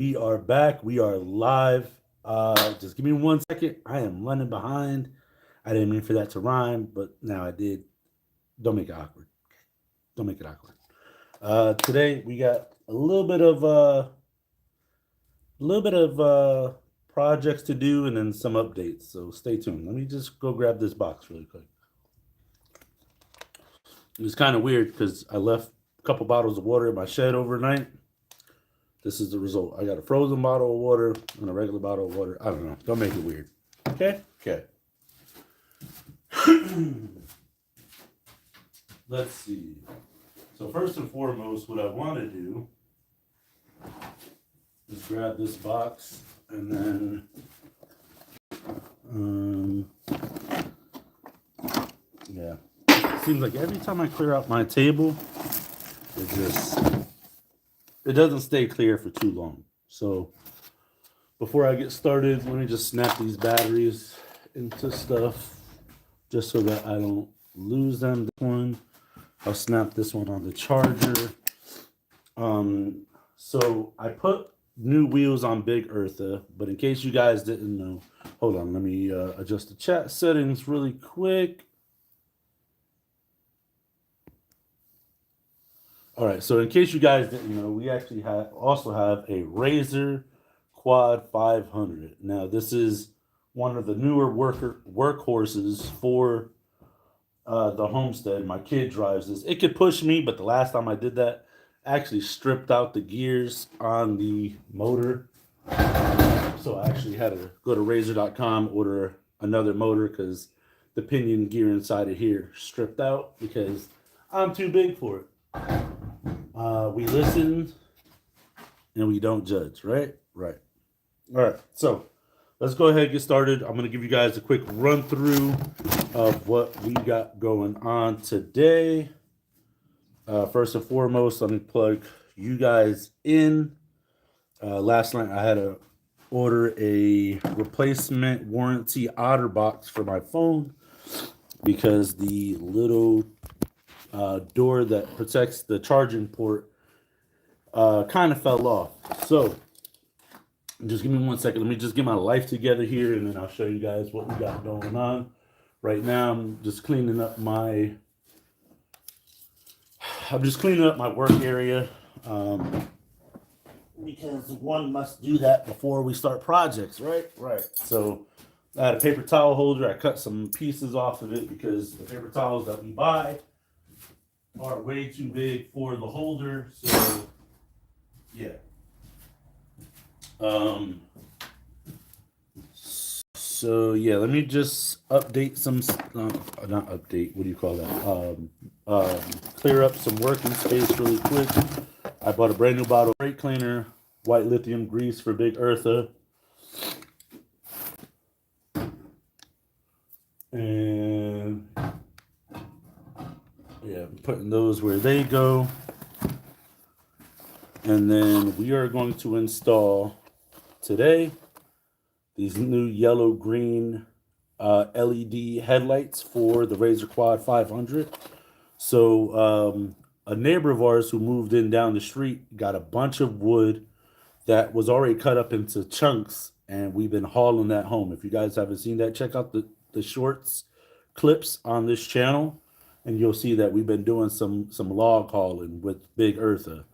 We are back. We are live. Just give me 1 second. I am running behind. I didn't mean for that to rhyme, but now I did. Don't make it awkward. Don't make it awkward. Today we got a little bit of projects to do and then some updates. So stay tuned. Let me just go grab this box really quick. It was kind of weird because I left a couple bottles of water in my shed overnight. This is the result. I got a frozen bottle of water and a regular bottle of water. I don't know. Don't make it weird. Okay? Okay. Let's see. So first and foremost, what I want to do is grab this box and then yeah. It seems like every time I clear out my table, it doesn't stay clear for too long. So before I get started, let me just snap these batteries into stuff just so that I don't lose them. This one, I'll snap this one on the charger. So I put new wheels on Big Eartha, but in case you guys didn't know, hold on, let me adjust the chat settings really quick. All right, so in case you guys didn't know, we actually also have a Razor Quad 500. Now, this is one of the newer workhorses for the Homestead. My kid drives this. It could push me, but the last time I did that, I actually stripped out the gears on the motor. So I actually had to go to razor.com, order another motor because the pinion gear inside of here stripped out because I'm too big for it. We listen and we don't judge, right? Right. All right. So let's go ahead and get started. I'm going to give you guys a quick run through of what we got going on today. First and foremost, let me plug you guys in. Last night I had to order a replacement warranty OtterBox for my phone because the little door that protects the charging port kind of fell off. So just give me 1 second. Let me just get my life together here, and then I'll show you guys what we got going on. Right now, I'm just cleaning up my work area because one must do that before we start projects, right? Right. So I had a paper towel holder. I cut some pieces off of it because the paper towels that we buy are way too big for the holder. So yeah. So yeah, let me just update some, not update, what do you call that? Clear up some working space really quick. I bought a brand new bottle of brake cleaner, white lithium grease for Big Eartha. And yeah, I'm putting those where they go. And then we are going to install today these new yellow-green LED headlights for the Razor Quad 500. So a neighbor of ours who moved in down the street got a bunch of wood that was already cut up into chunks, and we've been hauling that home. If you guys haven't seen that, check out the shorts clips on this channel, and you'll see that we've been doing some log hauling with Big Eartha.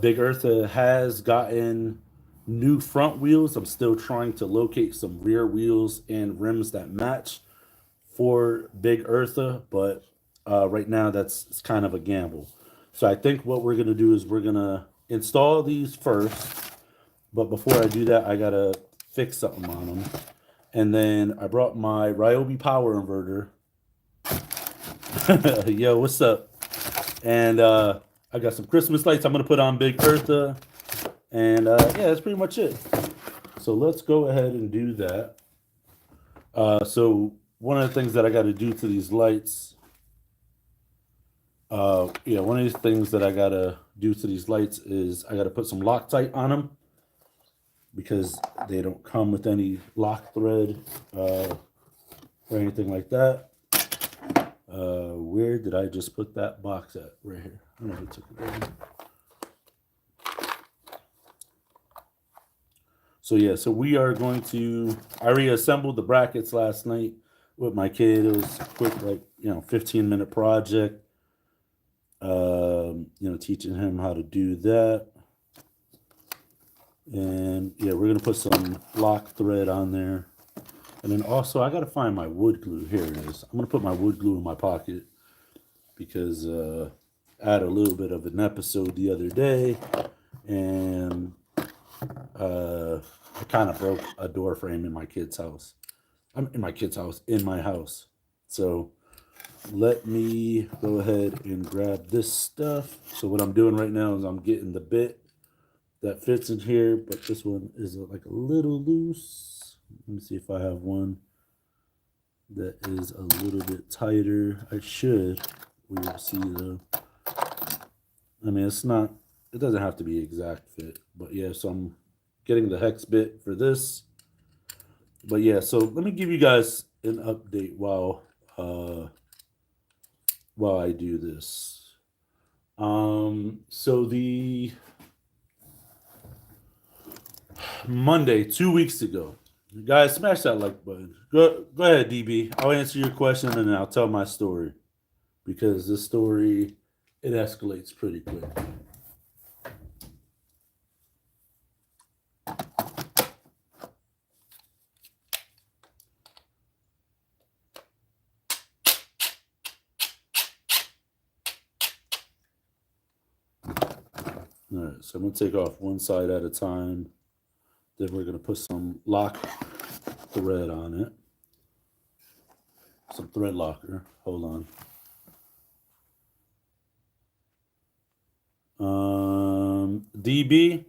Big Eartha has gotten new front wheels. I'm still trying to locate some rear wheels and rims that match for Big Eartha, but right now it's kind of a gamble. So I think what we're going to do is we're going to install these first, but before I do that, I got to fix something on them. And then I brought my Ryobi power inverter. Yo, what's up? And I got some Christmas lights I'm going to put on Big Eartha. And yeah, that's pretty much it. So let's go ahead and do that. So one of the things that I got to do to these lights, one of these things that I got to do to these lights is I got to put some Loctite on them because they don't come with any lock thread or anything like that. Where did I just put that box at? Right here. I don't know if I took it down. So yeah, so we are going to. I reassembled the brackets last night with my kid. It was a quick, like 15-minute project. Teaching him how to do that, and yeah, we're gonna put some lock thread on there, and then also I gotta find my wood glue. Here it is. I'm gonna put my wood glue in my pocket because I had a little bit of an episode the other day, and I kind of broke a door frame in my kid's house. I'm in my kid's house, in my house. So let me go ahead and grab this stuff. So what I'm doing right now is I'm getting the bit that fits in here, but this one is like a little loose. Let me see if I have one that is a little bit tighter. I should. We will see though. I mean, it doesn't have to be exact fit, but yeah, so I'm getting the hex bit for this. But yeah, so let me give you guys an update while I do this. So the Monday, 2 weeks ago, guys, smash that like button. Go ahead, DB. I'll answer your question and then I'll tell my story because this story it escalates pretty quick. All right, so I'm going to take off one side at a time. Then we're going to put some lock thread on it. Some thread locker. Hold on. DB,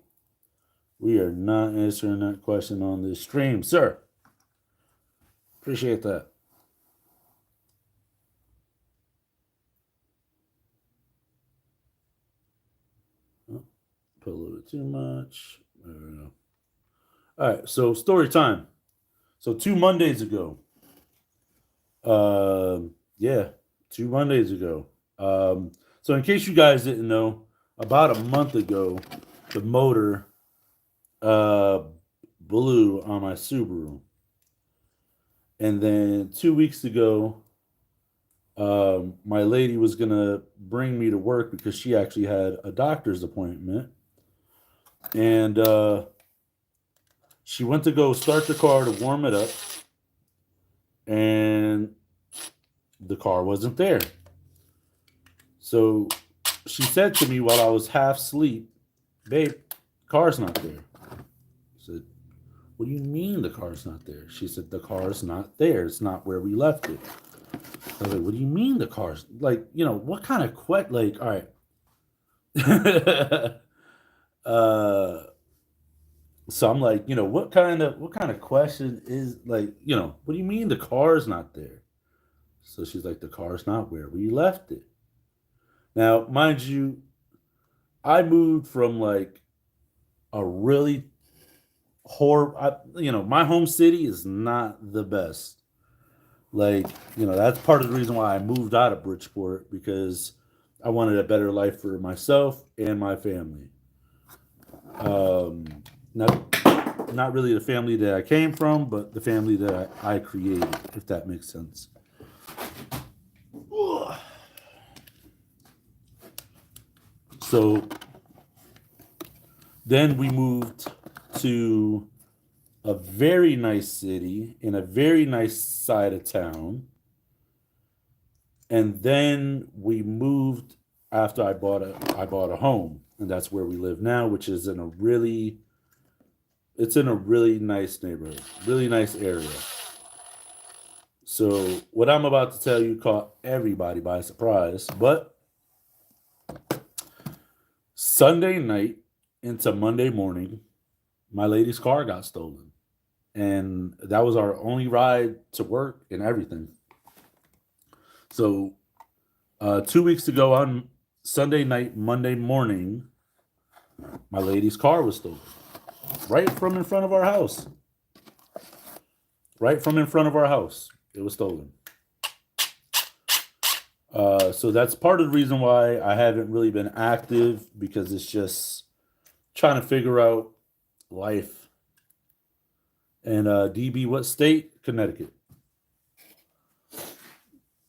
we are not answering that question on this stream, sir. Appreciate that. Put a little bit too much. I don't know. All right, so story time. So 2 Mondays ago. 2 Mondays ago. So in case you guys didn't know, about a month ago, the motor blew on my Subaru. And then 2 weeks ago, my lady was gonna bring me to work because she actually had a doctor's appointment. And she went to go start the car to warm it up, and the car wasn't there. So she said to me while I was half asleep, "Babe, car's not there." I said, "What do you mean the car's not there?" She said, "The car's not there. It's not where we left it." I was like, "What do you mean the car's like, what kind of like, all right." So I'm like, what kind of question is like, what do you mean the car's not there? So she's like, the car's not where we left it. Now, mind you, I moved from like a really my home city is not the best. Like, that's part of the reason why I moved out of Bridgeport because I wanted a better life for myself and my family. Not really the family that I came from, but the family that I created, if that makes sense. So then we moved to a very nice city in a very nice side of town. And then we moved after I bought a home, and that's where we live now, which is in a really nice neighborhood, really nice area. So what I'm about to tell you caught everybody by surprise, but Sunday night into Monday morning, my lady's car got stolen. And that was our only ride to work and everything. So 2 weeks ago on Sunday night, Monday morning, my lady's car was stolen. Right from in front of our house. Right from in front of our house. It was stolen. So that's part of the reason why I haven't really been active, because it's just trying to figure out life And DB, what state? Connecticut.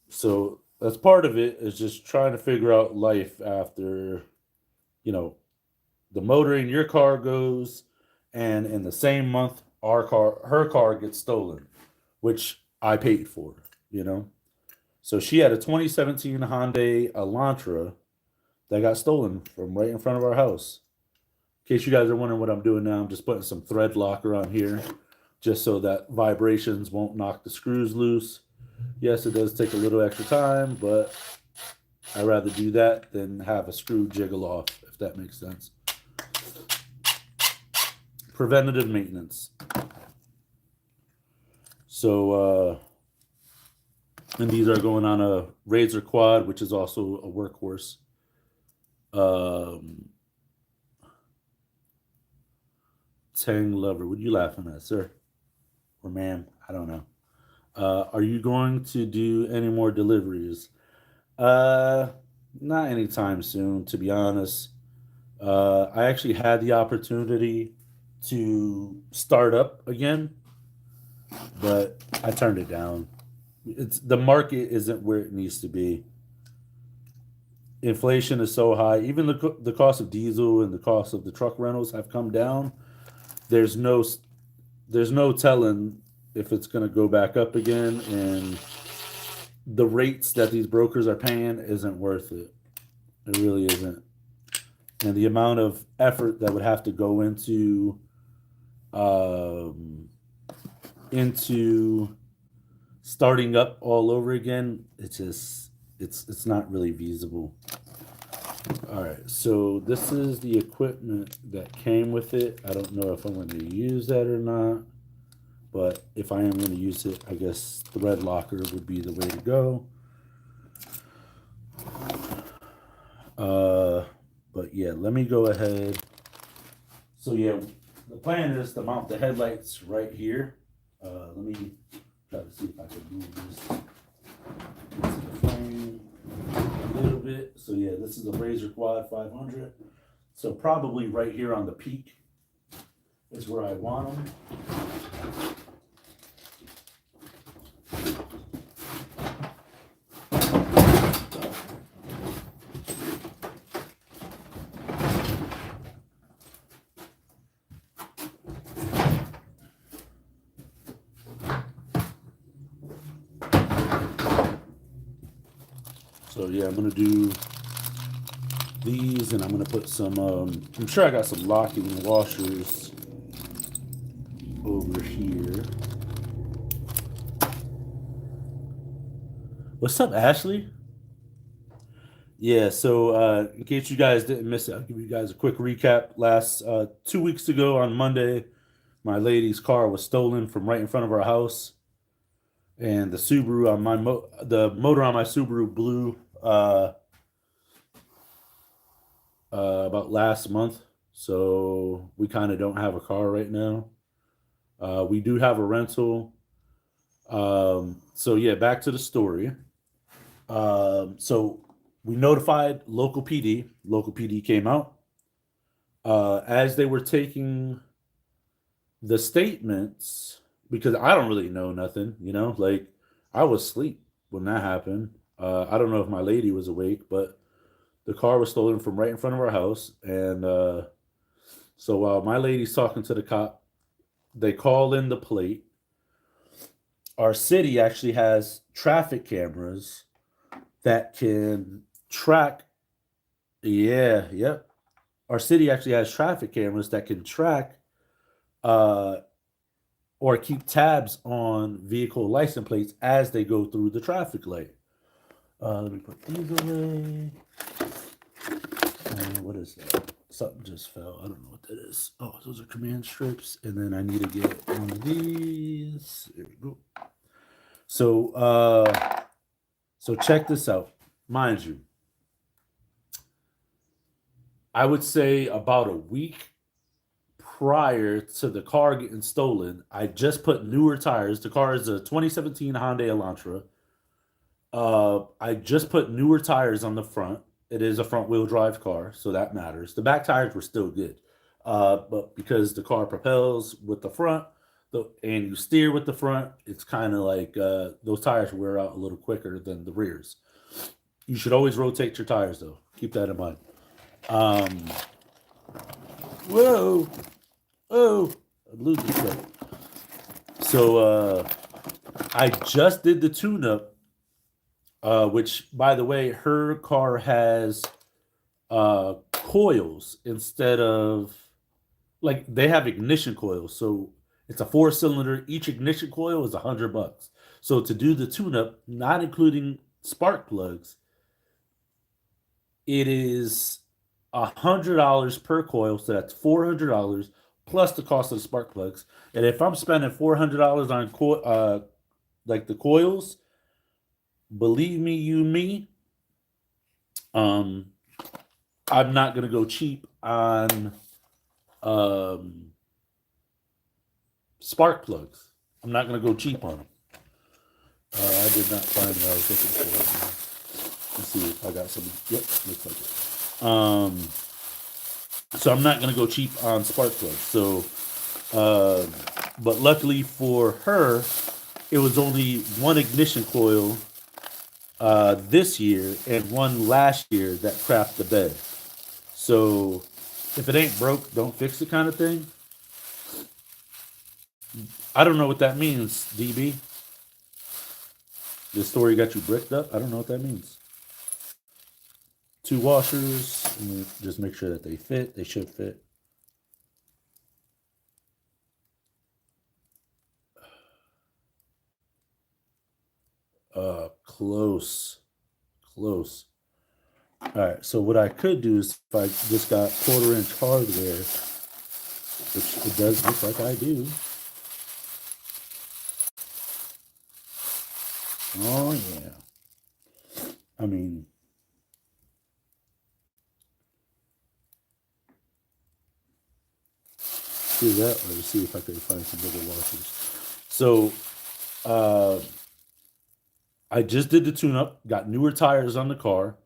So that's part of it, is just trying to figure out life after, you know, the motor in your car goes, and in the same month, her car gets stolen, which I paid for, you know. So she had a 2017 Hyundai Elantra that got stolen from right in front of our house. In case you guys are wondering what I'm doing now, I'm just putting some thread locker on here just so that vibrations won't knock the screws loose. Yes, it does take a little extra time, but I'd rather do that than have a screw jiggle off, if that makes sense. Preventative maintenance. So, and these are going on a Razor Quad, which is also a workhorse. Tang Lover, what are you laughing at, sir? Or ma'am? I don't know. Are you going to do any more deliveries? Not anytime soon, to be honest. I actually had the opportunity to start up again, but I turned it down. It's the market isn't where it needs to be. Inflation is so high. Even the cost of diesel and the cost of the truck rentals have come down. There's no telling if it's going to go back up again, and the rates that these brokers are paying isn't worth it. It really isn't. And the amount of effort that would have to go into starting up all over again, it's not really feasible. All right, so this is the equipment that came with it. I don't know if I'm going to use that or not, but if I am going to use it, I guess thread locker would be the way to go. But yeah, let me go ahead. So yeah, the plan is to mount the headlights right here. Let me try to see if I can move this into the frame a little bit. So yeah, this is a Razor Quad 500. So probably right here on the peak is where I want them. So yeah, I'm gonna do these, and I'm gonna put some. I'm sure I got some locking washers over here. What's up, Ashley? Yeah. So in case you guys didn't miss it, I'll give you guys a quick recap. Last 2 weeks ago on Monday, my lady's car was stolen from right in front of our house, and the Subaru on the motor on my Subaru blew about last month, so we kind of don't have a car right now. We do have a rental. So yeah, back to the story. So we notified local PD. Local PD came out. As they were taking the statements, because I don't really know nothing, like I was asleep when that happened. I don't know if my lady was awake, but the car was stolen from right in front of our house. And so while my lady's talking to the cop, they call in the plate. Our city actually has traffic cameras that can track. Yeah, yep. Our city actually has traffic cameras that can track or keep tabs on vehicle license plates as they go through the traffic light. Let me put these away. What is that? Something just fell. I don't know what that is. Oh, those are command strips. And then I need to get one of these. There we go. So check this out. Mind you, I would say about a week prior to the car getting stolen, I just put newer tires. The car is a 2017 Hyundai Elantra. I just put newer tires on the front. It is a front-wheel drive car, so that matters. The back tires were still good, but because the car propels with the front, and you steer with the front, it's kind of like those tires wear out a little quicker than the rears. You should always rotate your tires though. Keep that in mind. Um, whoa, oh, I'm losing stuff. So I just did the tune-up, which, by the way, her car has coils instead of, like, they have ignition coils. So it's a 4-cylinder. Each ignition coil is $100. So to do the tune-up, not including spark plugs, it is $100 per coil. So that's $400 plus the cost of the spark plugs. And if I'm spending $400 on like the coils, believe me, um, I'm not gonna go cheap on spark plugs. I'm not gonna go cheap on them. I did not find what I was looking for. Let's see if I got some. Yep, looks like it. So I'm not gonna go cheap on spark plugs. So, but luckily for her, it was only one ignition coil this year and one last year that crapped the bed. So if it ain't broke, don't fix it kind of thing. I don't know what that means, DB. This story got you bricked up? I don't know what that means. 2 washers. Just make sure that they fit. They should fit. Close. All right, so what I could do is if I just got 1/4-inch hardware, which it does look like I do. Oh yeah. I mean, do that. Let's see if I can find some other washers. So, I just did the tune-up, got newer tires on the car.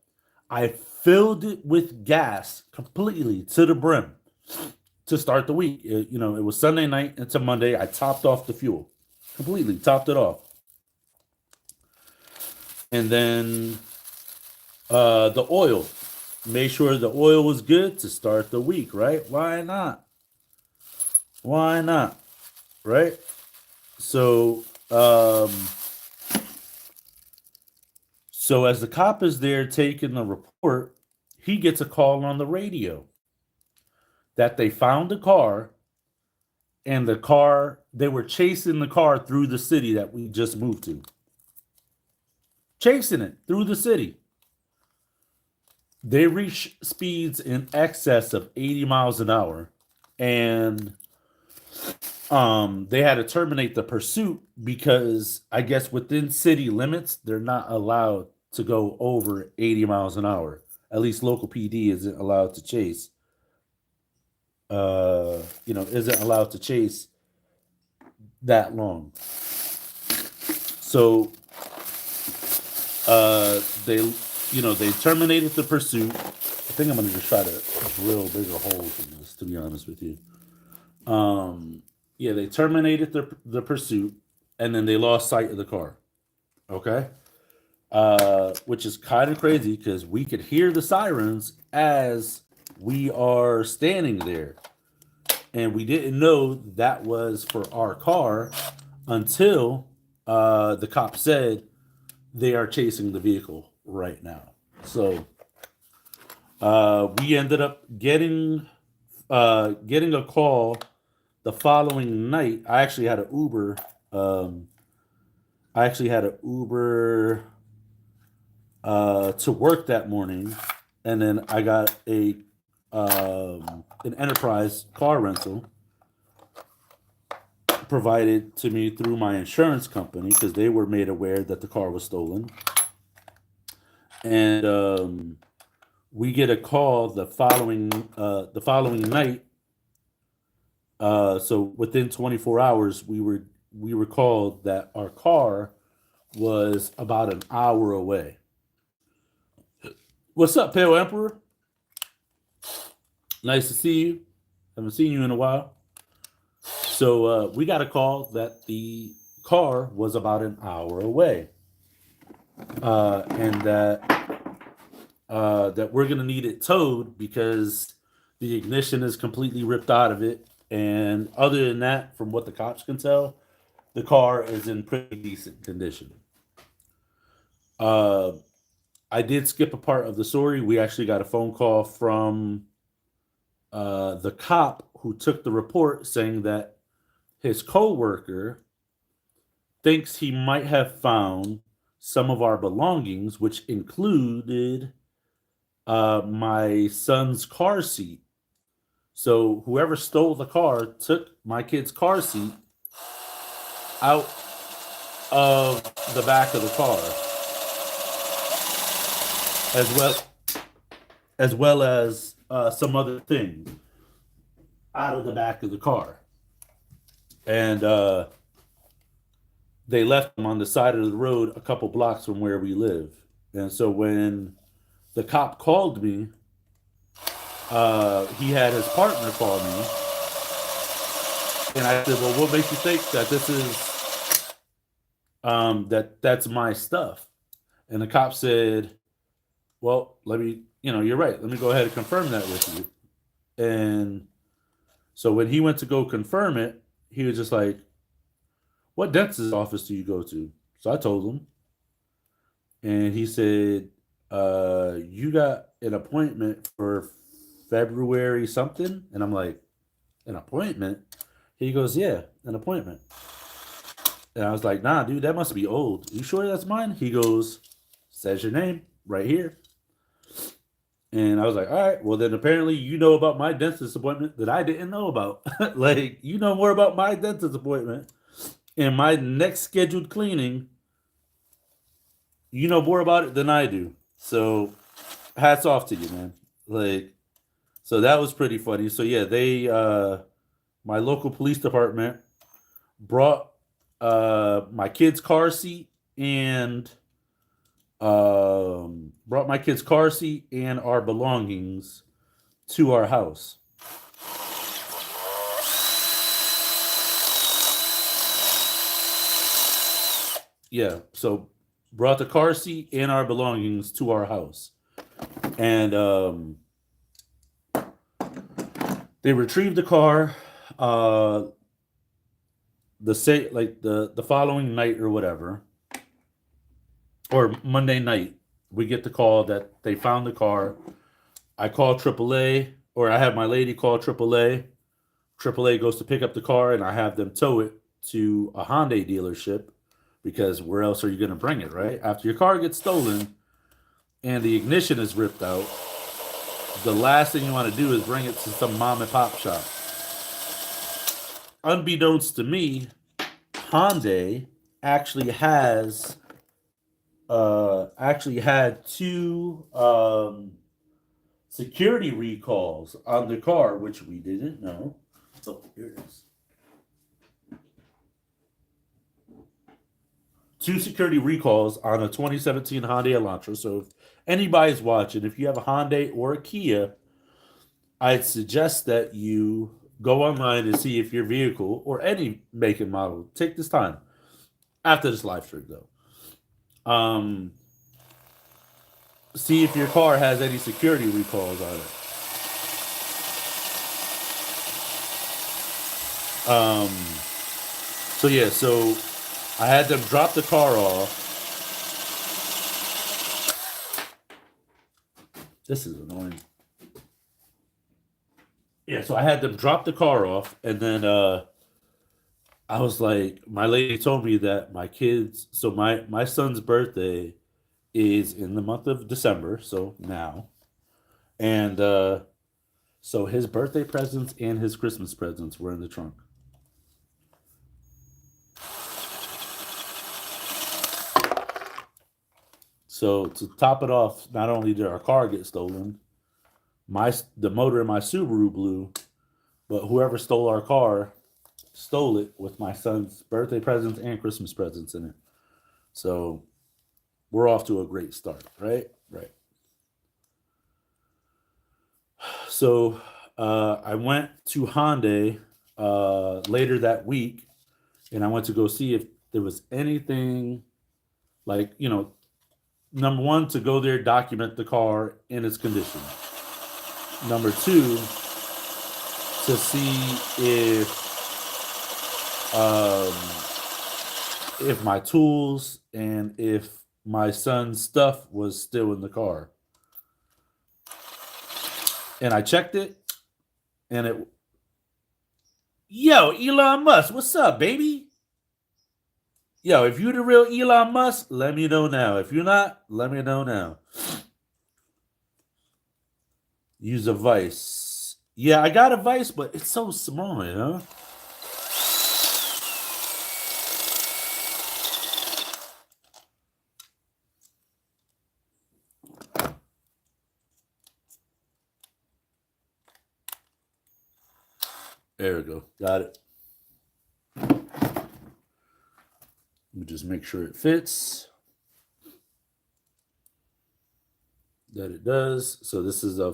I filled it with gas completely to the brim to start the week. It was Sunday night into Monday. I topped off the fuel, completely topped it off. And then the oil. Made sure the oil was good to start the week, right? Why not? Right? So, so as the cop is there taking the report, he gets a call on the radio that they found a car, and they were chasing the car through the city that we just moved to. Chasing it through the city. They reach speeds in excess of 80 miles an hour, and they had to terminate the pursuit because I guess within city limits, they're not allowed to go over 80 miles an hour. At least local PD isn't allowed to chase. Isn't allowed to chase that long. So they terminated the pursuit. I think I'm gonna just try to drill bigger holes in this, to be honest with you. They terminated the pursuit, and then they lost sight of the car. Okay, which is kind of crazy because we could hear the sirens as we are standing there, and we didn't know that was for our car until the cop said they are chasing the vehicle right now. So we ended up getting a call the following night. I actually had an Uber. To work that morning, and then I got an enterprise car rental provided to me through my insurance company because they were made aware that the car was stolen. And we get a call the following night. So within 24 hours, we were called that our car was about an hour away. What's up, Pale Emperor? Nice to see you. Haven't seen you in a while. So we got a call that the car was about an hour away, and that we're gonna need it towed because the ignition is completely ripped out of it. And other than that, from what the cops can tell, the car is in pretty decent condition. Uh, I did skip a part of the story. We actually got a phone call from the cop who took the report saying that his coworker thinks he might have found some of our belongings, which included my son's car seat. So whoever stole the car took my kid's car seat out of the back of the car, as well as some other things out of the back of the car, and they left them on the side of the road a couple blocks from where we live. And so when the cop called me, he had his partner call me, and I said, "Well, what makes you think that this is that's my stuff?" And the cop said, "Well, you're right. Let me go ahead and confirm that with you." And so when he went to go confirm it, he was just like, "What dentist's office do you go to?" So I told him, and he said, "You got an appointment for February something?" And I'm like, "An appointment?" He goes, "Yeah, an appointment." And I was like, "Nah, dude, that must be old. You sure that's mine?" He goes, "Says your name right here." And I was like, "All right, well then apparently you know about my dentist appointment that I didn't know about." Like, you know more about my dentist appointment and my next scheduled cleaning. You know more about it than I do. So hats off to you, man. Like, so that was pretty funny. So yeah, they my local police department brought my kid's car seat and our belongings to our house. Yeah, so brought the car seat and our belongings to our house, and they retrieved the car. The following night or whatever, or Monday night, we get the call that they found the car. I call AAA, or I have my lady call AAA. AAA goes to pick up the car, and I have them tow it to a Hyundai dealership, because where else are you going to bring it, right? After your car gets stolen and the ignition is ripped out, the last thing you want to do is bring it to some mom and pop shop. Unbeknownst to me, Hyundai actually had two security recalls on the car, which we didn't know. Oh, here it is. Two security recalls on a 2017 Hyundai Elantra. So if anybody's watching, if you have a Hyundai or a Kia, I'd suggest that you go online and see if your vehicle, or any make and model, take this time after this live stream though. See if your car has any security recalls on it. So yeah, so I had them drop the car off. This is annoying. Yeah, so I had them drop the car off, and then I was like, my lady told me that my son's birthday is in the month of December, so now, and so his birthday presents and his Christmas presents were in the trunk. So to top it off, not only did our car get stolen, the motor in my Subaru blew, but whoever stole our car stole it with my son's birthday presents and Christmas presents in it. So we're off to a great start, right? Right. So I went to Hyundai later that week, and I went to go see if there was anything like, number one, to go there, document the car in its condition. Number two, to see if my tools and if my son's stuff was still in the car. And I checked it, and yo, Elon Musk, what's up, baby? Yo, if you're the real Elon Musk, let me know now. If you're not, let me know now. Use a vise. Yeah, I got a vise, but it's so small, you know? There we go. Got it. Let me just make sure it fits. That it does. So this is a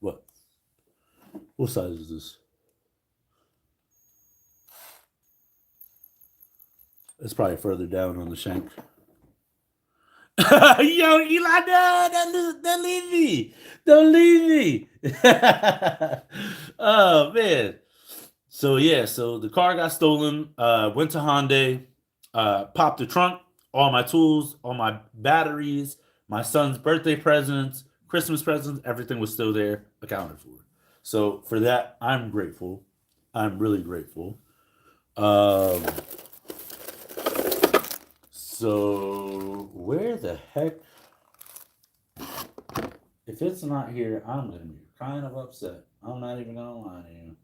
what? What size is this? It's probably further down on the shank. Yo, Eli, no, don't leave me. Don't leave me. Oh, man. So, yeah, so the car got stolen. Went to Hyundai. Popped the trunk. All my tools, all my batteries, my son's birthday presents, Christmas presents, everything was still there, accounted for. So, for that, I'm grateful. I'm really grateful. So, where the heck? If it's not here, I'm going to be kind of upset. I'm not even going to lie to you.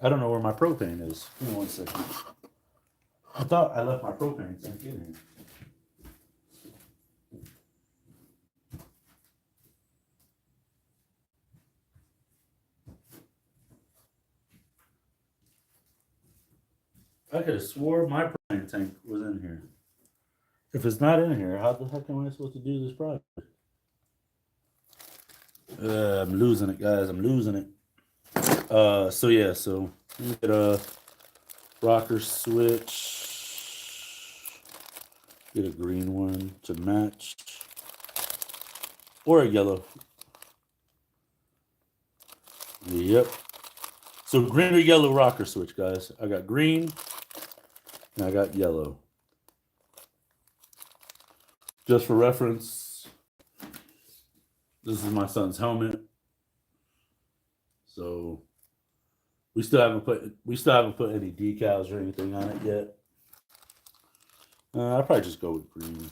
I don't know where my propane is. Give me 1 second. I thought I left my propane tank in here. I could have swore my propane tank was in here. If it's not in here, how the heck am I supposed to do this project? I'm losing it, guys. I'm losing it. So yeah, so let me get a rocker switch. Get a green one to match. Or a yellow. Yep. So green or yellow rocker switch, guys. I got green and I got yellow. Just for reference, this is my son's helmet. So we still haven't put any decals or anything on it yet. I'll probably just go with green.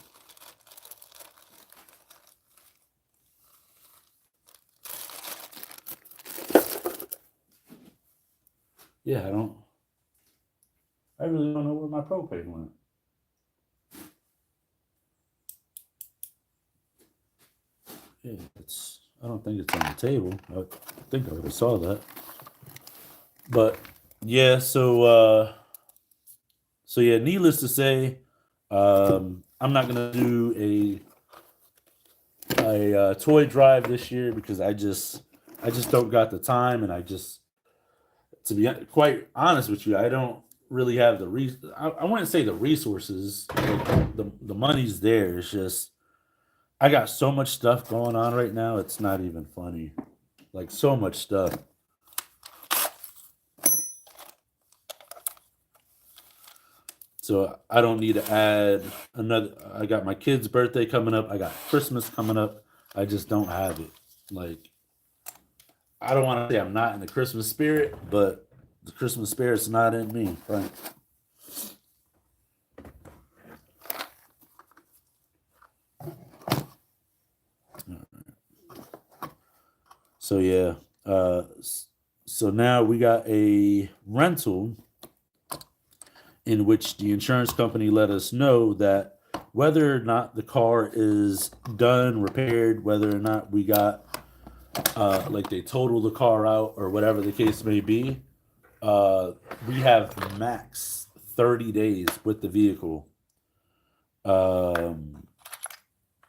Yeah, I really don't know where my propane went. Yeah, I don't think it's on the table. I think I already saw that. But yeah, so yeah, needless to say, I'm not gonna do a toy drive this year because I just don't got the time, and to be quite honest with you, I don't really have I wouldn't say the resources. The money's there. It's just I got so much stuff going on right now. It's not even funny. Like so much stuff. So I don't need to add another. I got my kid's birthday coming up. I got Christmas coming up. I just don't have it. Like, I don't want to say I'm not in the Christmas spirit, but the Christmas spirit's not in me, right? So yeah. So now we got a rental in which the insurance company let us know that whether or not the car is done, repaired, whether or not we got like they total the car out or whatever the case may be, we have max 30 days with the vehicle.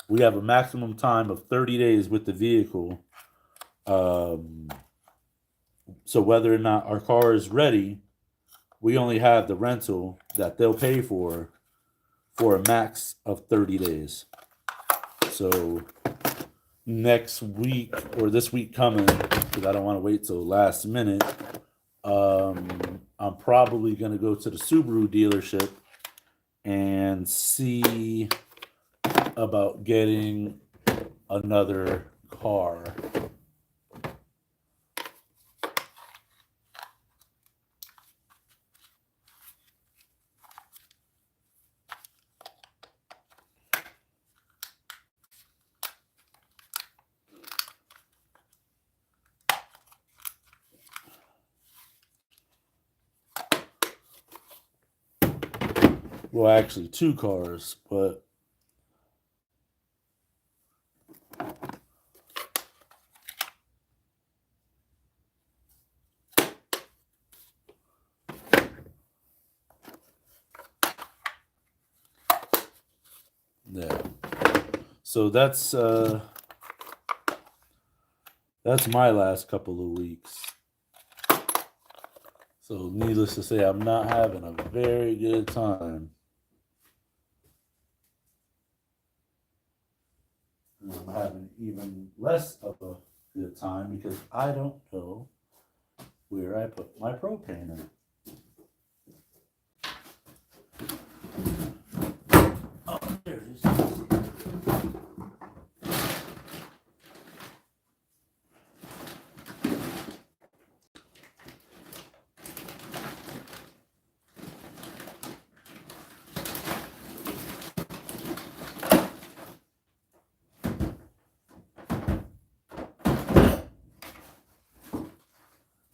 we have a maximum time of 30 days with the vehicle. So whether or not our car is ready, we only have the rental that they'll pay for a max of 30 days. So next week or this week coming, because I don't want to wait till last minute, I'm probably going to go to the Subaru dealership and see about getting another car. Well, actually, 2 cars, but yeah. So that's my last couple of weeks. So needless to say, I'm not having a very good time. And I'm having even less of a good time because I don't know where I put my propane in. Oh, there it is.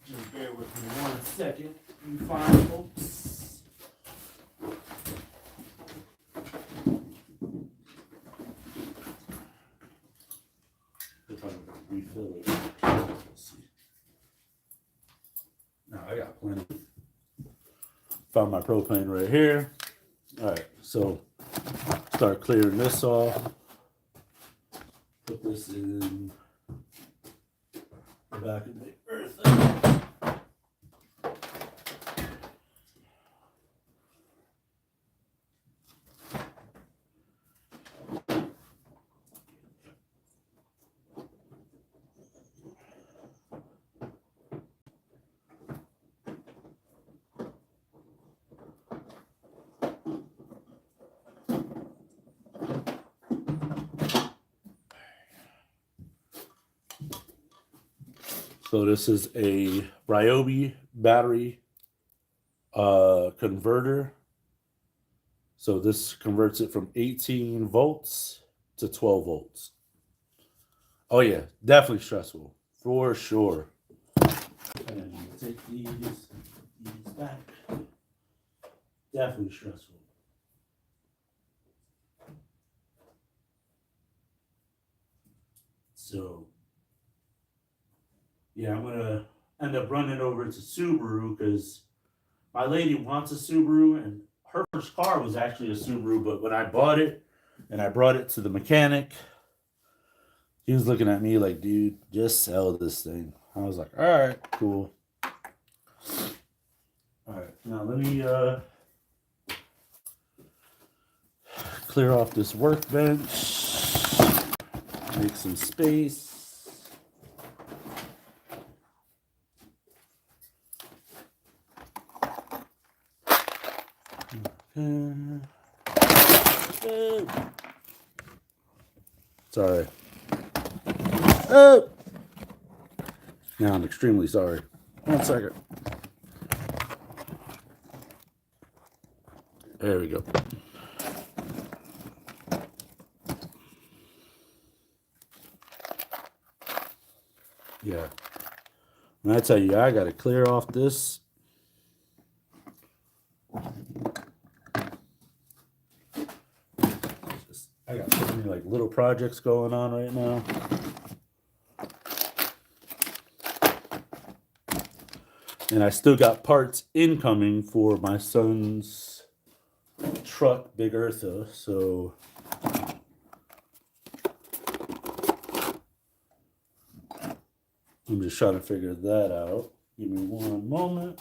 Just bear with me 1 second, you fine folks. If I can refill it. Let's see. No, I got plenty. Found my propane right here. Alright, so start clearing this off. Put this in the back of the earth. So this is a Ryobi battery converter. So this converts it from 18 volts to 12 volts. Oh yeah, definitely stressful for sure. And take these back. Definitely stressful. So yeah, I'm gonna end up running over to Subaru because my lady wants a Subaru, and her first car was actually a Subaru. But when I bought it and I brought it to the mechanic, he was looking at me like, "Dude, just sell this thing." I was like, "All right, cool." All right, now let me clear off this workbench, make some space. Sorry. Oh! Now I'm extremely sorry. 1 second. There we go. Yeah. When I tell you, I got to clear off this. I got so many like little projects going on right now. And I still got parts incoming for my son's truck, Big Eartha. So I'm just trying to figure that out. Give me one moment.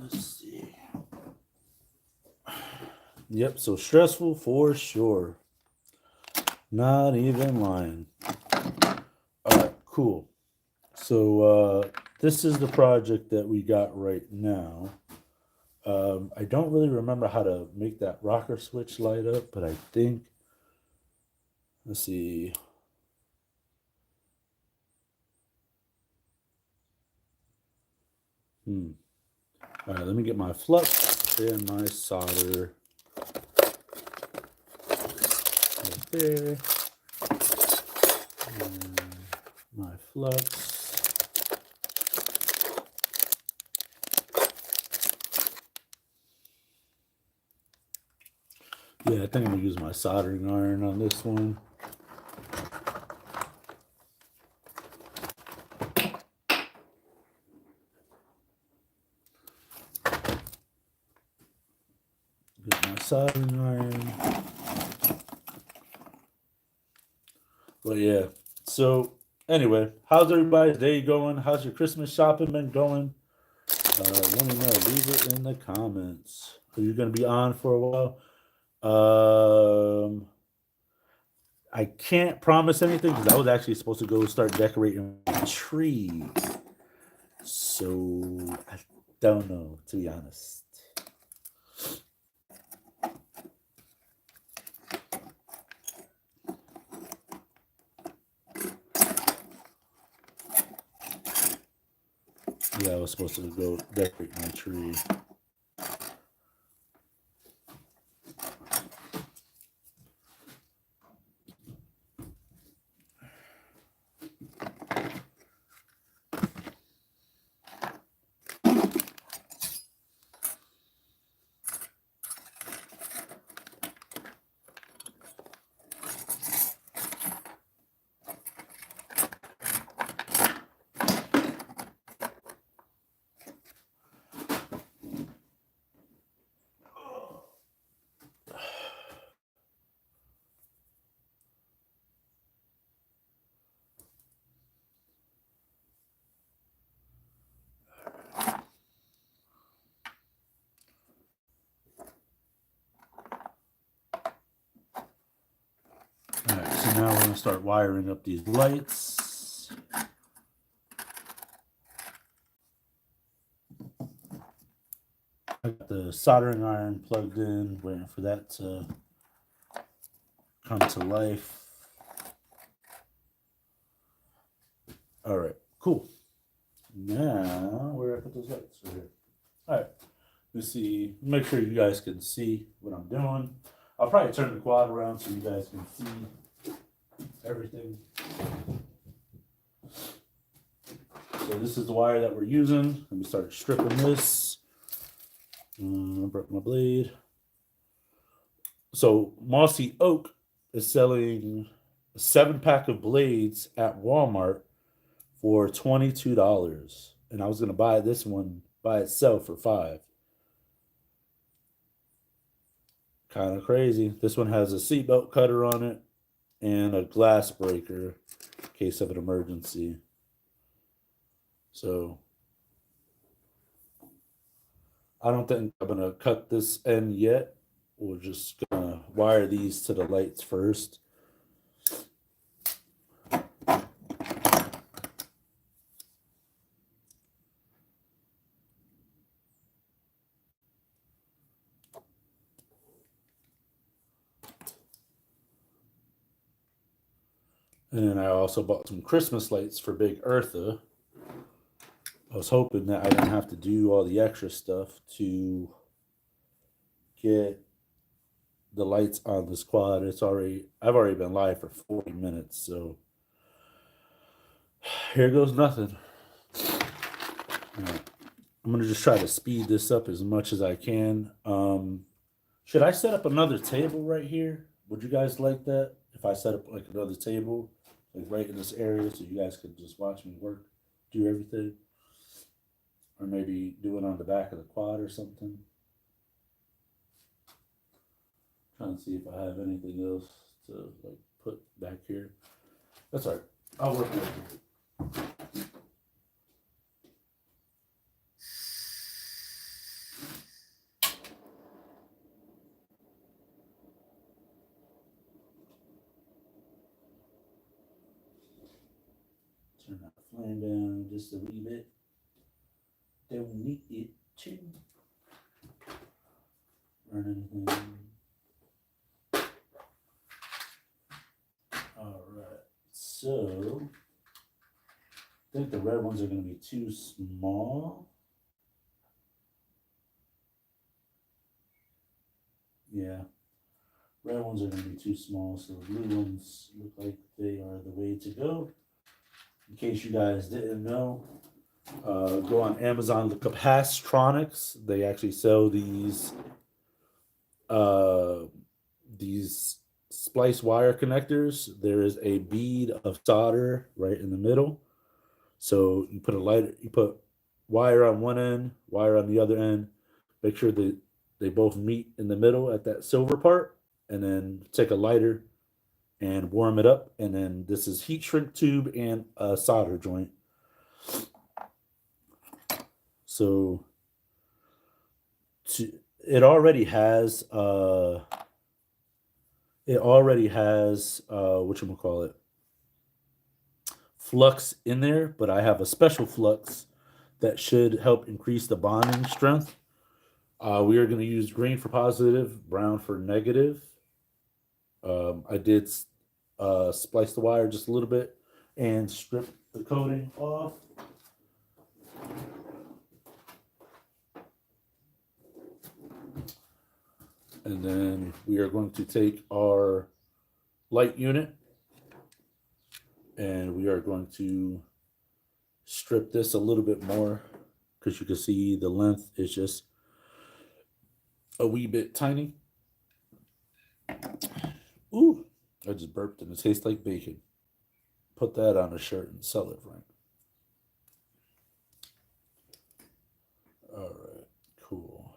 Let's see. Yep, so stressful for sure. Not even lying. All right, cool. So this is the project that we got right now. I don't really remember how to make that rocker switch light up, but I think, let's see. All right, let me get my flux and my solder right there. And my flux. Yeah, I think I'm gonna use my soldering iron on this one. Get my soldering iron. But yeah, so anyway, how's everybody's day going? How's your Christmas shopping been going? Let me know. Leave it in the comments. Are you gonna be on for a while? I can't promise anything because I was actually supposed to go start decorating my tree. So I don't know, to be honest. Yeah, I was supposed to go decorate my tree. All right, so now we're gonna start wiring up these lights. I got the soldering iron plugged in, waiting for that to come to life. All right, cool. Now, where I put those lights? Right here. All right, let's see. Make sure you guys can see what I'm doing. I'll probably turn the quad around so you guys can see everything. So this is the wire that we're using. Let me start stripping this. I broke my blade. So Mossy Oak is selling a 7-pack of blades at Walmart for $22. And I was gonna buy this one by itself for $5. Kind of crazy. This one has a seatbelt cutter on it and a glass breaker in case of an emergency. So I don't think I'm gonna cut this end yet. We're just gonna wire these to the lights first. And then I also bought some Christmas lights for Big Eartha. I was hoping that I didn't have to do all the extra stuff to get the lights on this quad. I've already been live for 40 minutes, so here goes nothing. Alright. I'm gonna just try to speed this up as much as I can. Should I set up another table right here? Would you guys like that? If I set up like another table, like right in this area, so you guys could just watch me work, do everything, or maybe do it on the back of the quad or something. Trying to see if I have anything else to like put back here. That's all right. I'll work with it. Turn that flame down just a wee bit. Don't need it to burn anything. All right, so I think the red ones are going to be too small. Yeah, red ones are going to be too small, so the blue ones look like they are the way to go. In case you guys didn't know, go on Amazon, look up Hastronics. They actually sell these splice wire connectors. There is a bead of solder right in the middle. So you put wire on one end, wire on the other end. Make sure that they both meet in the middle at that silver part, and then take a lighter and warm it up. And then this is heat shrink tube and a solder joint. So it already has whatchamacallit, flux in there, but I have a special flux that should help increase the bonding strength. We are going to use green for positive, brown for negative. I did splice the wire just a little bit and strip the coating off. And then we are going to take our light unit and we are going to strip this a little bit more, because you can see the length is just a wee bit tiny. Ooh, I just burped and it tastes like bacon. Put that on a shirt and sell it, Frank. All right, cool.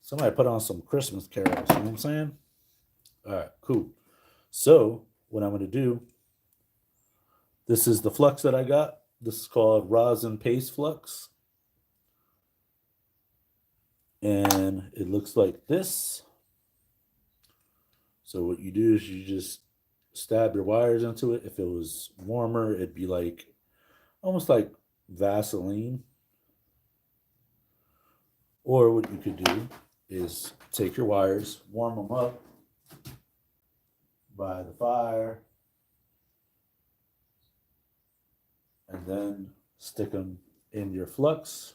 Somebody put on some Christmas carols, you know what I'm saying? All right, cool. So what I'm going to do, this is the flux that I got. This is called rosin paste flux. And it looks like this. So what you do is you just stab your wires into it. If it was warmer, it'd be like almost like Vaseline. Or what you could do is take your wires, warm them up by the fire, and then stick them in your flux.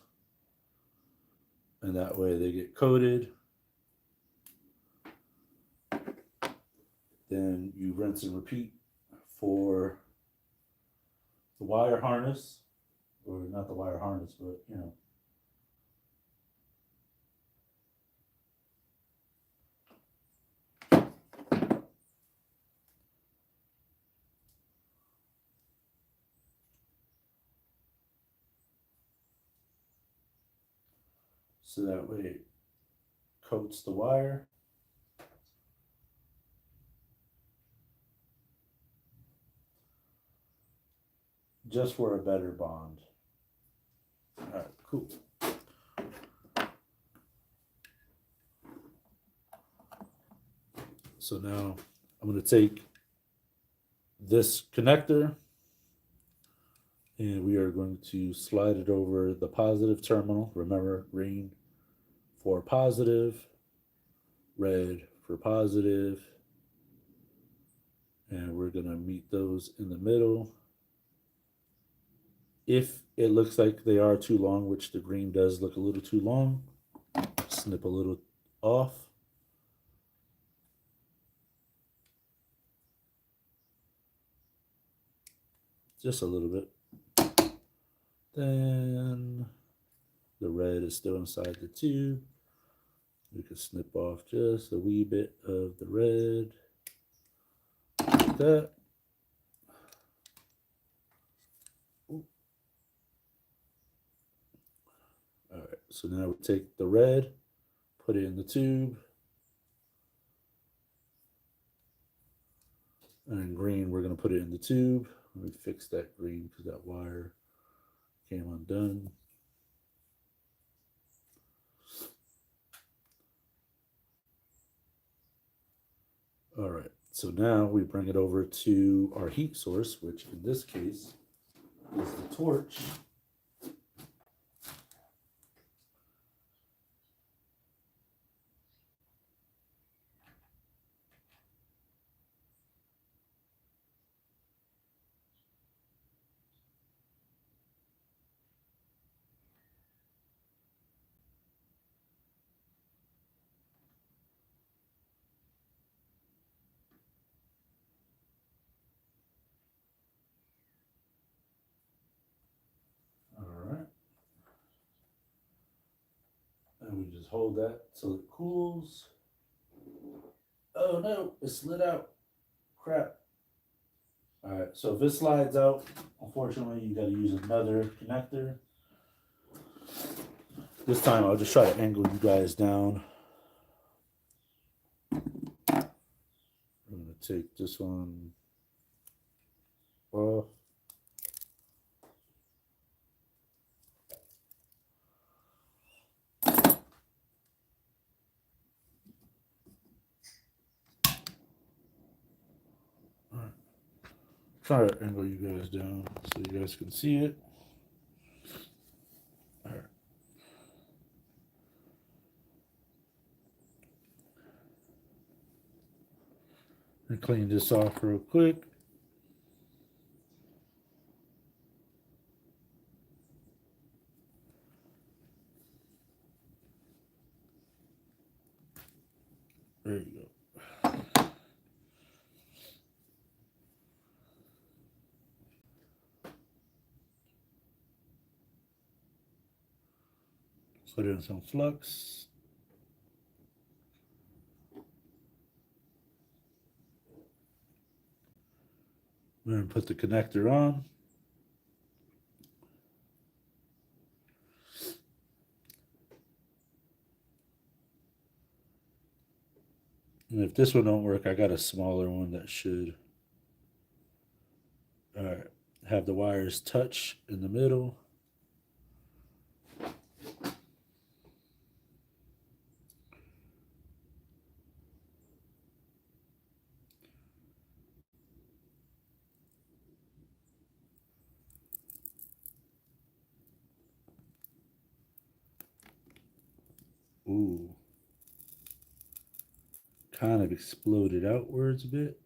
And that way they get coated. Then you rinse and repeat for the wire harness, or not the wire harness, but you know. So that way it coats the wire. Just for a better bond. All right, cool. So now I'm going to take this connector and we are going to slide it over the positive terminal. Remember, green for positive, red for positive, and we're going to meet those in the middle. If it looks like they are too long, which the green does look a little too long, snip a little off. Just a little bit. Then the red is still inside the tube. We can snip off just a wee bit of the red, like that. All right, so now we take the red, put it in the tube, and then green, we're gonna put it in the tube. Let me fix that green because that wire came undone. All right, so now we bring it over to our heat source, which in this case is the torch. All right. And we just hold that till it cools. Oh no, it slid out. Crap. All right, so if it slides out, unfortunately, you got to use another connector. This time, I'll just try to angle you guys down. I'm going to take this one off. Try to angle you guys down so you guys can see it. All right. And clean this off real quick. There you go. Put in some flux. Then put the connector on. And if this one don't work, I got a smaller one that should. All right. Have the wires touch in the middle. Ooh. Kind of exploded outwards a bit.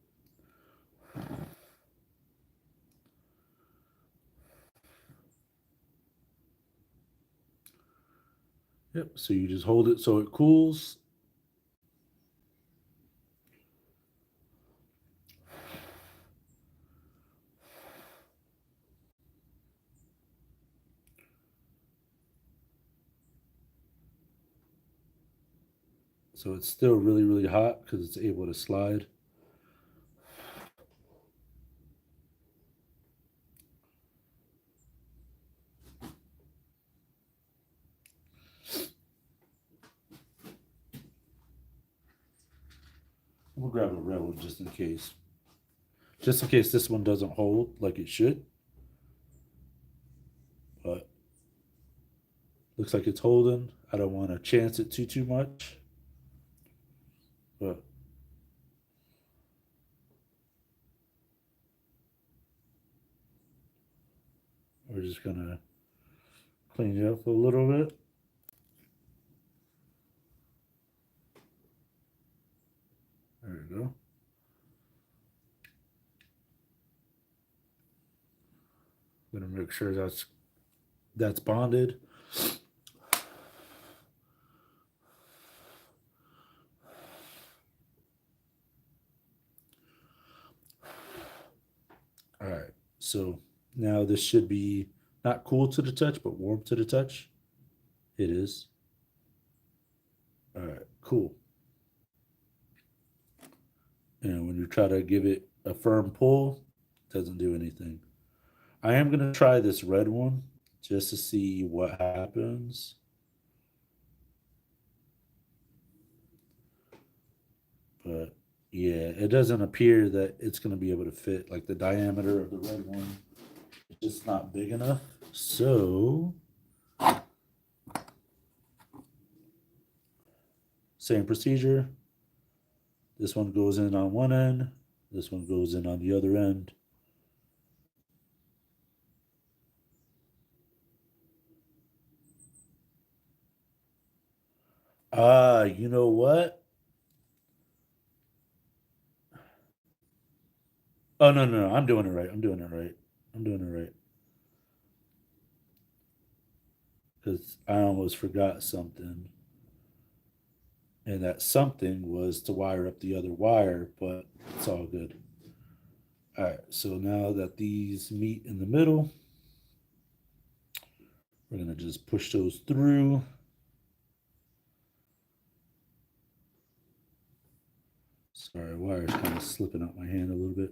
Yep, so you just hold it so it cools. So it's still really, really hot because it's able to slide. We'll grab a red one just in case. Just in case this one doesn't hold like it should. But looks like it's holding. I don't want to chance it too much. But we're just gonna clean it up a little bit. There you go. I'm gonna make sure that's bonded. All right, so now this should be not cool to the touch, but warm to the touch. It is. All right, cool. And when you try to give it a firm pull, it doesn't do anything. I am going to try this red one just to see what happens. But yeah, it doesn't appear that it's going to be able to fit. Like the diameter of the red one is just not big enough. So same procedure. This one goes in on one end. This one goes in on the other end. You know what? Oh, no, no, no. I'm doing it right. I'm doing it right. I'm doing it right. Because I almost forgot something. And that something was to wire up the other wire, but it's all good. All right, so now that these meet in the middle, we're going to just push those through. Sorry, wire's kind of slipping out my hand a little bit.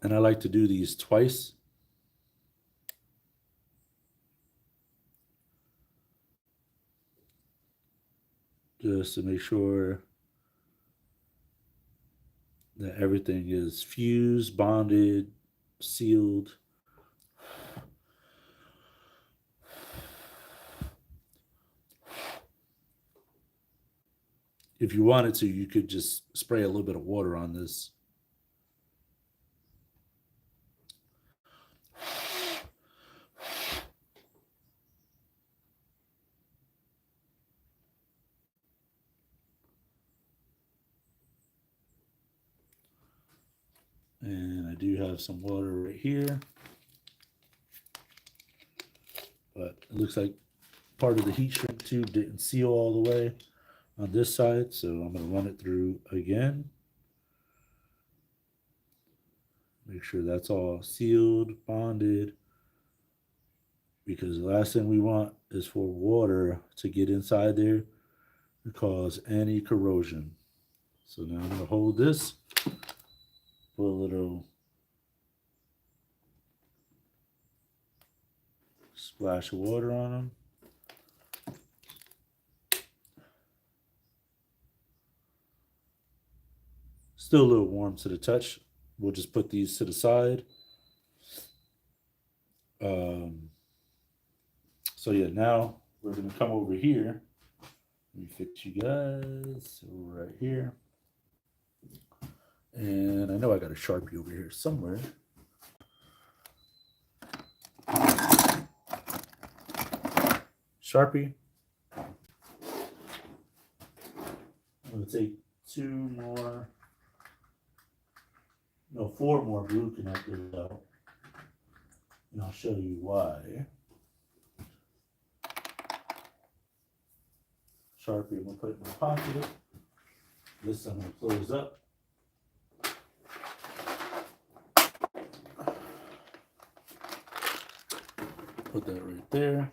And I like to do these twice. Just to make sure that everything is fused, bonded, sealed. If you wanted to, you could just spray a little bit of water on this. And I do have some water right here. But it looks like part of the heat shrink tube didn't seal all the way on this side. So I'm going to run it through again. Make sure that's all sealed, bonded. Because the last thing we want is for water to get inside there and cause any corrosion. So now I'm going to hold this, put a little splash of water on them. Still a little warm to the touch. We'll just put these to the side. So yeah, now we're going to come over here. Let me fix you guys right here. And I know I got a Sharpie over here somewhere. Sharpie. I'm going to take four more blue connectors out. And I'll show you why. Sharpie, I'm going to put it in my pocket. This I'm going to close up. Put that right there.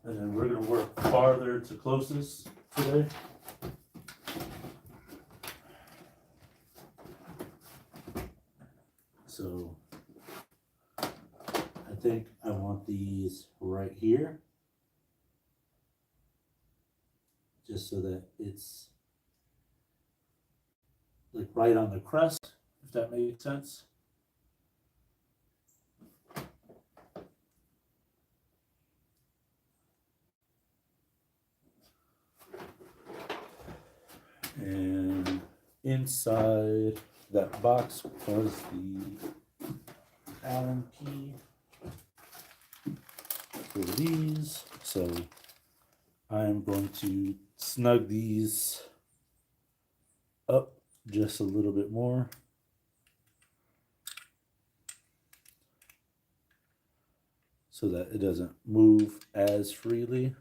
And then we're going to work farther to closest today. So I think I want these right here. Just so that it's like right on the crest, if that makes sense. And inside that box was the Allen key for these. So I'm going to snug these up just a little bit more. So that it doesn't move as freely.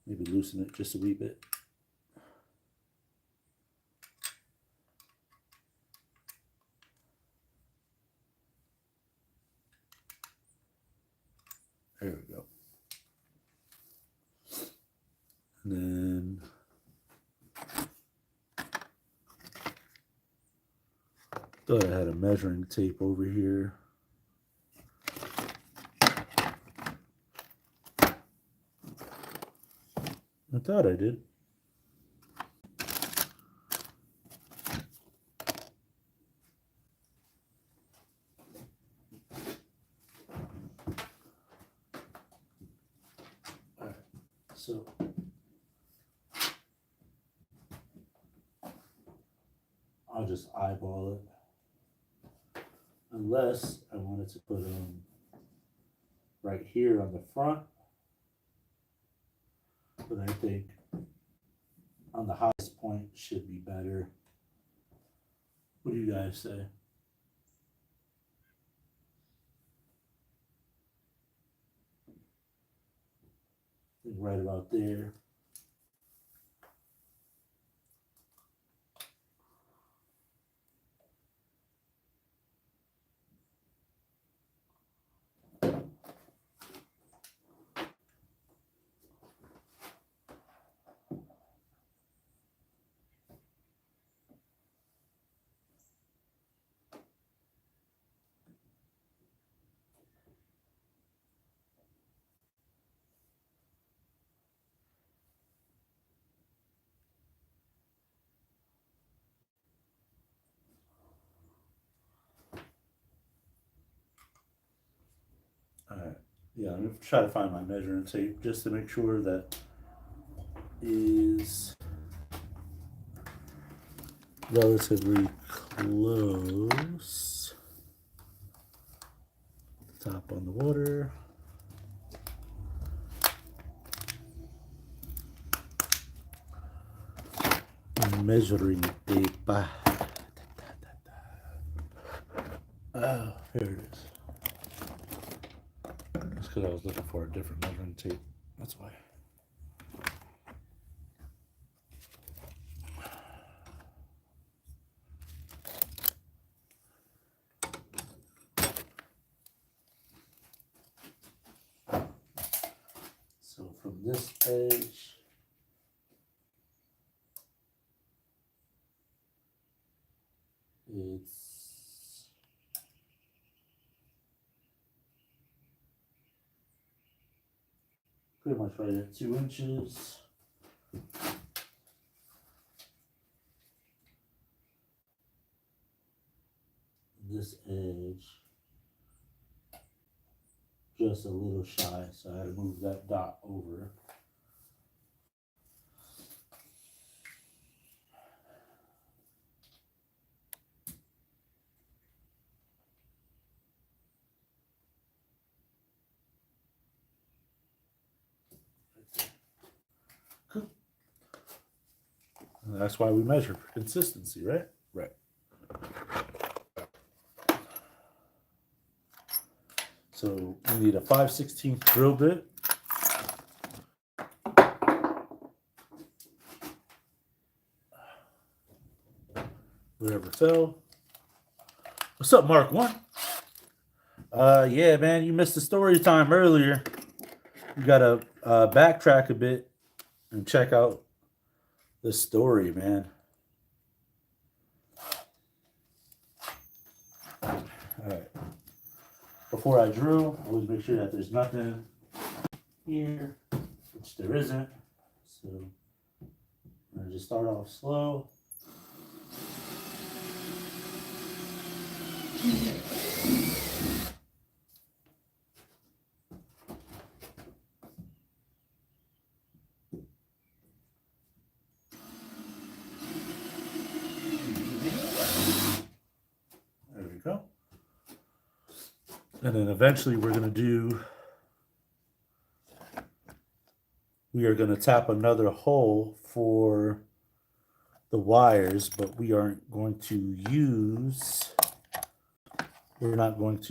Maybe loosen it just a wee bit. There we go. And then thought I had a measuring tape over here. I thought I did. All right, so I'll just eyeball it. Unless I wanted to put them right here on the front. But I think on the highest point should be better. What do you guys say? I think right about there. All right. Yeah, I'm gonna try to find my measuring tape just to make sure that is relatively close. Top on the water. Measuring tape. Oh, here it is. That's because I was looking for a different measuring tape. That's why. So from this edge, it's pretty much right at 2 inches. This edge, just a little shy, so I had to move that dot over. Cool. And that's why we measure for consistency, right? Right. So we need a 5/16 drill bit. Whatever fell. What's up, Mark One? Yeah, man, you missed the story time earlier. You gotta backtrack a bit and check out the story, man. All right. Before I drill, I always make sure that there's nothing here, which there isn't. So I'm gonna just start off slow. And then eventually we are going to tap another hole for the wires, but we're not going to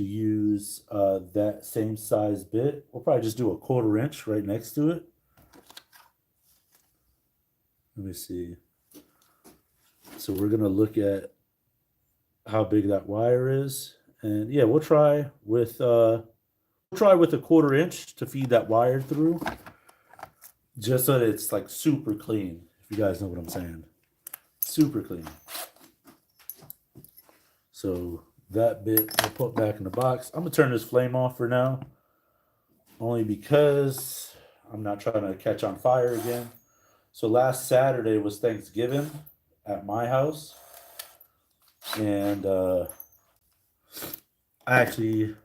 use that same size bit. We'll probably just do a 1/4 inch right next to it. Let me see. So we're going to look at how big that wire is. And yeah, we'll try with a 1/4 inch to feed that wire through, just so that it's like super clean, if you guys know what I'm saying. Super clean. So that bit we'll put back in the box. I'm gonna turn this flame off for now, only because I'm not trying to catch on fire again. So last Saturday was Thanksgiving at my house, and I actually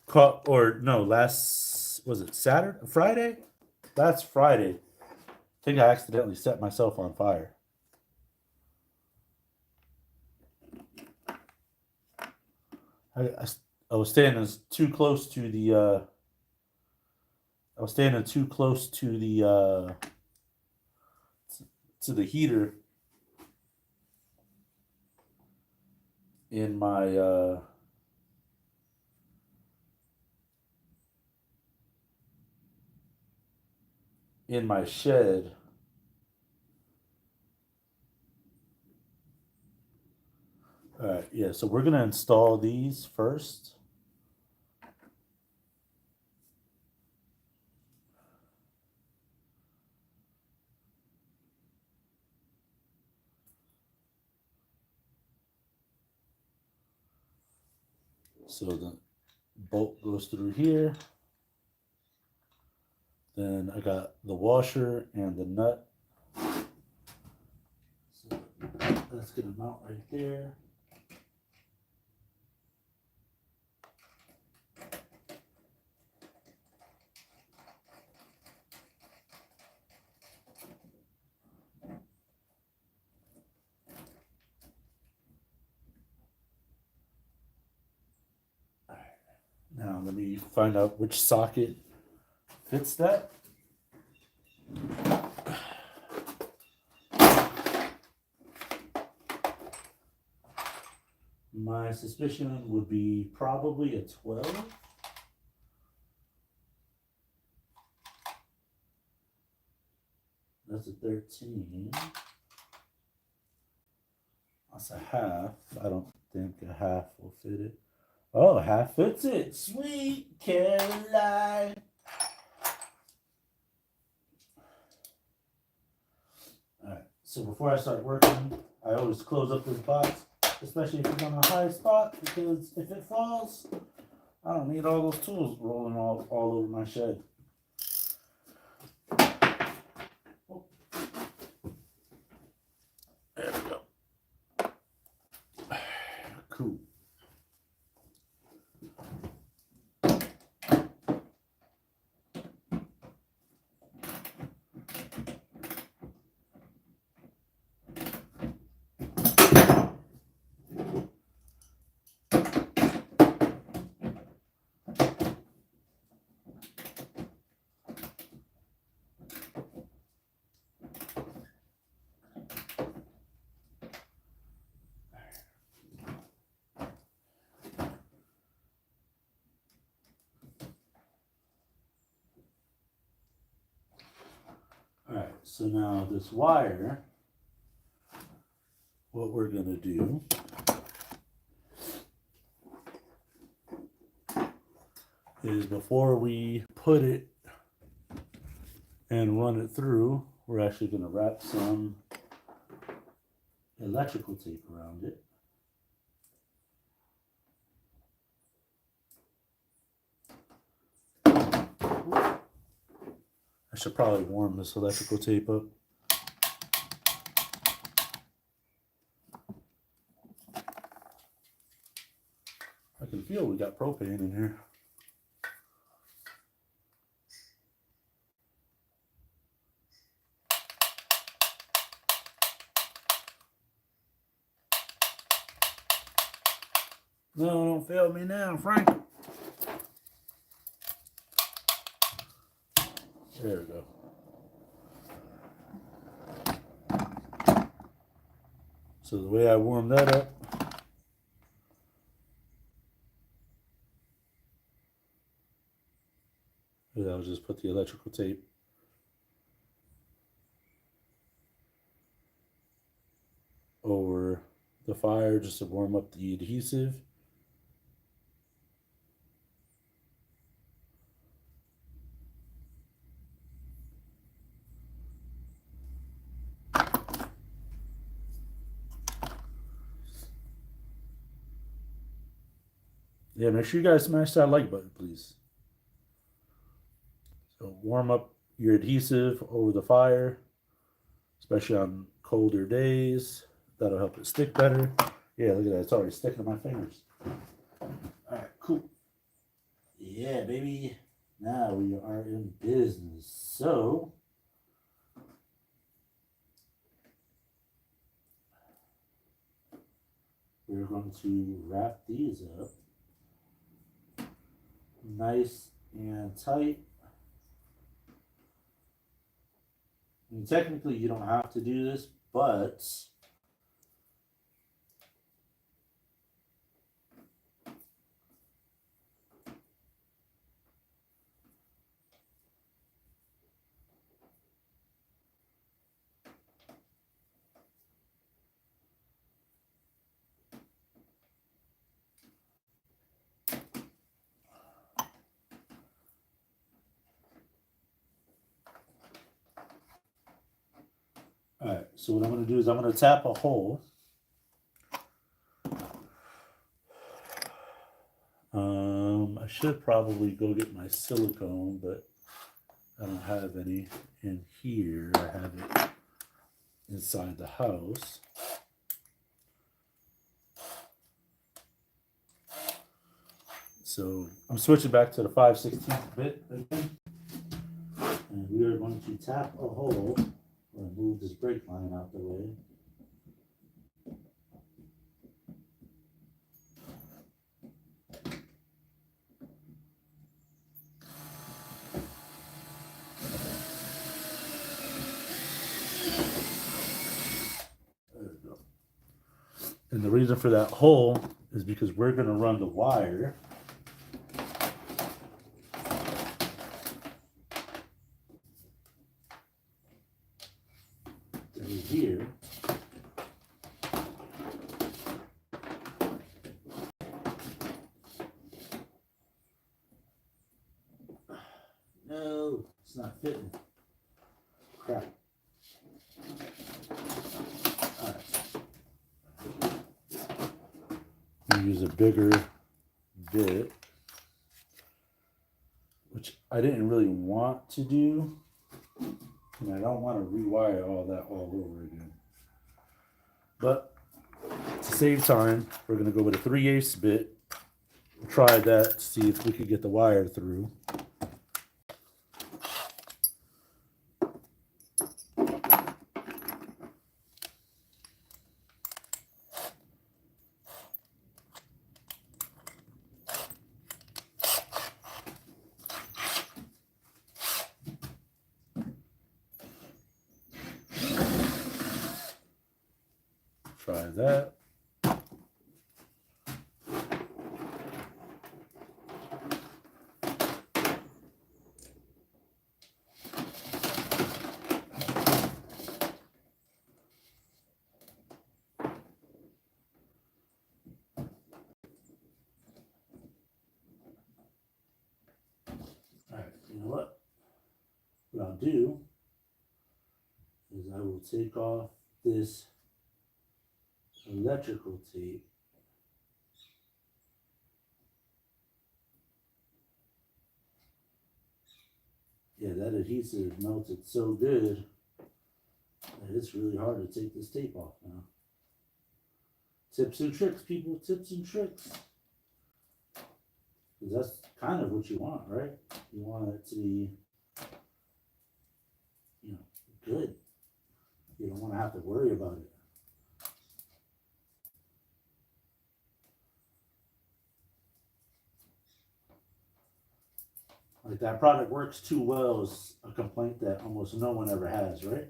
caught, or no, was it Saturday? Friday? Last Friday, I think I accidentally set myself on fire. I was standing too close to the to the heater in my shed. All right, yeah, so we're gonna install these first. So the bolt goes through here. Then I got the washer and the nut. So that's gonna mount right there. Now let me find out which socket fits that. My suspicion would be probably a 12. That's a 13. That's a half. I don't think a half will fit it. Oh, half fits it. Sweet Caroline. Alright, so before I start working, I always close up this box, especially if it's on a high spot, because if it falls, I don't need all those tools rolling all over my shed. Oh. There we go. Cool. Alright, so now this wire, what we're going to do is, before we put it and run it through, we're actually going to wrap some electrical tape around it. I should probably warm this electrical tape up. I can feel we got propane in here. No, don't fail me now, Frank. There we go. So the way I warm that up, is I'll just put the electrical tape over the fire just to warm up the adhesive. Yeah, make sure you guys smash that like button, please. So warm up your adhesive over the fire, especially on colder days. That'll help it stick better. Yeah, look at that. It's already sticking to my fingers. All right, cool. Yeah, baby. Now we are in business. So, we're going to wrap these up nice and tight. And technically, you don't have to do this, but all right, so what I'm going to do is I'm going to tap a hole. I should probably go get my silicone, but I don't have any in here. I have it inside the house. So I'm switching back to the 5/16 bit again. And we are going to tap a hole or move this brake line out the way. There we go. And the reason for that hole is because we're going to run the wire through here. No, it's not fitting. Crap. Alright. Use a bigger bit, which I didn't really want to do. And I don't want to rewire all that all over again. But to save time, we're going to go with a 3/8 bit. We'll try that to see if we could get the wire through. Try that. Alright, you know what? What I'll do is I will take off this electrical tape. Yeah, that adhesive melted so good that it's really hard to take this tape off now. Tips and tricks, people, tips and tricks. Because that's kind of what you want, right? You want it to be, good. You don't want to have to worry about it. Like that product works too well is a complaint that almost no one ever has, right?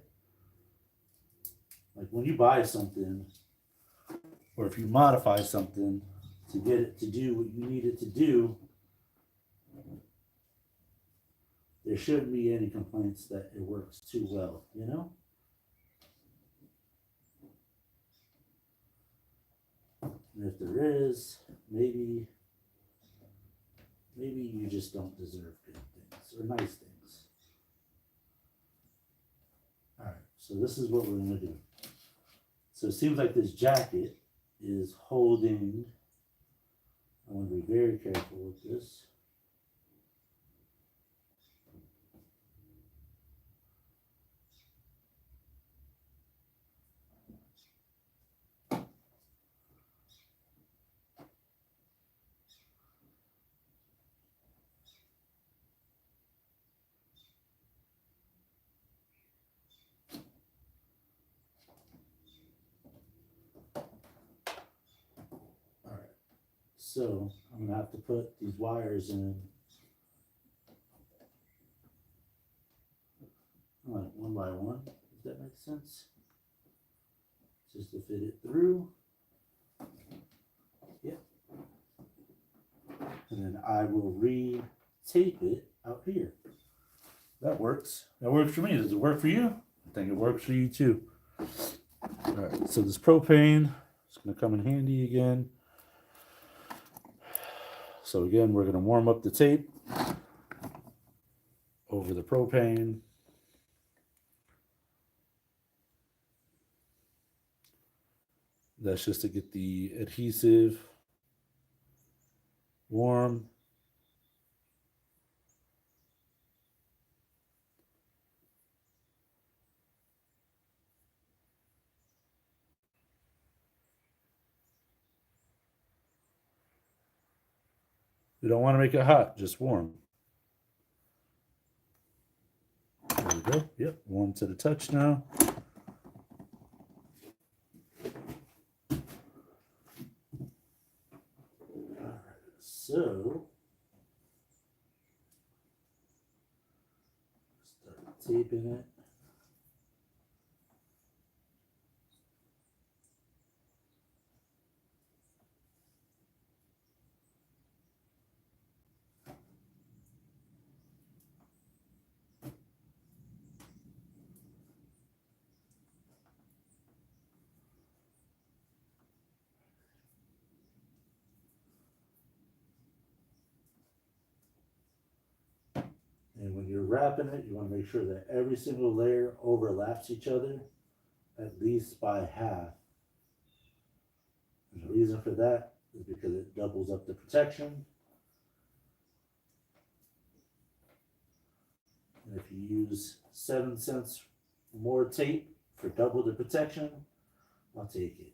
Like when you buy something, or if you modify something to get it to do what you need it to do, there shouldn't be any complaints that it works too well, you know? And if there is, maybe you just don't deserve good things or nice things. All right, so this is what we're gonna do. So it seems like this jacket is holding, I want to be very careful with this. All right, so I'm gonna have to put these wires in like one by one, if that makes sense. Just to fit it through. Yep. And then I will re-tape it out here. That works. That works for me. Does it work for you? I think it works for you too. All right, so this propane is gonna come in handy again. So again, we're gonna warm up the tape over the propane. That's just to get the adhesive warm. You don't want to make it hot, just warm. There we go. Yep, warm to the touch now. So, start taping it. And when you're wrapping it, you want to make sure that every single layer overlaps each other at least by half. And the reason for that is because it doubles up the protection. And if you use 7 cents more tape for double the protection, I'll take it.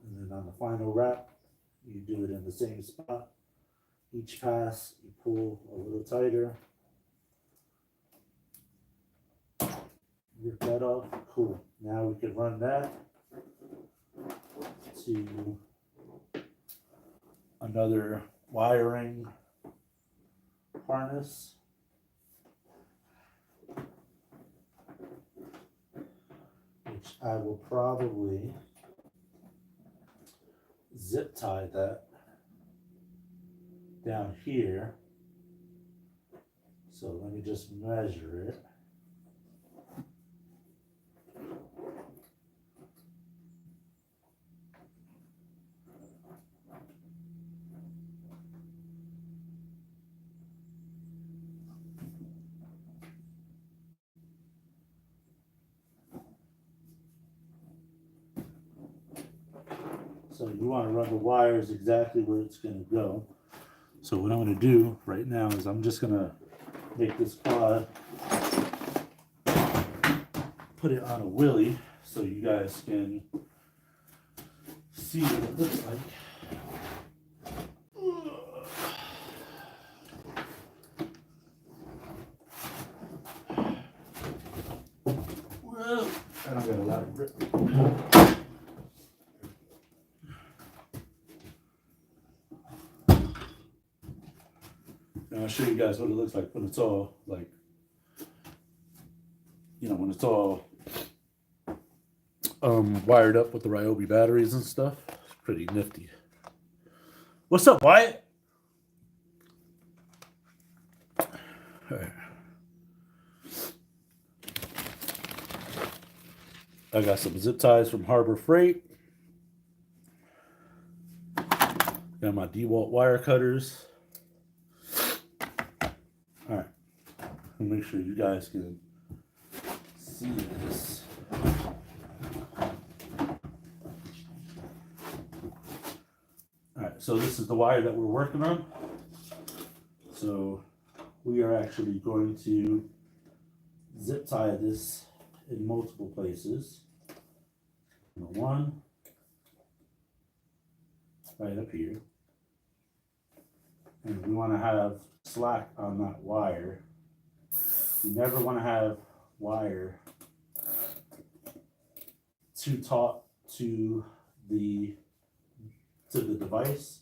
And then on the final wrap, you do it in the same spot. Each pass, you pull a little tighter. Rip that off. Cool. Now we can run that to another wiring harness. Which I will probably zip tie that down here. So let me just measure it. So you want to run the wires exactly where it's going to go. So what I'm going to do right now is I'm just going to make this quad, put it on a wheelie so you guys can see what it looks like. Whoa. And I'm gonna let it rip. And I'll show you guys what it looks like when it's all like, you know, when it's all wired up with the Ryobi batteries and stuff. It's pretty nifty. What's up, Wyatt? All right. I got some zip ties from Harbor Freight. Got my DeWalt wire cutters. All right. Make sure you guys can see this. All right, so this is the wire that we're working on. So we are actually going to zip tie this in multiple places. Number one, right up here. And we want to have slack on that wire. You never want to have wire too taut to the device.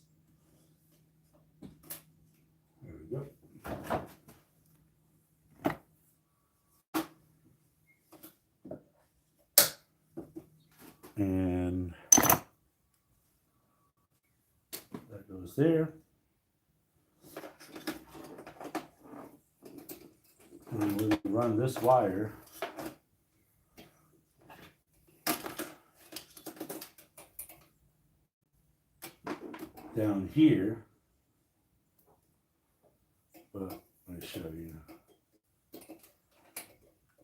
There we go. And that goes there. And we're going to run this wire down here. But let me show you.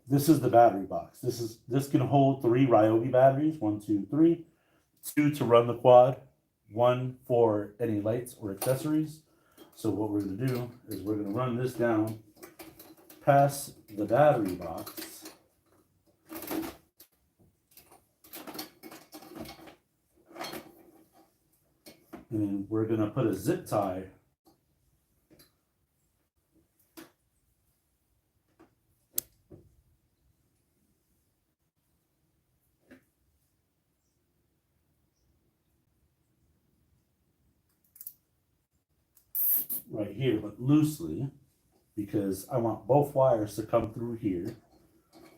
This is the battery box. This can hold 3 Ryobi batteries, 1, 2, 3. 2 to run the quad, 1 for any lights or accessories. So what we're going to do is we're going to run this down past the battery box. And we're going to put a zip tie right here, but loosely, because I want both wires to come through here.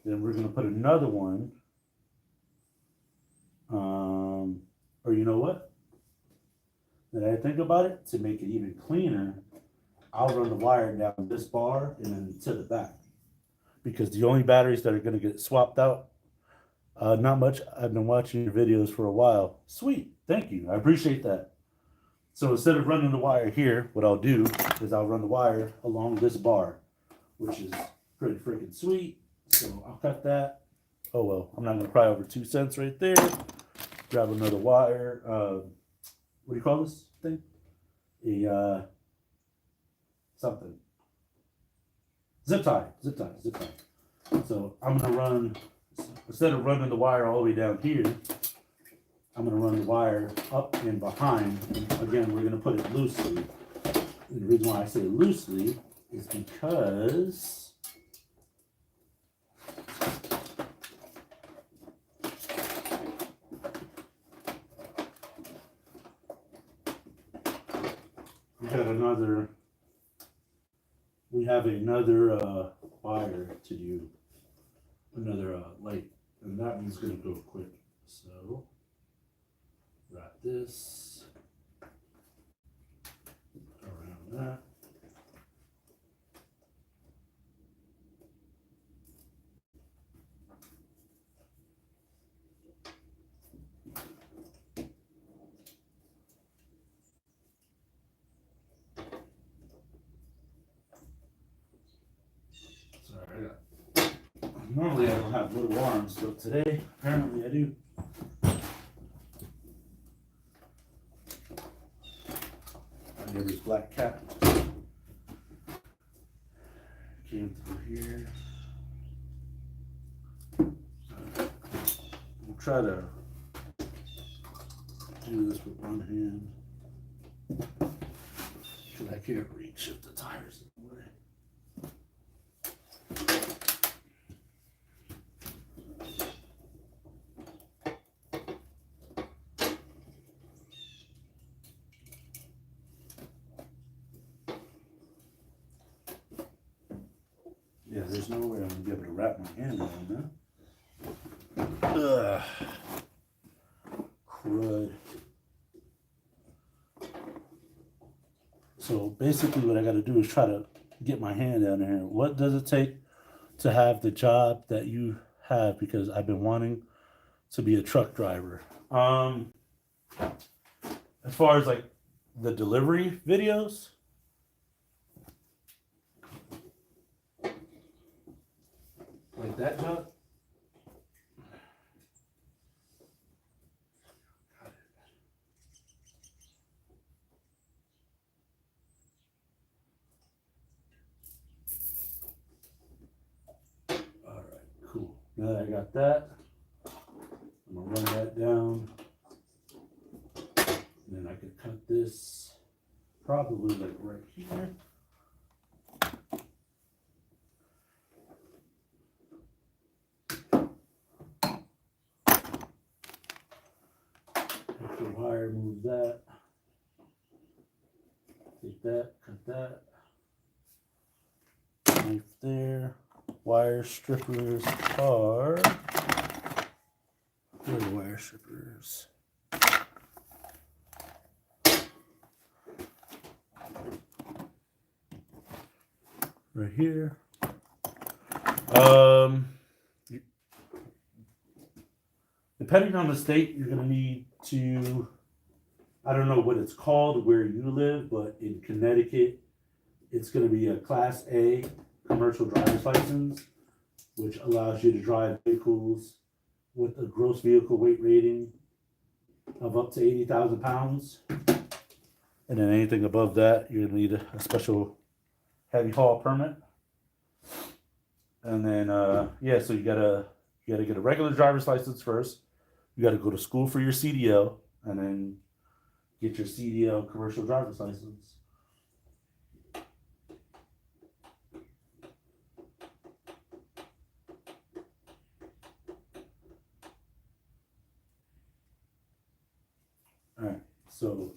Then we're going to put another one. Or you know what? Then I think about it, to make it even cleaner, I'll run the wire down this bar and then to the back. Because the only batteries that are going to get swapped out, not much. I've been watching your videos for a while. Sweet. Thank you. I appreciate that. So instead of running the wire here, what I'll do is I'll run the wire along this bar, which is pretty freaking sweet. So I'll cut that. Oh well, I'm not going to cry over 2 cents right there. Grab another wire. What do you call this thing? A something. Zip tie. Zip tie. Zip tie. So I'm going to run, instead of running the wire all the way down here, I'm going to run the wire up and behind. And again, we're going to put it loosely. And the reason why I say loosely is because we have another wire to do, another light, and that one's going to go quick. So wrap this around that. Sorry, normally I don't have little arms, but today apparently I do. There's black cat came through here. We'll try to do this with one hand. Because I can't reach if the tire's in the way. Yeah, there's no way I'm gonna be able to wrap my hand around that. Ugh. Crud. So basically what I gotta do is try to get my hand down there. What does it take to have the job that you have? Because I've been wanting to be a truck driver. As far as like the delivery videos, like that job. All right, cool. Now that I got that, I'm gonna run that down. And then I can cut this probably like right here. Take the wire, move that. Take that, cut that. Knife there. Wire strippers are. Where are the wire strippers? Right here. Depending on the state, you're gonna need to, I don't know what it's called where you live, but in Connecticut, it's gonna be a Class A commercial driver's license, which allows you to drive vehicles with a gross vehicle weight rating of up to 80,000 pounds. And then anything above that, you're gonna need a special heavy haul permit. And then, yeah, so you gotta get a regular driver's license first. You gotta go to school for your CDL, and then get your CDL commercial driver's license. All right, so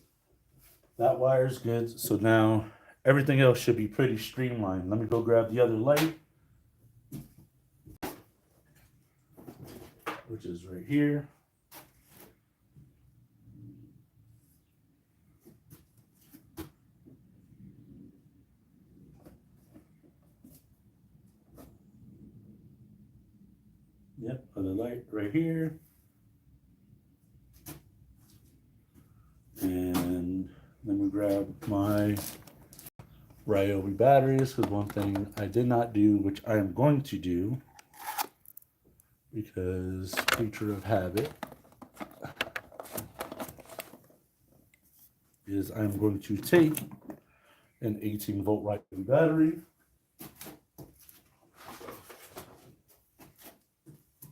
that wire's good. So now everything else should be pretty streamlined. Let me go grab the other light, which is right here. Yep, other light right here. And let me grab my Ryobi batteries, because one thing I did not do, which I am going to do, because creature of habit, is I'm going to take an 18-volt Ryobi battery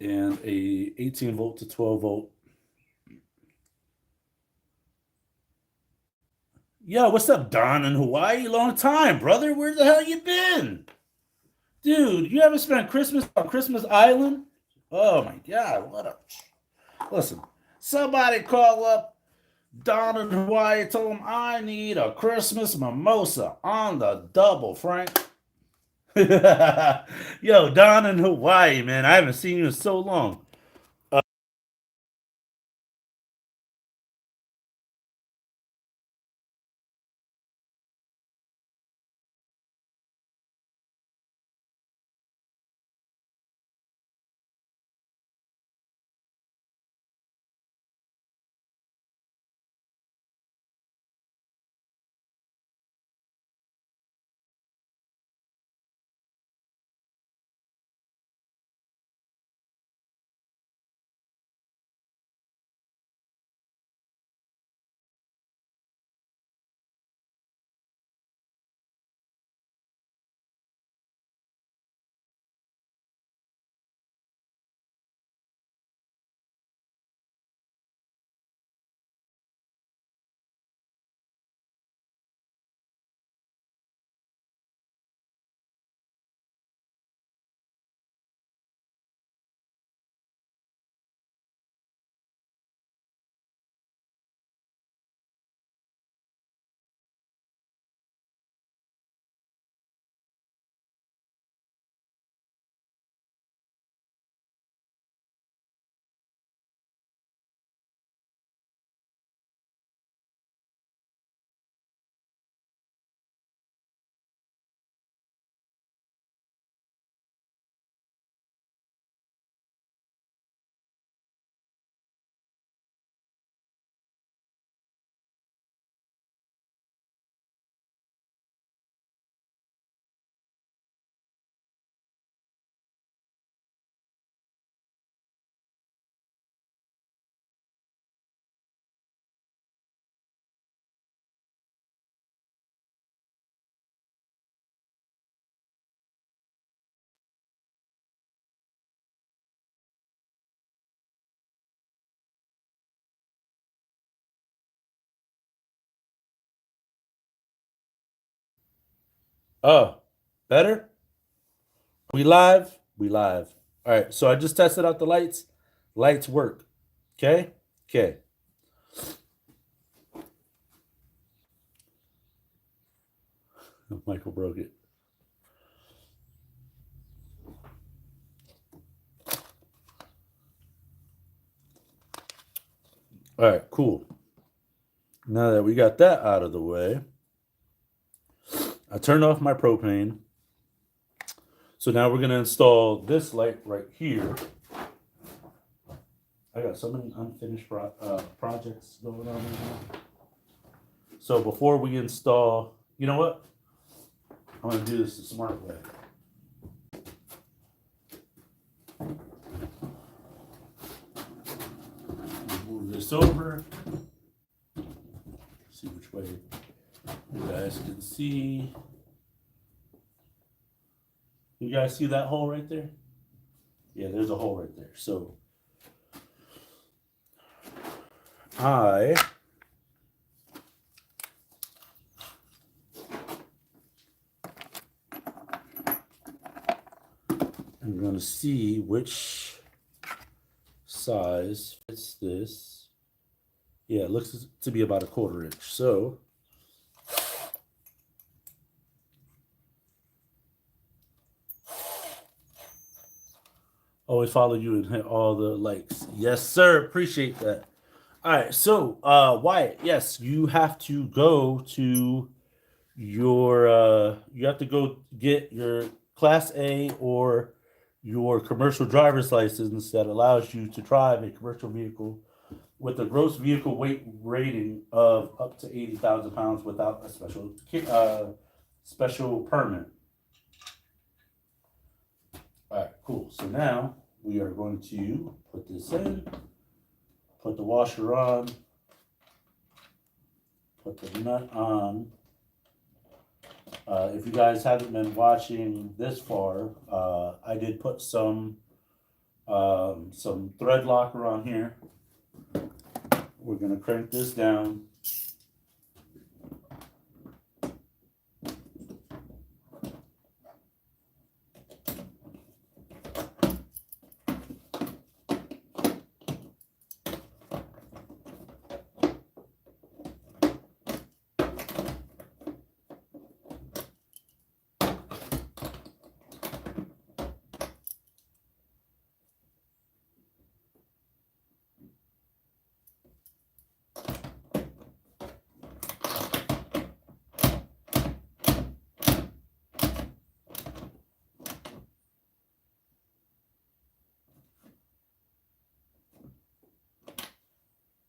and a 18-volt to 12-volt. Yo, what's up, Don in Hawaii? Long time, brother. Where the hell you been? Dude, you haven't spent Christmas on Christmas Island? Oh my God, what a... Listen, somebody call up Don in Hawaii, tell him I need a Christmas mimosa on the double, Frank. Yo, Don in Hawaii, man. I haven't seen you in so long. Oh, better? We live? We live. All right. So I just tested out the lights. Lights work. Okay. Okay. Michael broke it. All right. Cool. Now that we got that out of the way, I turned off my propane. So now we're going to install this light right here. I got so many unfinished projects going on right now. So before we install, you know what? I'm going to do this the smart way. Move this over. See which way you guys can see. You guys see that hole right there? Yeah, there's a hole right there. So I am going to see which size fits this. Yeah, it looks to be about 1/4 inch. So always follow you and hit all the likes. Yes, sir. Appreciate that. All right. So, Wyatt, yes, you have to go to you have to go get your Class A or your commercial driver's license that allows you to drive a commercial vehicle with a gross vehicle weight rating of up to 80,000 pounds without a special permit. All right, cool. So now we are going to put this in, put the washer on, put the nut on. If you guys haven't been watching this far, I did put some thread locker on here. We're gonna crank this down.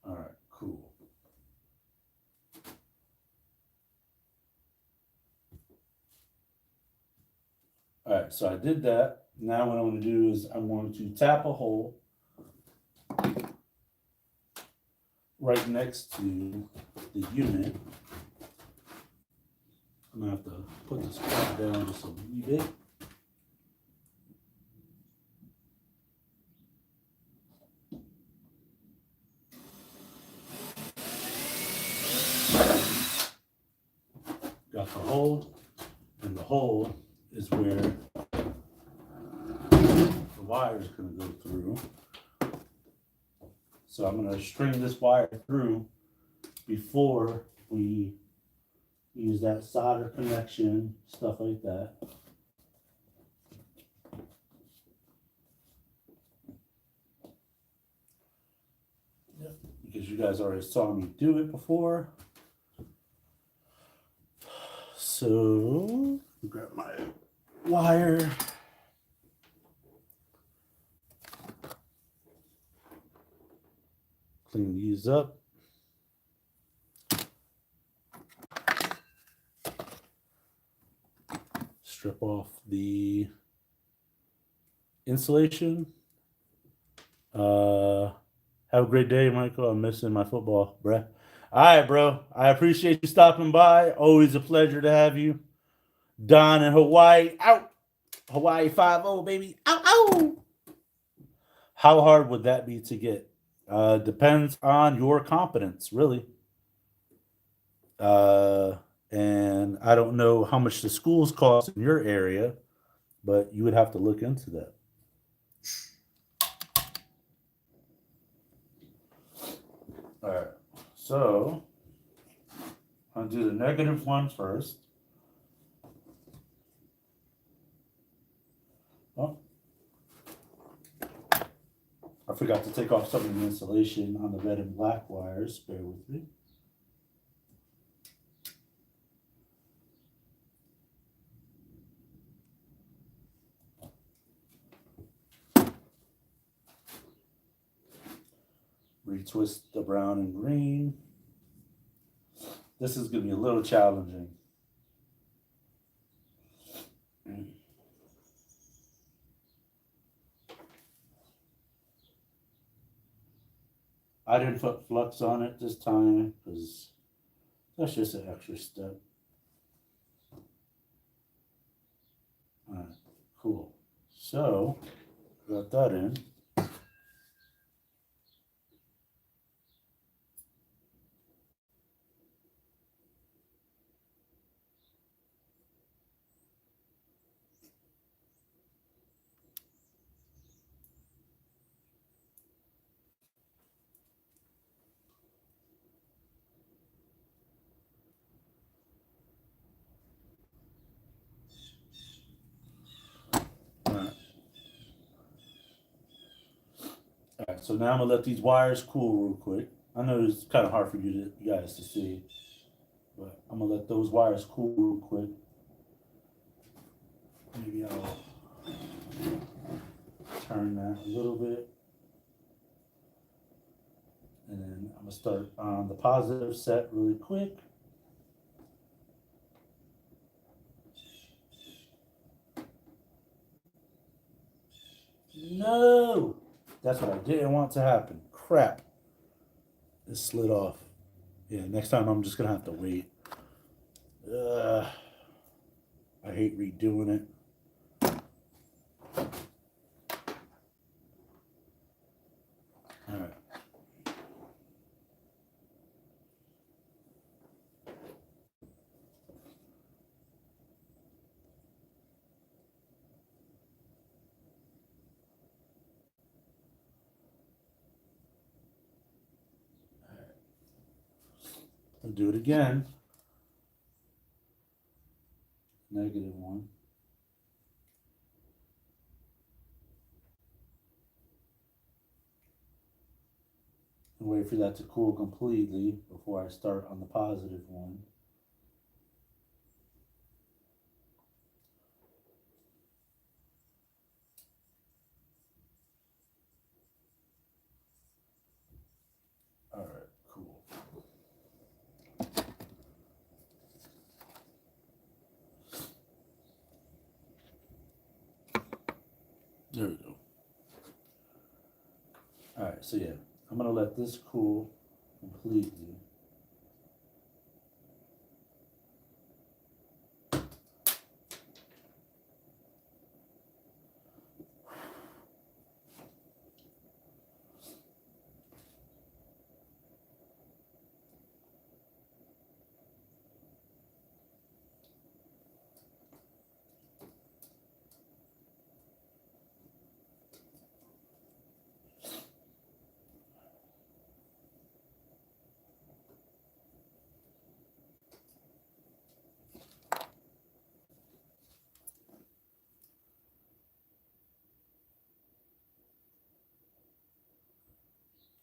All right, cool. All right, so I did that. Now what I'm going to do is I'm going to tap a hole right next to the unit. I'm going to have to put this part down just a wee bit. Got the hole, and the hole is where the wire is going to go through. So I'm going to string this wire through before we use that solder connection, stuff like that. Yep, because you guys already saw me do it before. So grab my wire. Clean these up. Strip off the insulation. Have a great day, Michael. I'm missing my football, bruh. All right, bro. I appreciate you stopping by. Always a pleasure to have you. Don in Hawaii, out. Hawaii 5-0, baby. Ow, ow. How hard would that be to get? Depends on your competence, really. And I don't know how much the schools cost in your area, but you would have to look into that. All right. So I'll do the negative one first. Oh, I forgot to take off some of the insulation on the red and black wires. Bear with me. Retwist the brown and green. This is going to be a little challenging. I didn't put flux on it this time because that's just an extra step. All right, cool. So, got that in. All right. All right, so now I'm gonna let these wires cool real quick. I know it's kind of hard for you guys to see, but I'm gonna let those wires cool real quick. Maybe I'll turn that a little bit. And then I'm gonna start on the positive set really quick. No, that's what I didn't want to happen. Crap, it slid off. Yeah, next time I'm just gonna have to wait. I hate redoing it. All right. I'll do it again. -1. And wait for that to cool completely before I start on the positive one. All right, cool. There we go. All right, so yeah, I'm gonna let this cool completely.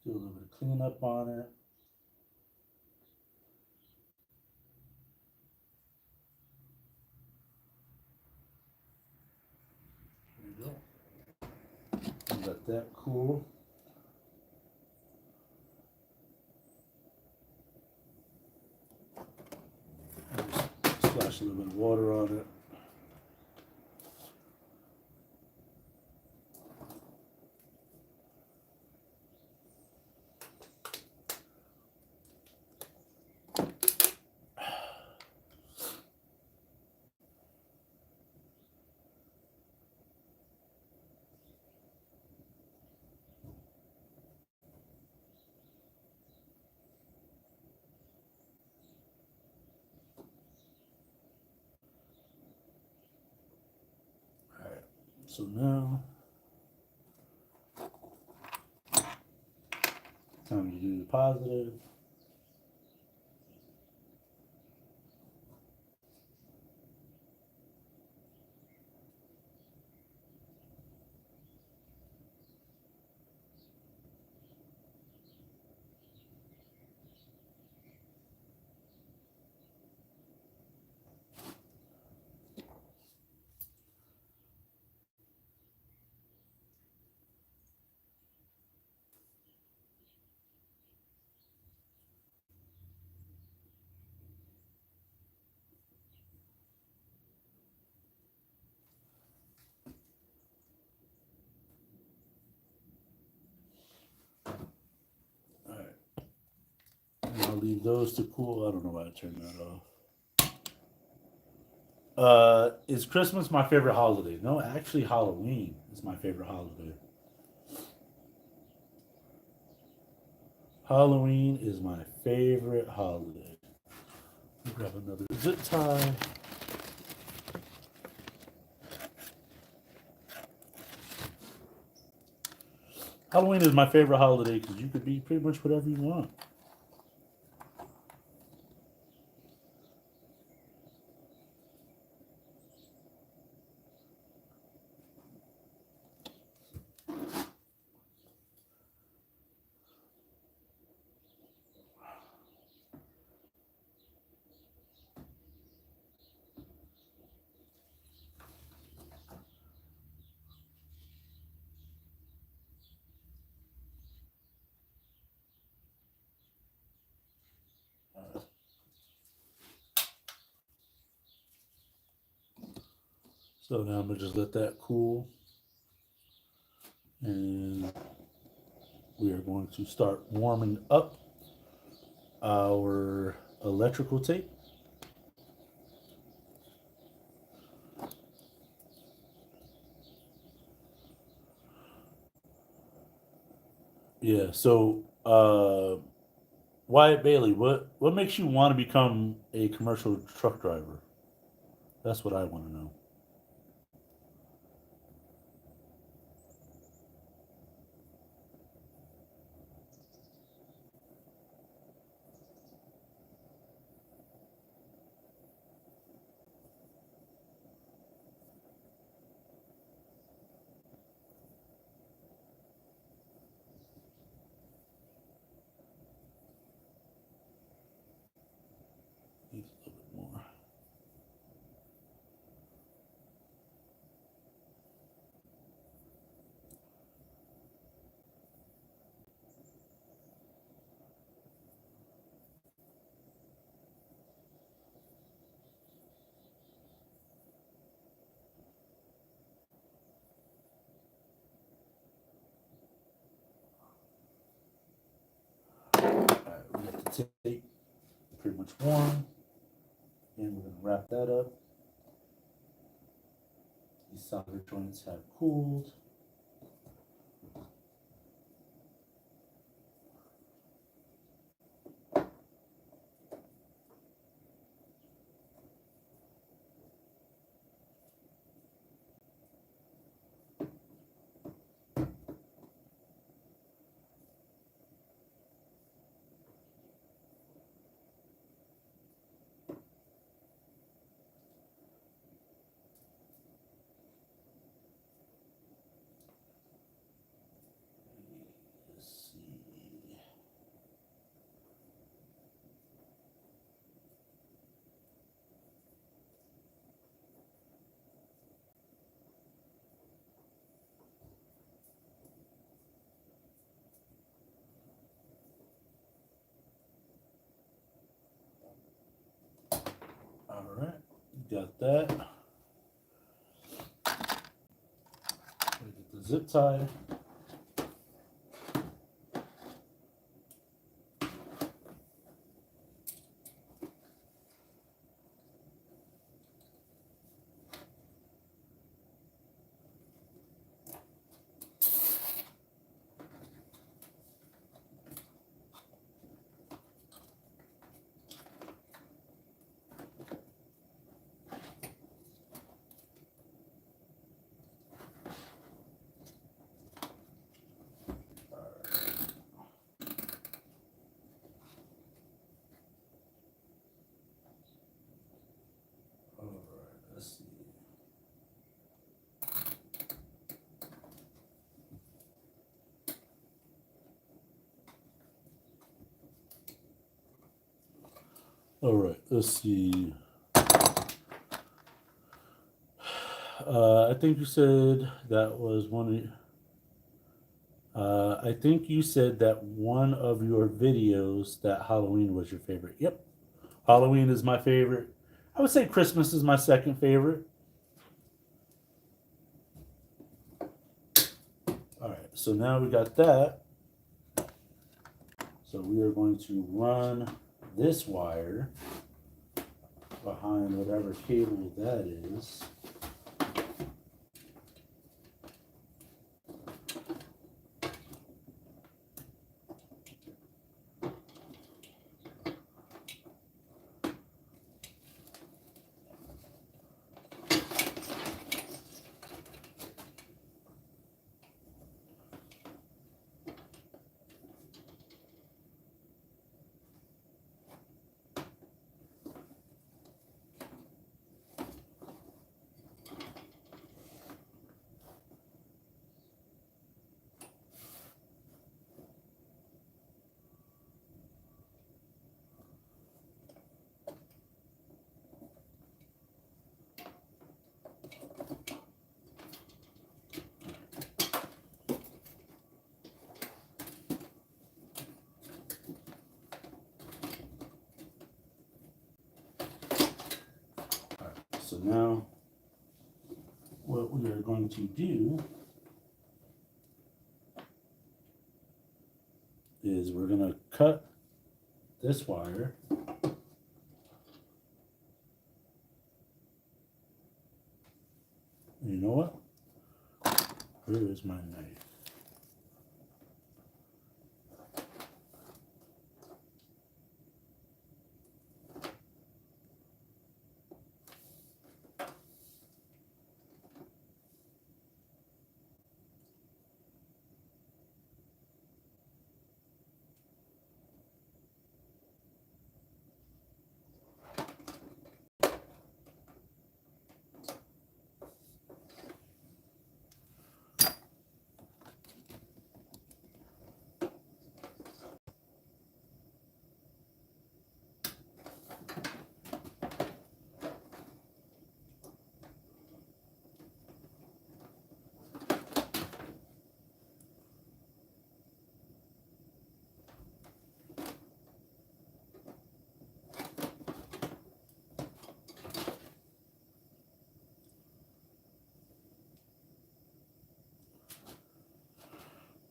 Do a little bit of cleanup on it. There you go. Let that cool. Splash a little bit of water on it. So now, time to do the positive. All right. And I'll leave those to cool. I don't know why I turned that off. Is Christmas my favorite holiday? No, actually, Halloween is my favorite holiday. Halloween is my favorite holiday. Grab another zip tie. Halloween is my favorite holiday because you could be pretty much whatever you want. So now I'm gonna just let that cool, and we are going to start warming up our electrical tape. Yeah. So, Wyatt Bailey, what makes you want to become a commercial truck driver? That's what I want to know. Needs a little bit more. All right, we got the tape pretty much warm, and we're gonna wrap that up. These solder joints have cooled. Let's see. All right, got that. Get the zip tie. All right, let's see. I think you said that was one of, I think you said that one of your videos that Halloween was your favorite. Yep. Halloween is my favorite. I would say Christmas is my second favorite. All right, so now we got that. So we are going to run this wire behind whatever cable that is. So now what we are going to do is we're going to cut this wire. And you know what? Where is my knife?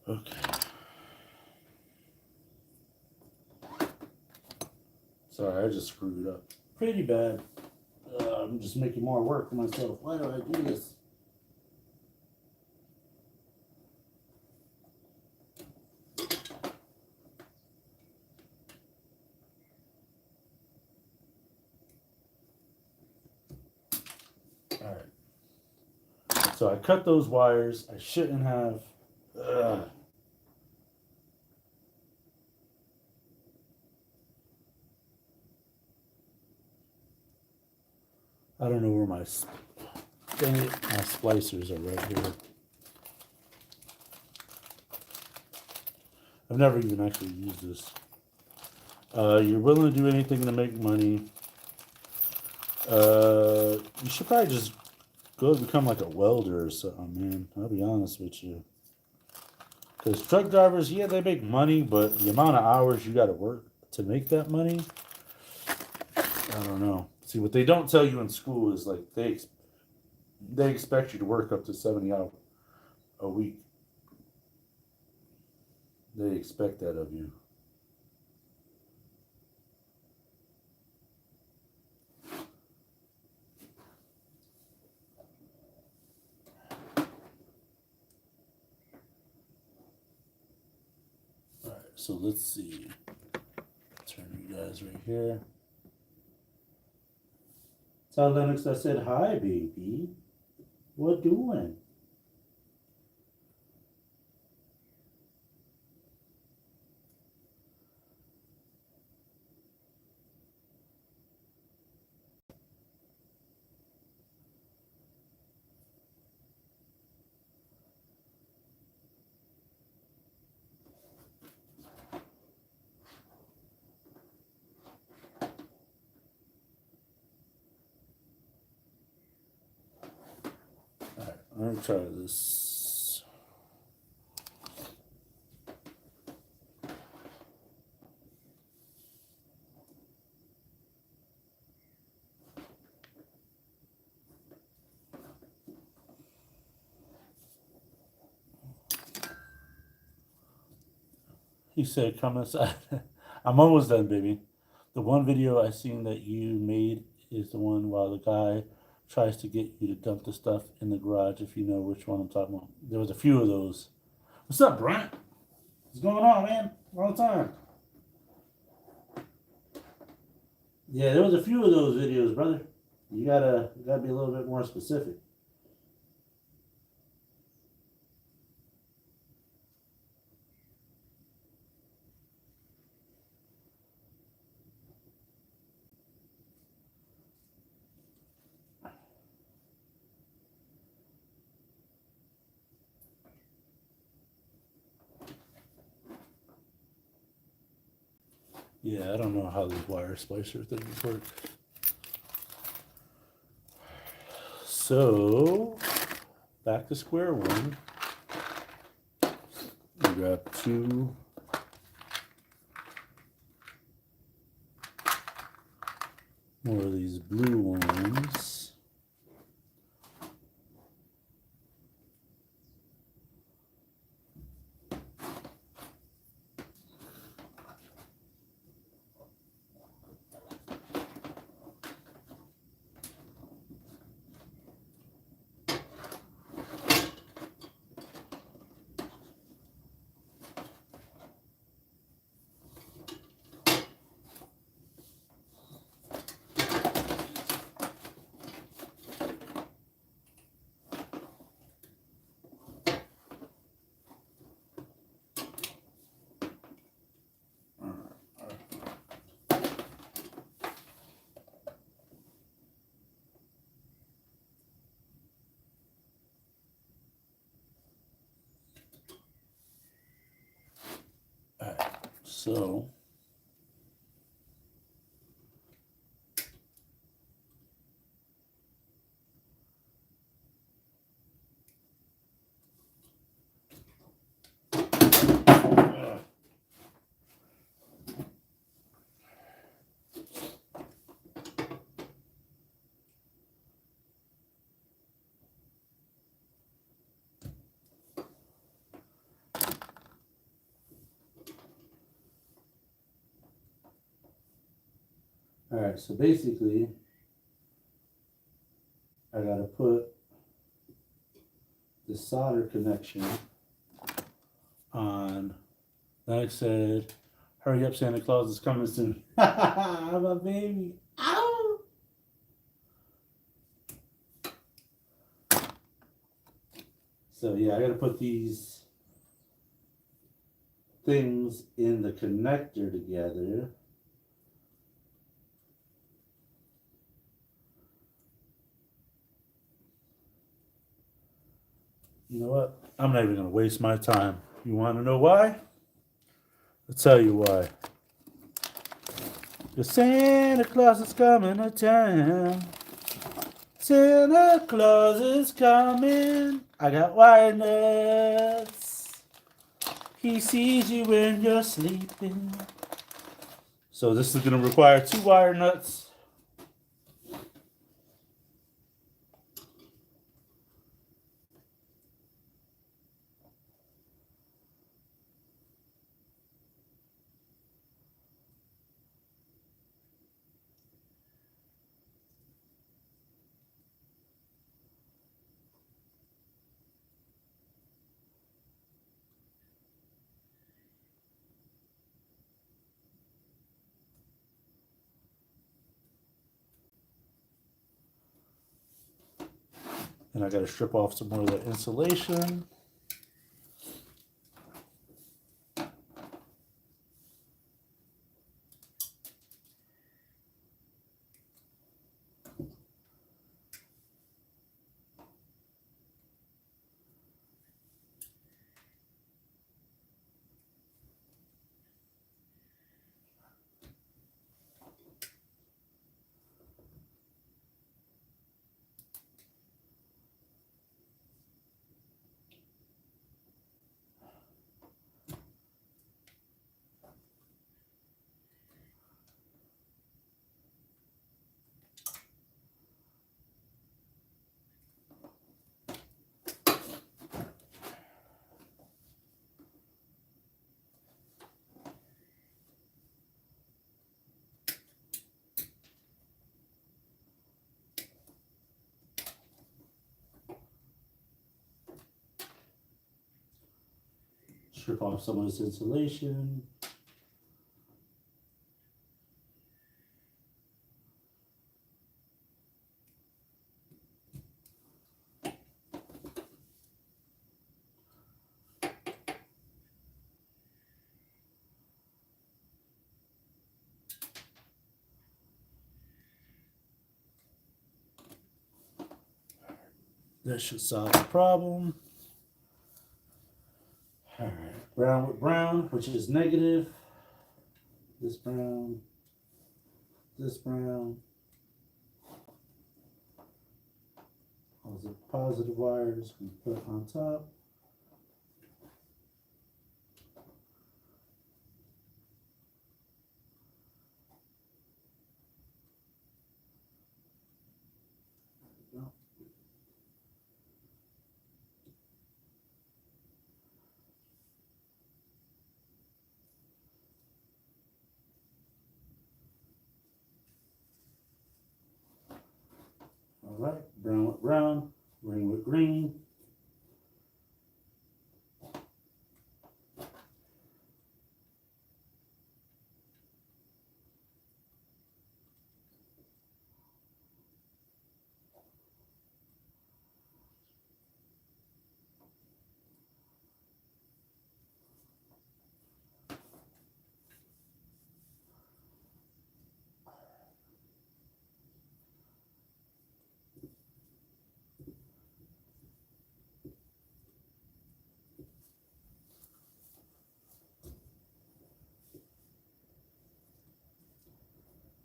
Okay. Sorry, I just screwed up pretty bad. I'm just making more work for myself. Why do I do this? All right. So I cut those wires. I shouldn't have. Ugh. I don't know where my dang it, my splicers are right here. I've never even actually used this. You're willing to do anything to make money. You should probably just go become like a welder or something, man. I'll be honest with you. Because truck drivers, yeah, they make money, but the amount of hours you got to work to make that money, I don't know. See, what they don't tell you in school is like they expect you to work up to 70 hours a week. They expect that of you. All right, so let's see. Turn you guys right here. Tell Lennox I said hi, baby. What doing? I'm gonna try this. He said, come inside. I'm almost done, baby. The one video I seen that you made is the one while the guy tries to get you to dump the stuff in the garage, if you know which one I'm talking about. There was a few of those. What's up, Brent? What's going on, man? Long time. Yeah, there was a few of those videos, brother. You gotta be a little bit more specific. Yeah, I don't know how these wire splicer things work. So, back to square one. We grab two more of these blue ones. So, all right, so basically, I gotta put the solder connection on. Like I said, hurry up, Santa Claus is coming soon. I'm a baby. Ow! So yeah, I gotta put these things in the connector together. You know what? I'm not even going to waste my time. You want to know why? I'll tell you why. The Santa Claus is coming to town. Santa Claus is coming. I got wire nuts. He sees you when you're sleeping. So this is going to require 2 wire nuts. And I got to strip off some more of that insulation. strip off some of this insulation. That should solve the problem. All right, brown with brown, which is negative. This brown, this brown. All the positive wires we put on top. All right, brown with brown, green with green.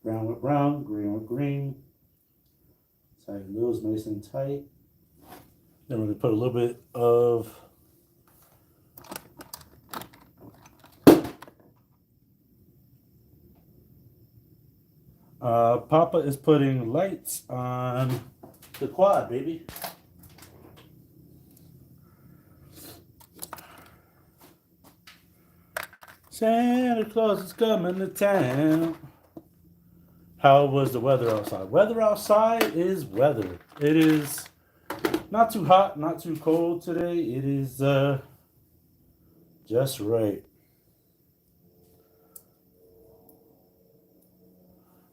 Brown with brown, green with green. Tighten those nice and tight. Then we're going to put a little bit of Papa is putting lights on the quad, baby. Santa Claus is coming to town. How was the weather outside? Weather outside is weather. It is not too hot, not too cold today. It is just right.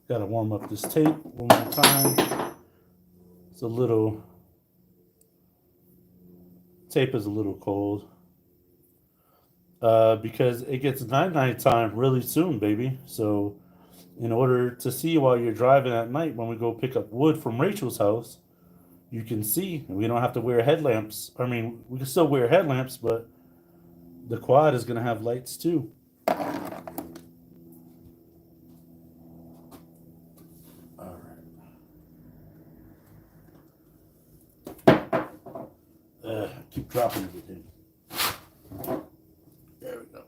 Gotta warm up this tape one more time. It's a little, tape is a little cold. Because it gets night time really soon, baby. So in order to see while you're driving at night when we go pick up wood from Rachel's house, you can see. We don't have to wear headlamps. I mean, we can still wear headlamps, but the quad is going to have lights too. All right. Keep dropping everything. There we go.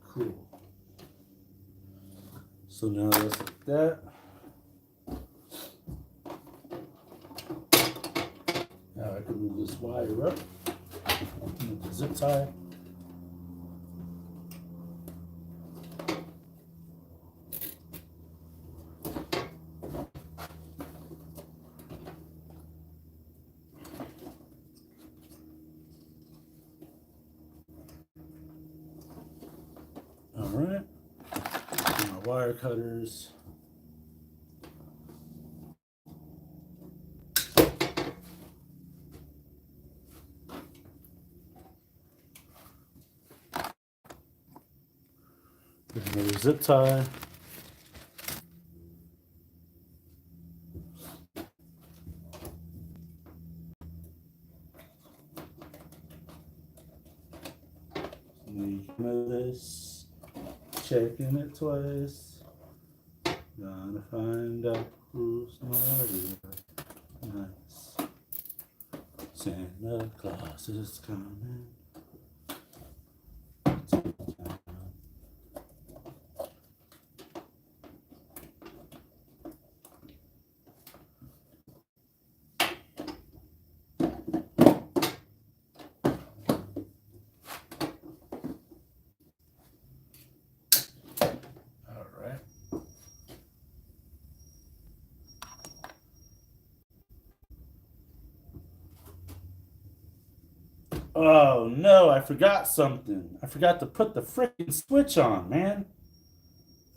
Cool. So now that's like that. Now I can move this wire up. Move the zip tie. All right. My wire cutters. Another zip tie. Making this, checking it twice. Gotta find out who's naughty or nice. Santa Claus is coming. Oh no, I forgot something. I forgot to put the freaking switch on, man.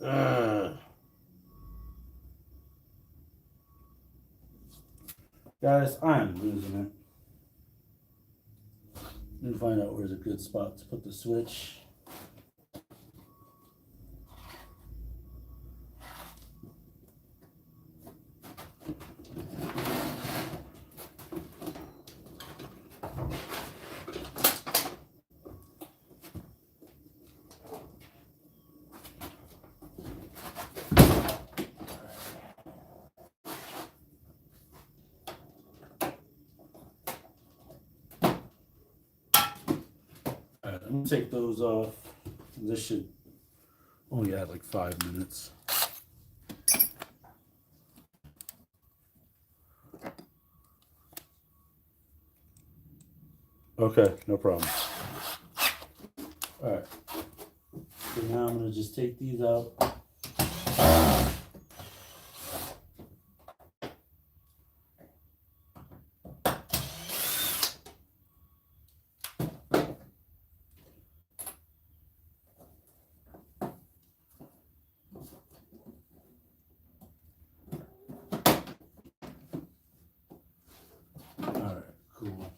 Ugh. Guys, I'm losing it. Let me find out where's a good spot to put the switch. Alright, I'm gonna take those off. This should only add like 5 minutes. Okay, no problem. Alright. So now I'm gonna just take these out. Alright, cool.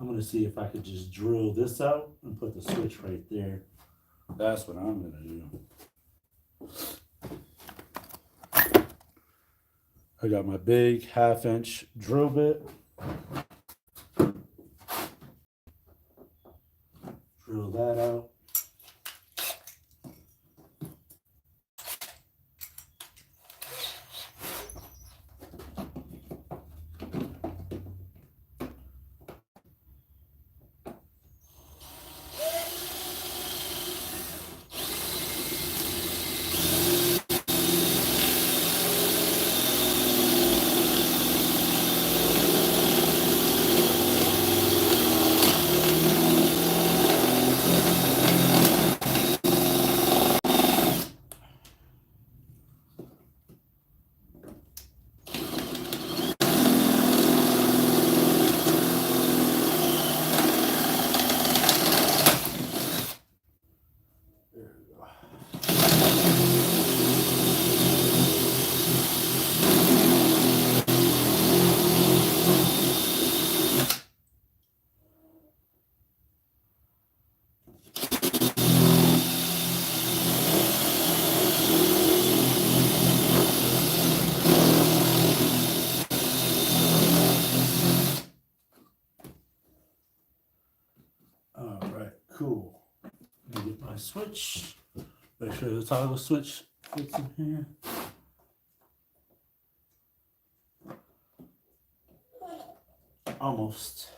I'm gonna see if I could just drill this out and put the switch right there. That's what I'm gonna do. I got my big 1/2-inch drill bit. Drill that out. Cool. Let me get my switch. Make sure the toggle switch fits in here. Almost.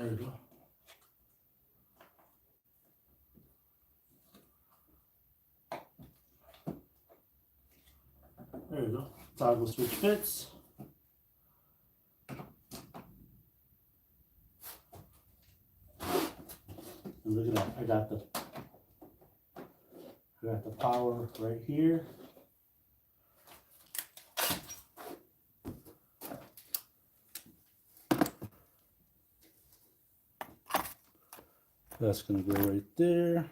There we go. There we go. Toggle switch fits. And look at that. I got the power right here. That's gonna go right there.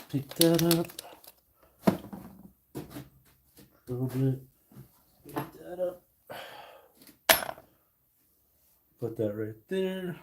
Pick that up. A little bit. Pick that up. Put that right there.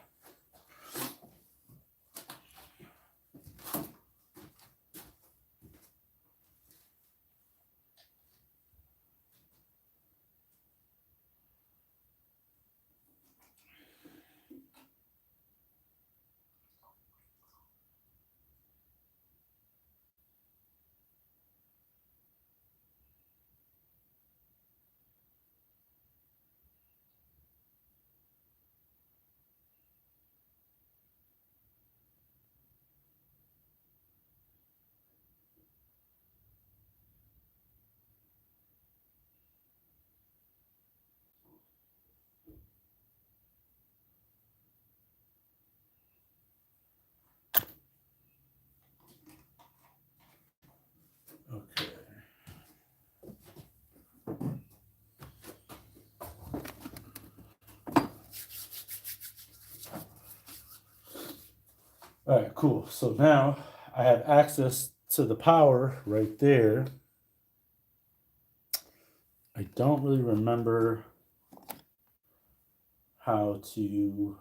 Okay. All right, cool. So now I have access to the power right there. I don't really remember how to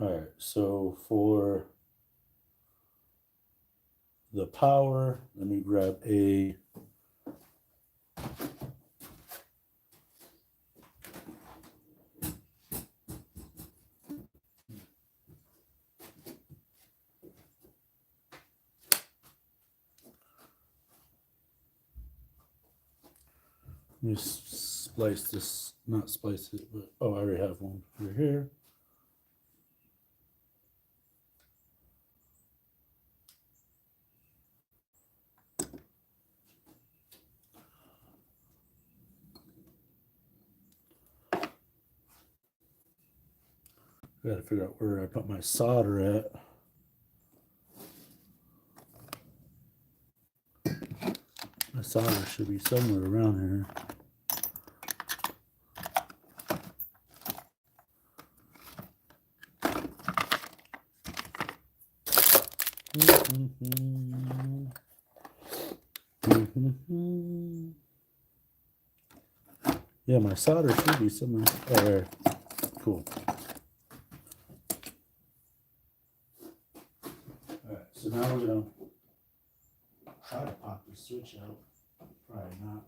all right, so for the power, let me grab a let me splice this, not splice it, but oh, I already have one right here. I gotta figure out where I put my solder at. My solder should be somewhere around here. Yeah, my solder should be somewhere. Oh, there. Cool. Alright, so now we're gonna try to pop the switch out. Probably not.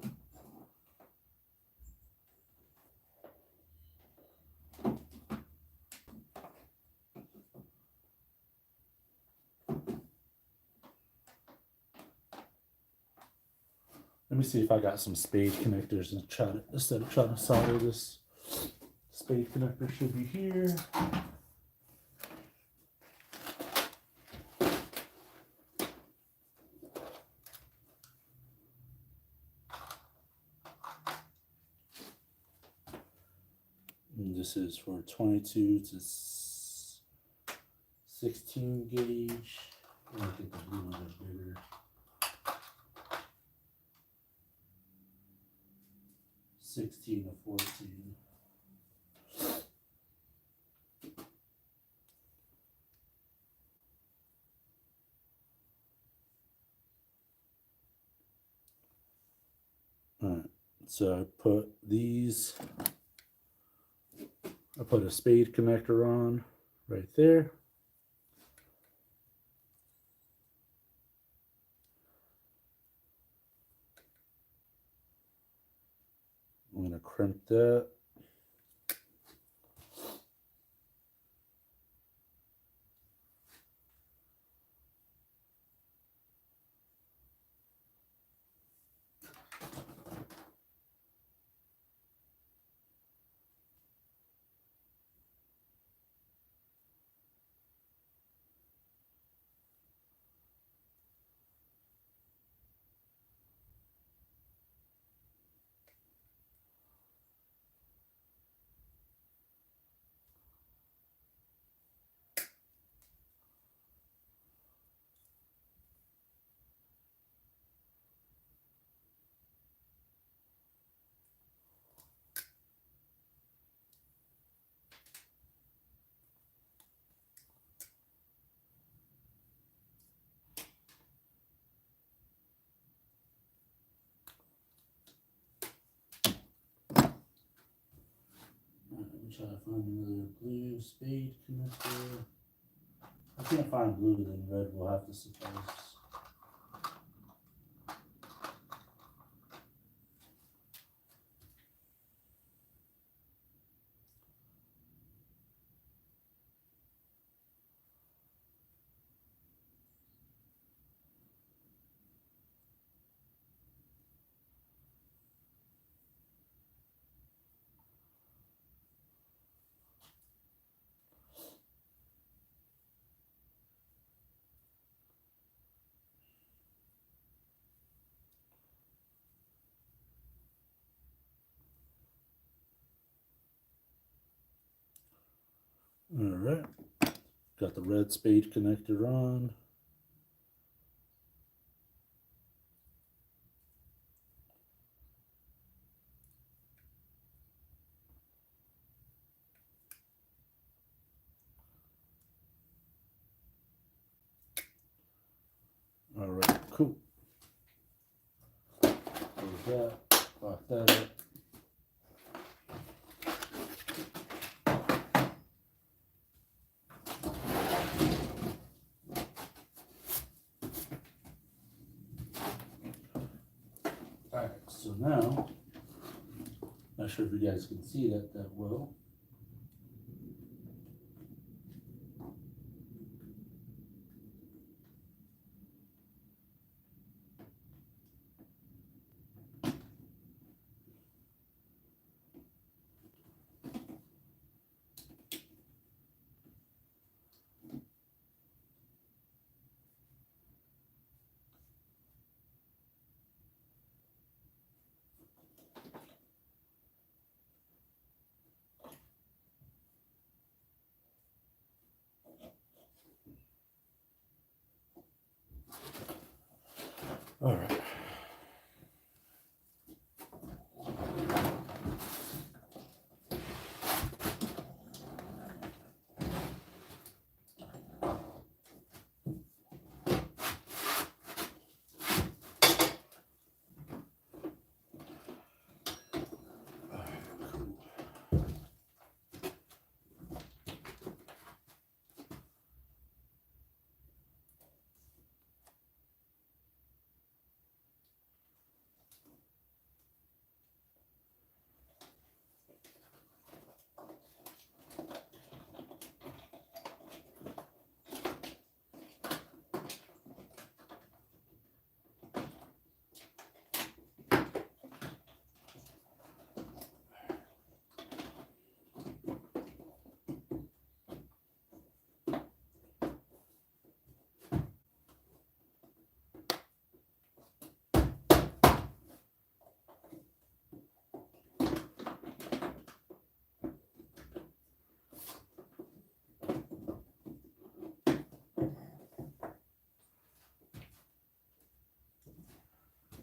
Let me see if I got some spade connectors and try to, instead of trying to solder this, spade connector should be here. And this is for 22 to 16 gauge. I think the blue ones are bigger. 16 to 14. So I put a spade connector on right there. I'm going to crimp that. Let me try to find another blue spade connector. If I can't find blue, then red will have to suffice. All right, got the red spade connector on. All right, cool. Close that, lock that up. Alright, so now, not sure if you guys can see that well. Alright.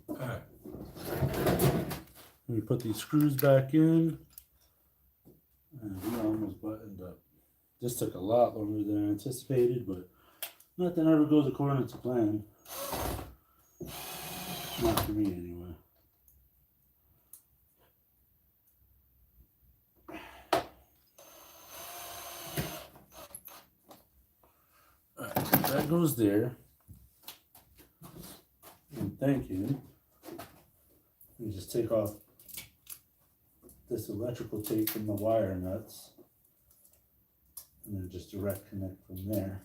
Alright. Let me put these screws back in. And we're almost buttoned up. This took a lot longer than I anticipated, but nothing ever goes according to plan. Not for me, anyway. that goes there. And thinking, you just take off this electrical tape from the wire nuts, and then just direct connect from there.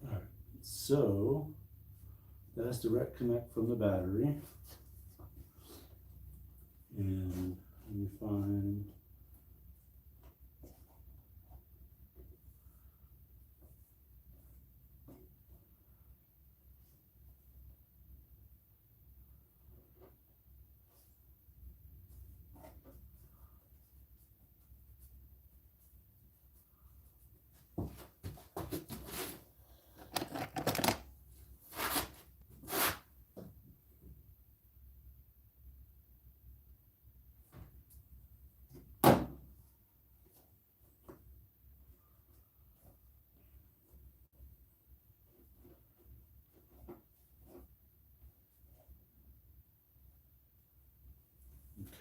Alright, so that's direct connect from the battery. And we find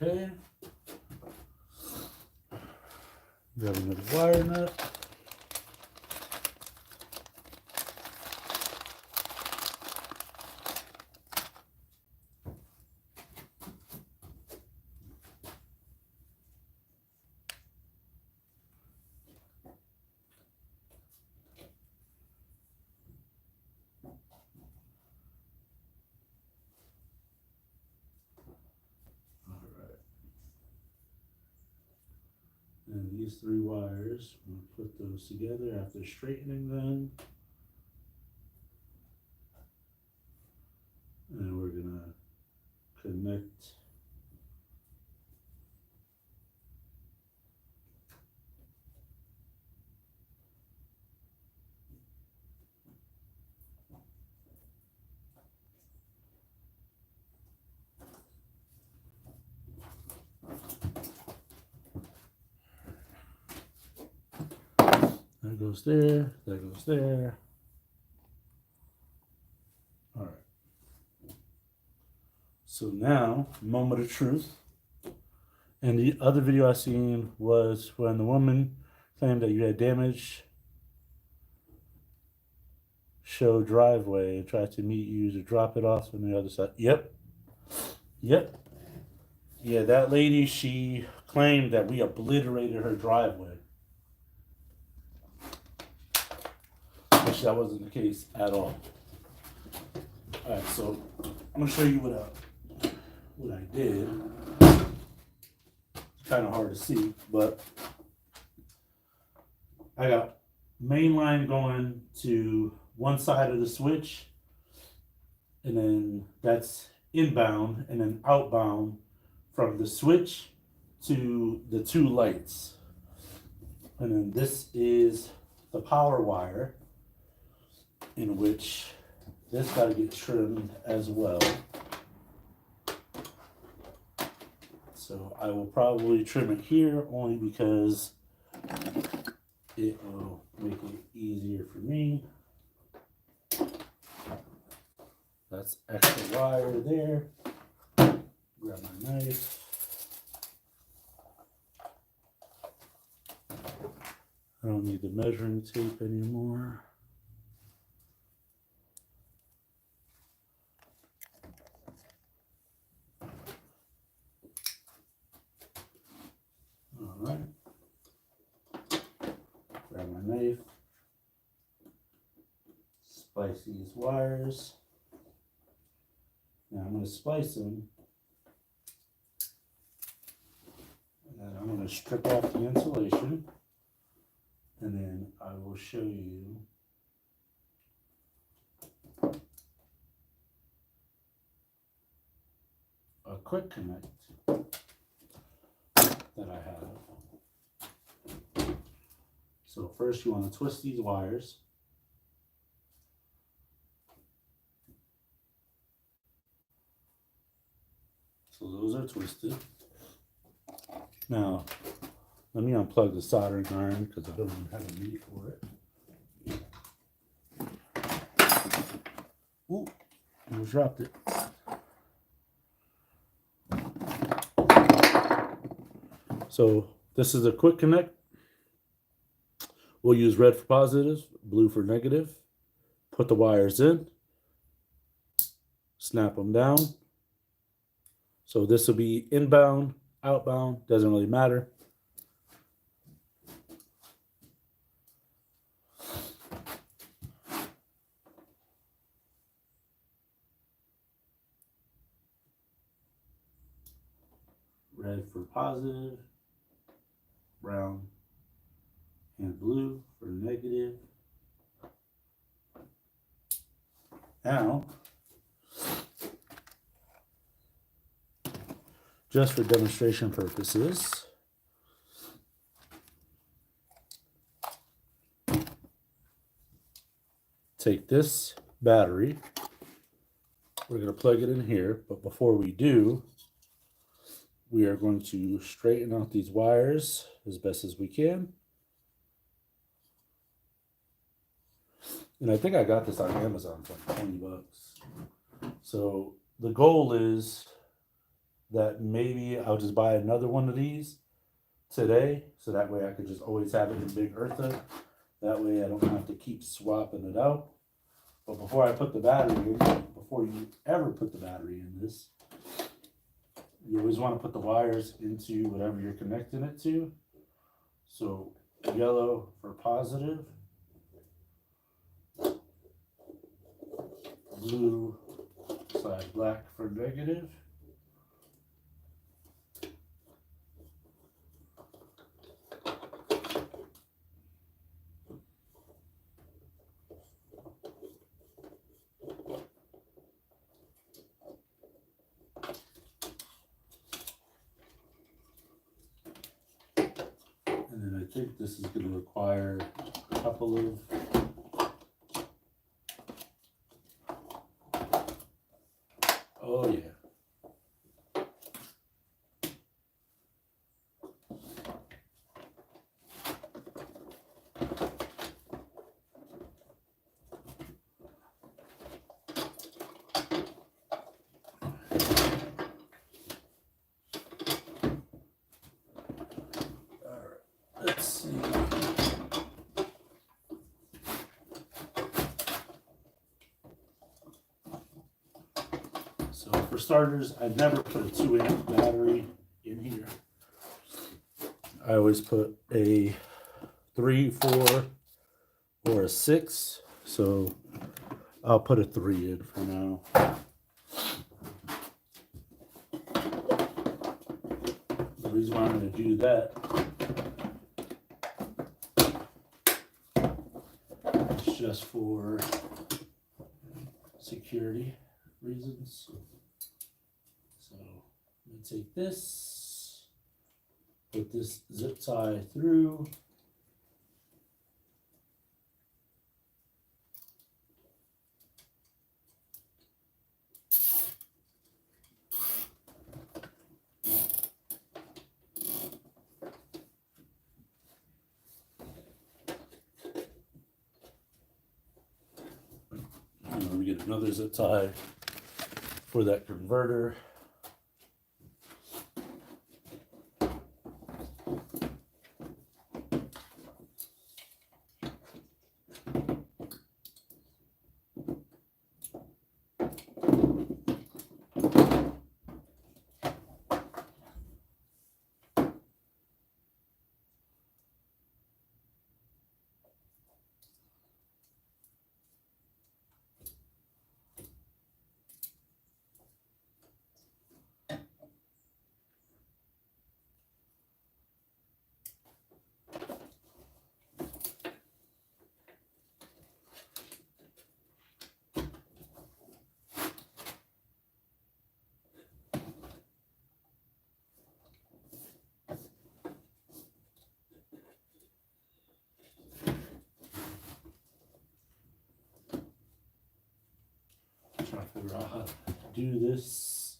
okay. Grab another wire nut. And these three wires, I'm going to put those together after straightening them. And we're going to connect that goes there, that goes there. All right. So now, moment of truth. And the other video I seen was when the woman claimed that you had damage show driveway and tried to meet you to drop it off on the other side. Yep. Yeah, that lady, she claimed that we obliterated her driveway. Which that wasn't the case at all. Alright, so I'm gonna show you what I did. It's kind of hard to see, but I got main line going to one side of the switch, and then that's inbound, and then outbound from the switch to the two lights. And then this is the power wire, in which this got to get trimmed as well. So I will probably trim it here only because it will make it easier for me. That's extra wire there. Grab my knife. I don't need the measuring tape anymore. All right. Grab my knife. Splice these wires. Now I'm going to splice them. And then I'm going to strip off the insulation. And then I will show you a quick connect that I have. So first you want to twist these wires. So those are twisted. Now, let me unplug the soldering iron because I don't even have a need for it. almost dropped it. So this is a quick connect. We'll use red for positive, blue for negative. Put the wires in, snap them down. So this will be inbound, outbound, doesn't really matter. Red for positive, brown and blue for negative. Now, just for demonstration purposes, take this battery. We're going to plug it in here, but before we do, we are going to straighten out these wires as best as we can. And I think I got this on Amazon for like 20 bucks. So the goal is that maybe I'll just buy another one of these today, so that way I could just always have it in Big Eartha. That way I don't have to keep swapping it out. But before I put the battery in, before you ever put the battery in this, you always want to put the wires into whatever you're connecting it to. So yellow for positive, blue / black for negative. And then I think this is going to require a couple of yeah. All right, let's see. So for starters, I've never put a 2-amp battery in here. I always put a 3, 4, or a 6. So I'll put a 3 in for now. The reason why I'm going to do that is just for security reasons. So let me take this, put this zip tie through. And we get another zip tie for that converter. Trying to figure out how to do this.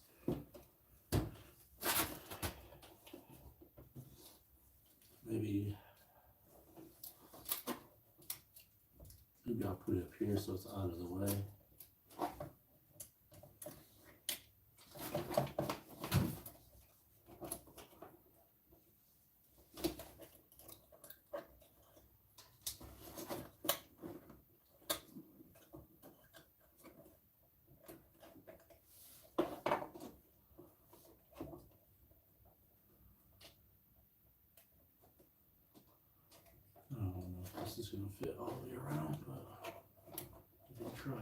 Maybe I'll put it up here so it's out of the way. this is going to fit all the way around, but we'll try.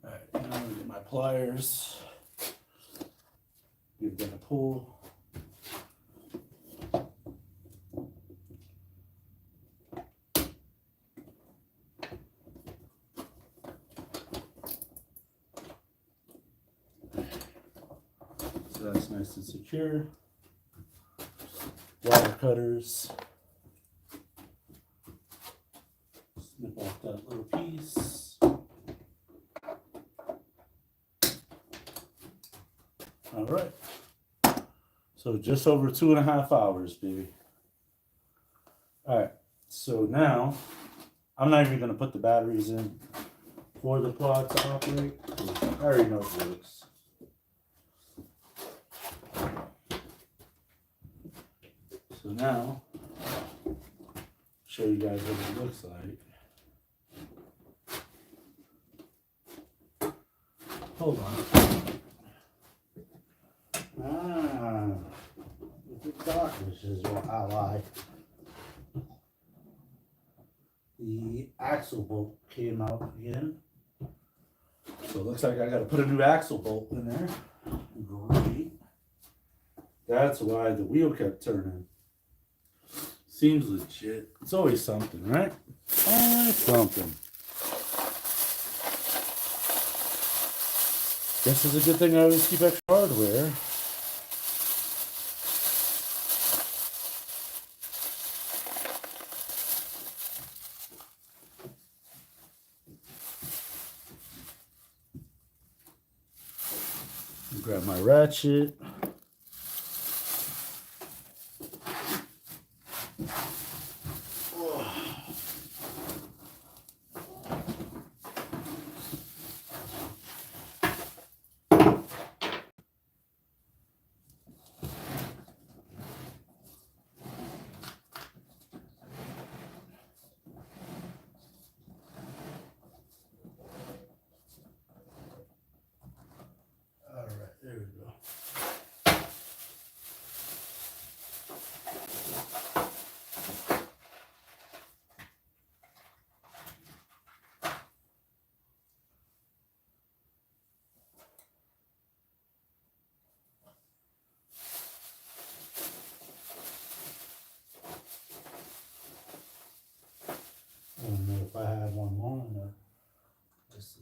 Alright, now I'm going to get my pliers. Give it a pull. So that's nice and secure. Wire cutters. Snip off that little piece. All right. So just over 2.5 hours, baby. All right. So now I'm not even going to put the batteries in for the quad to operate. I already know it works. So now, show you guys what it looks like. Hold on. The darkness is what I like. The axle bolt came out again. So it looks like I got to put a new axle bolt in there. Great. That's why the wheel kept turning. Seems legit. It's always something, right? Always something. Guess it's a good thing I always keep extra hardware. Grab my ratchet. There we go. I don't know if I have one more in there. Let's see.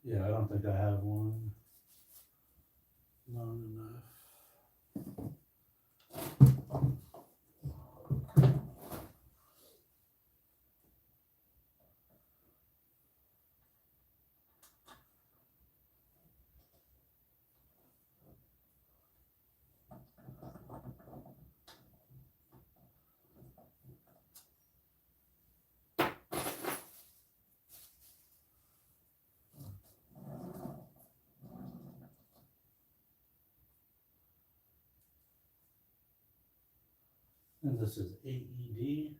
Yeah, I don't think I have one long enough. And this is AED.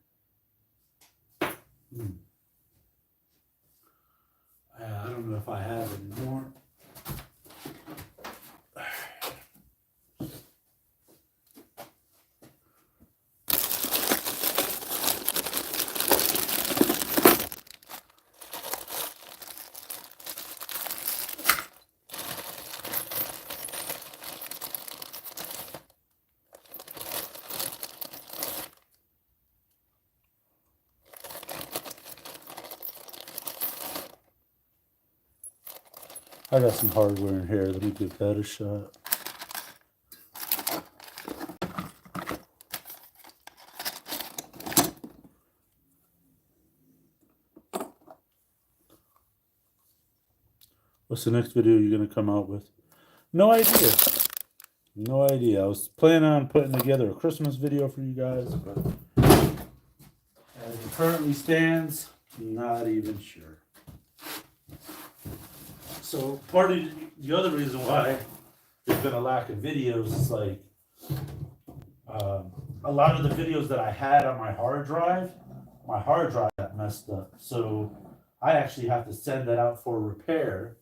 I don't know if I have any more. I got some hardware in here. Let me give that a shot. What's the next video you're gonna come out with? No idea. No idea. I was planning on putting together a Christmas video for you guys, but as it currently stands, not even sure. So part of the other reason why there's been a lack of videos is like a lot of the videos that I had on my hard drive got messed up. So I actually have to send that out for repair.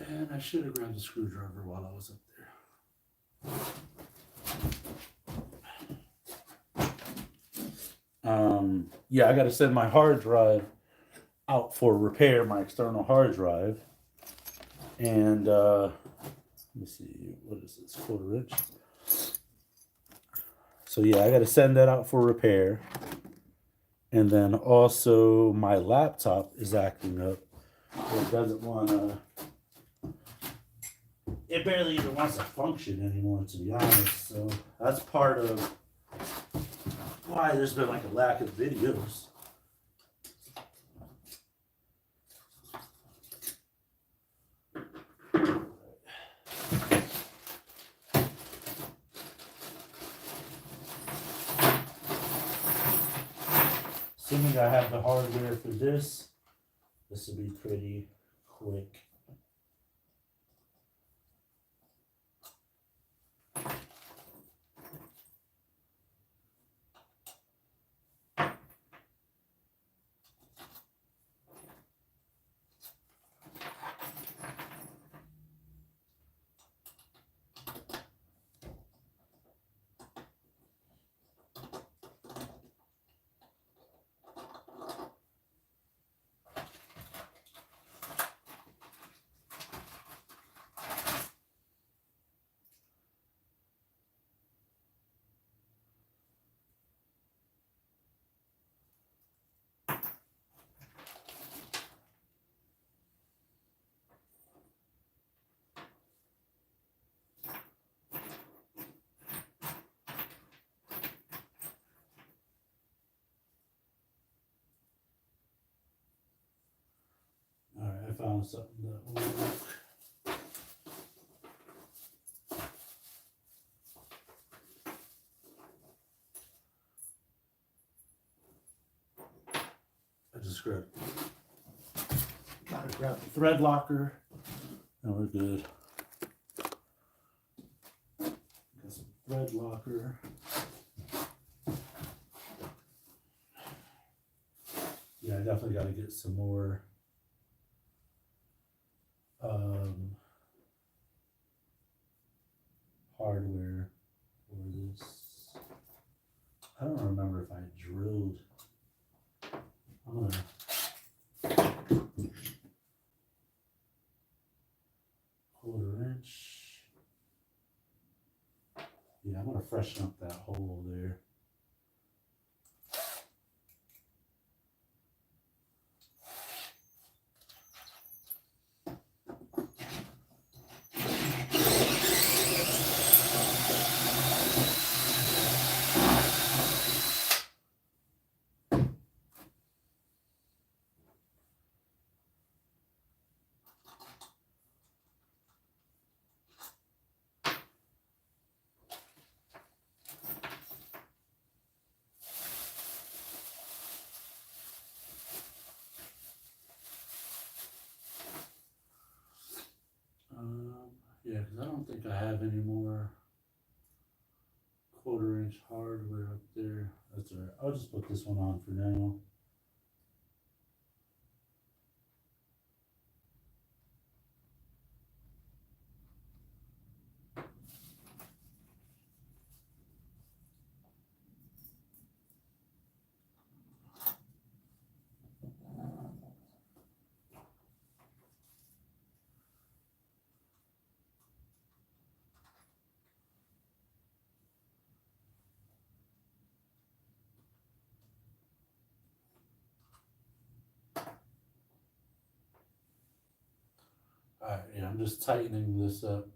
And I should have grabbed a screwdriver while I was up there. Yeah, I got to send my hard drive out for repair, my external hard drive. And let me see, what is this, 1/4 inch? So yeah, I got to send that out for repair. And then also my laptop is acting up. It doesn't want to, it barely even wants to function anymore, to be honest. So that's part of why there's been like a lack of videos. Assuming I have the hardware for this will be pretty quick. Alright, I found something that will work. Gotta grab the thread locker, and we're good. Got some thread locker. Yeah, I definitely got to get some more hardware for this. I don't remember if I drilled. I'm gonna 1/4 inch. Yeah, I'm gonna freshen up that hole there. Yeah, because I don't think I have any more 1/4 inch hardware up there. That's all right. I'll just put this one on for now. Alright, yeah, I'm just tightening this up.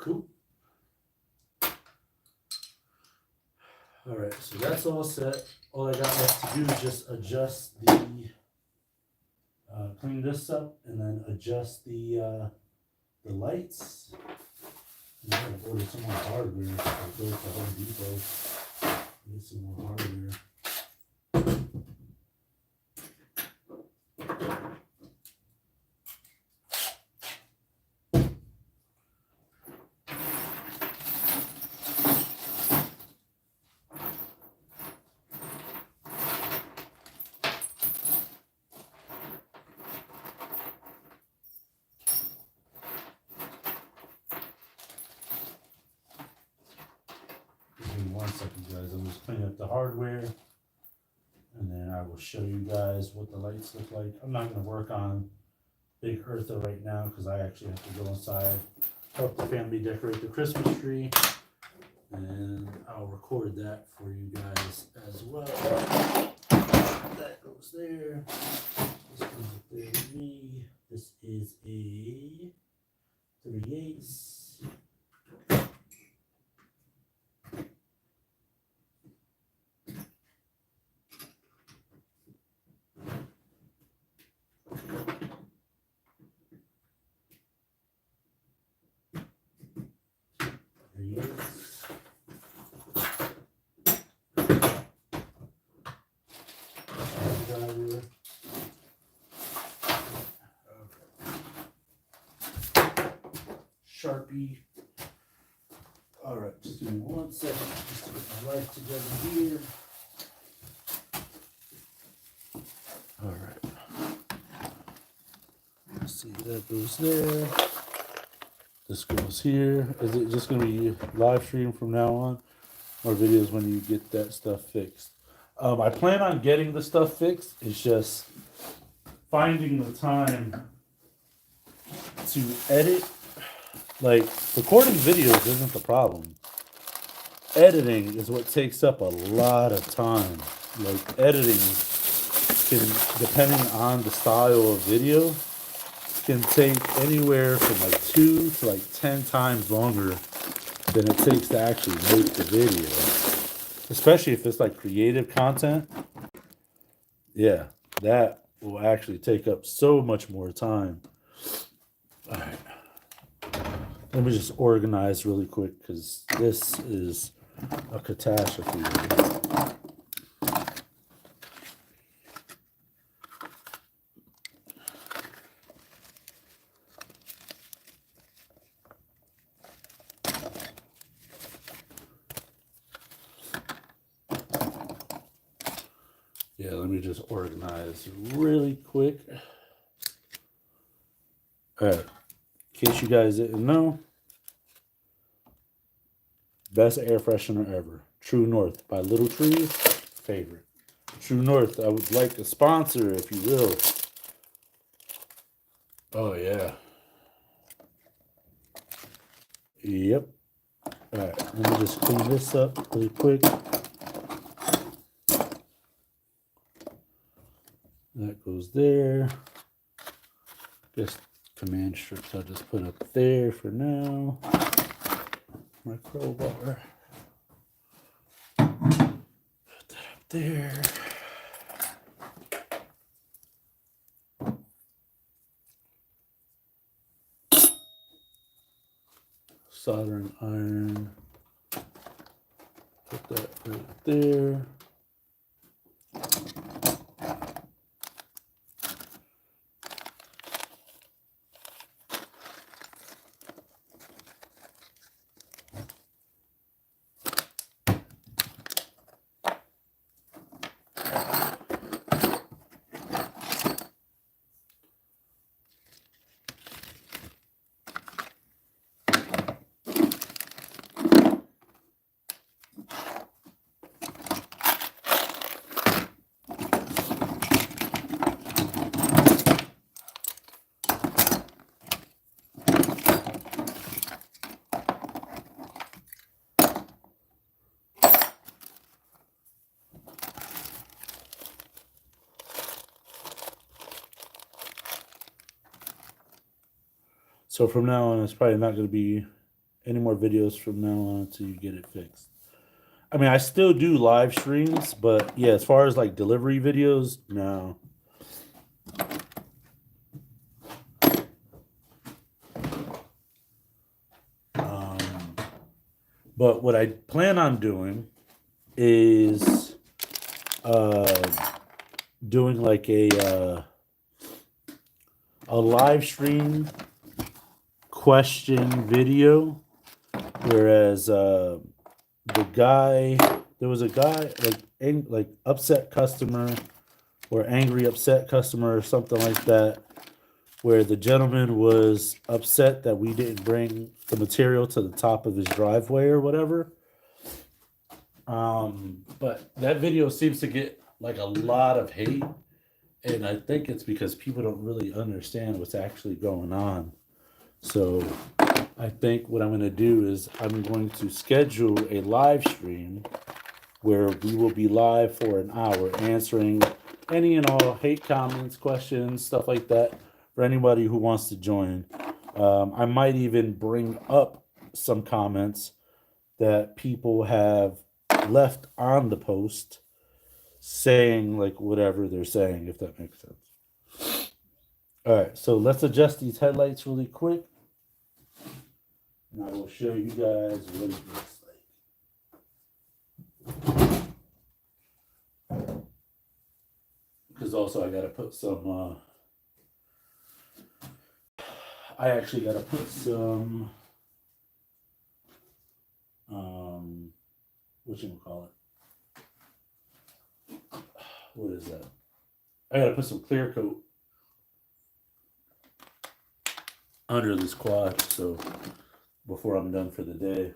Cool. All right, so that's all set. All I got left to do is just adjust the, clean this up, and then adjust the lights. And I'm gonna order some more hardware. I'll go to Home Depot, get some more hardware. Give me 1 second, guys. I'm just cleaning up the hardware, and then I will show you guys what the lights look like. I'm not going to work on Big Eartha right now because I actually have to go inside, help the family decorate the Christmas tree, and I'll record that for you guys as well. That goes there. This goes up there with me. This is a 3/8. Sharpie. All right, just give me 1 second just to get my life together here. All right. Let's see, that goes there. This goes here. Is it just going to be live stream from now on? Or videos when you get that stuff fixed? I plan on getting the stuff fixed. It's just finding the time to edit. Like, recording videos isn't the problem. Editing is what takes up a lot of time. Like, editing can, depending on the style of video, can take anywhere from like 2 to like 10 times longer than it takes to actually make the video. Especially if it's like creative content. Yeah, that will actually take up so much more time. All right. Let me just organize really quick because this is a catastrophe. Yeah, let me just organize really quick. All right. In case you guys didn't know, best air freshener ever. True North by Little Trees. Favorite. True North, I would like a sponsor if you will. Oh, yeah. Yep. Alright, let me just clean this up really quick. That goes there. Just command strips I'll just put up there for now. My crowbar. Put that up there. Soldering iron. Put that right there. So from now on, it's probably not going to be any more videos from now on until you get it fixed. I mean, I still do live streams, but yeah, as far as like delivery videos, no. But what I plan on doing is doing like a live stream question video, whereas the guy, there was a guy like upset customer or angry upset customer or something like that, where the gentleman was upset that we didn't bring the material to the top of his driveway or whatever. But that video seems to get like a lot of hate, and I think it's because people don't really understand what's actually going on. So I think what I'm going to do is I'm going to schedule a live stream where we will be live for an hour answering any and all hate comments, questions, stuff like that for anybody who wants to join. I might even bring up some comments that people have left on the post saying like whatever they're saying, if that makes sense. All right, so let's adjust these headlights really quick. And I will show you guys what it looks like. Because also I got to put some, I actually got to put some, whatchamacallit? What is that? I got to put some clear coat under this quad, so before I'm done for the day.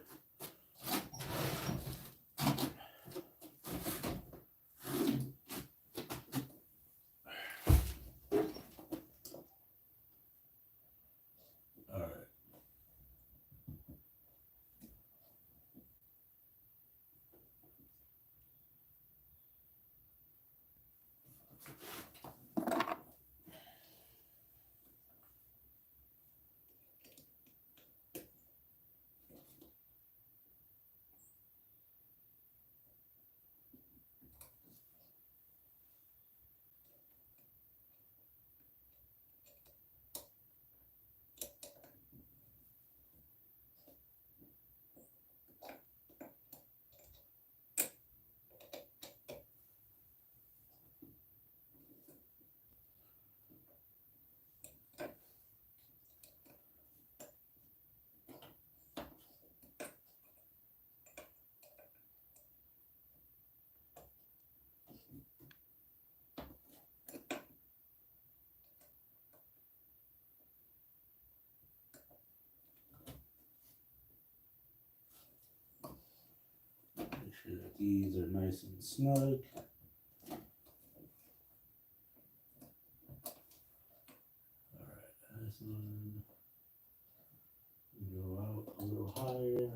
All right. Make sure that these are nice and snug. All right, this one go out a little higher.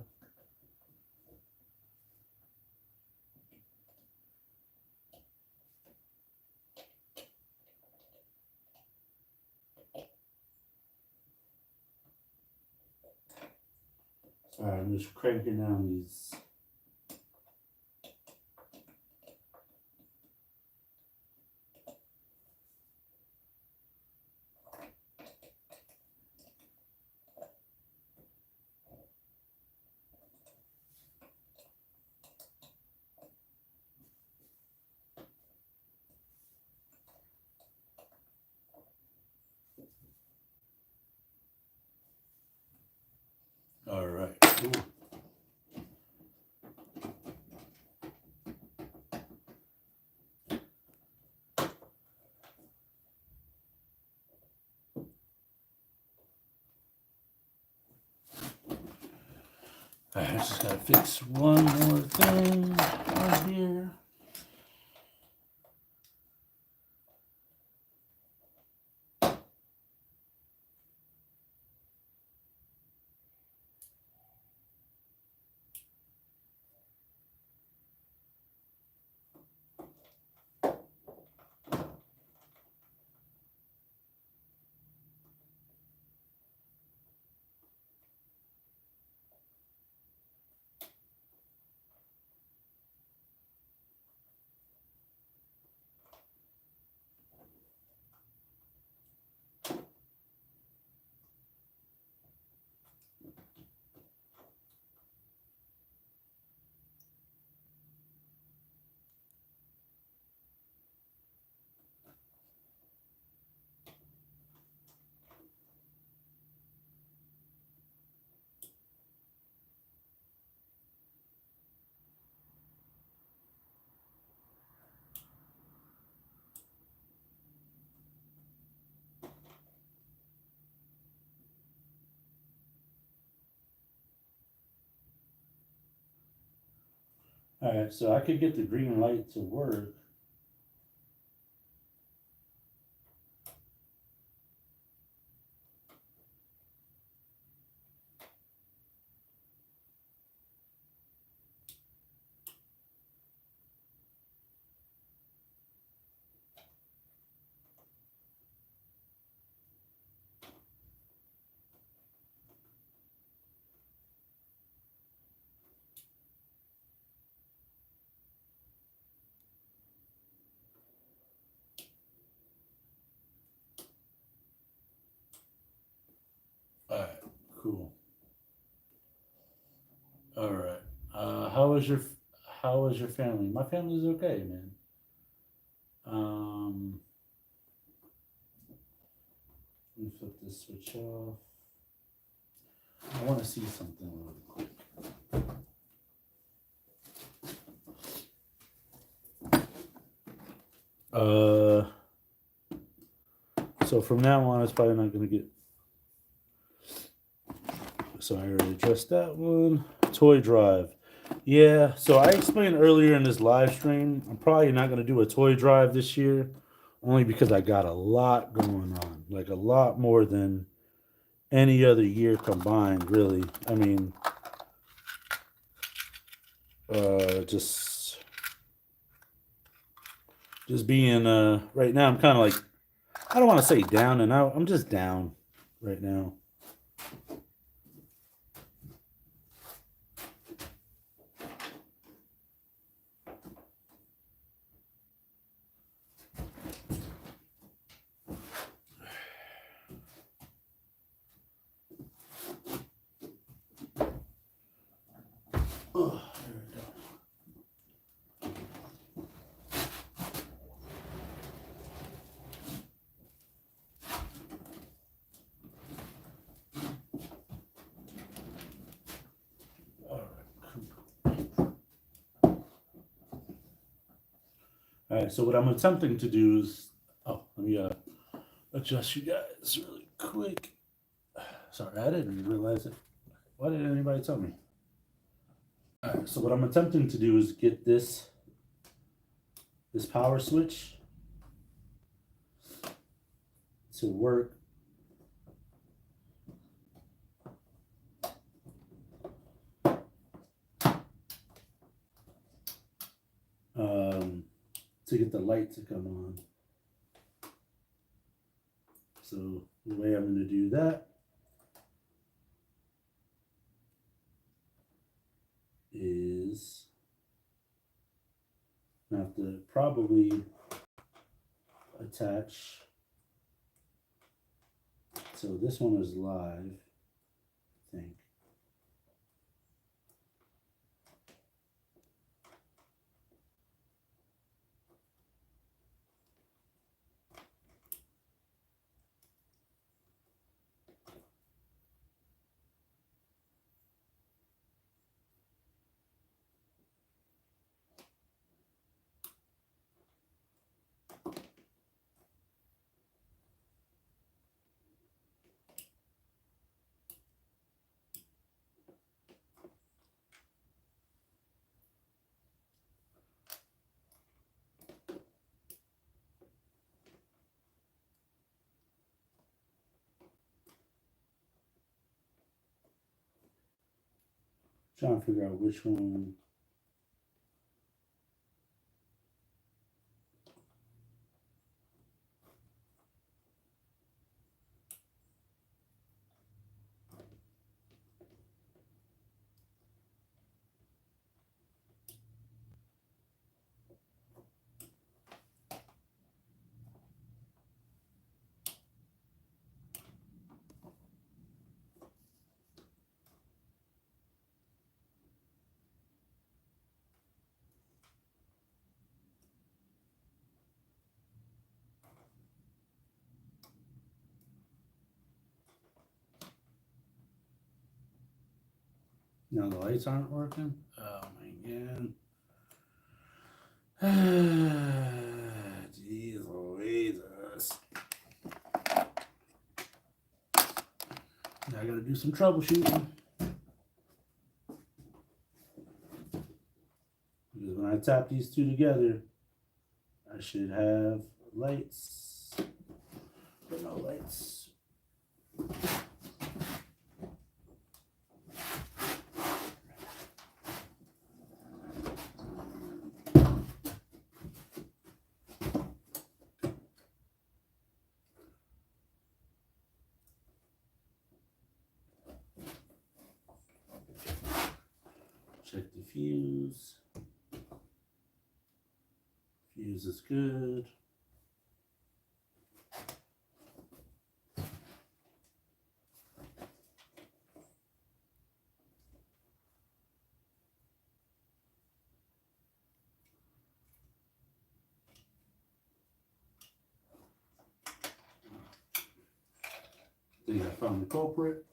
All right, I'm just cranking down these. All right, cool. All right, I just gotta fix one more thing right here. Alright, so I could get the green light to work. Alright, cool. Alright. How was your family? My family's okay, man. Let me flip this switch off. I want to see something real quick. So from now on, it's probably not going to get. So I already addressed that one. Toy drive. Yeah, so I explained earlier in this live stream, I'm probably not going to do a toy drive this year, only because I got a lot going on, like a lot more than any other year combined, really. I mean, just being right now, I'm kind of like, I don't want to say down and out. I'm just down right now. Oh, there we go. All right, so what I'm attempting to do is, let me adjust you guys really quick. Sorry, I didn't realize it. Why didn't anybody tell me? All right, so what I'm attempting to do is get this power switch to work. To get the light to come on. So the way I'm going to do that is I have to probably attach. So this one is live, I think. Trying to figure out which one. Now the lights aren't working. Oh my god. Jeez Louises. Now I gotta do some troubleshooting. tap these two together, I should have lights, but no lights. Check the fuse. Fuse is good. I think I found the culprit.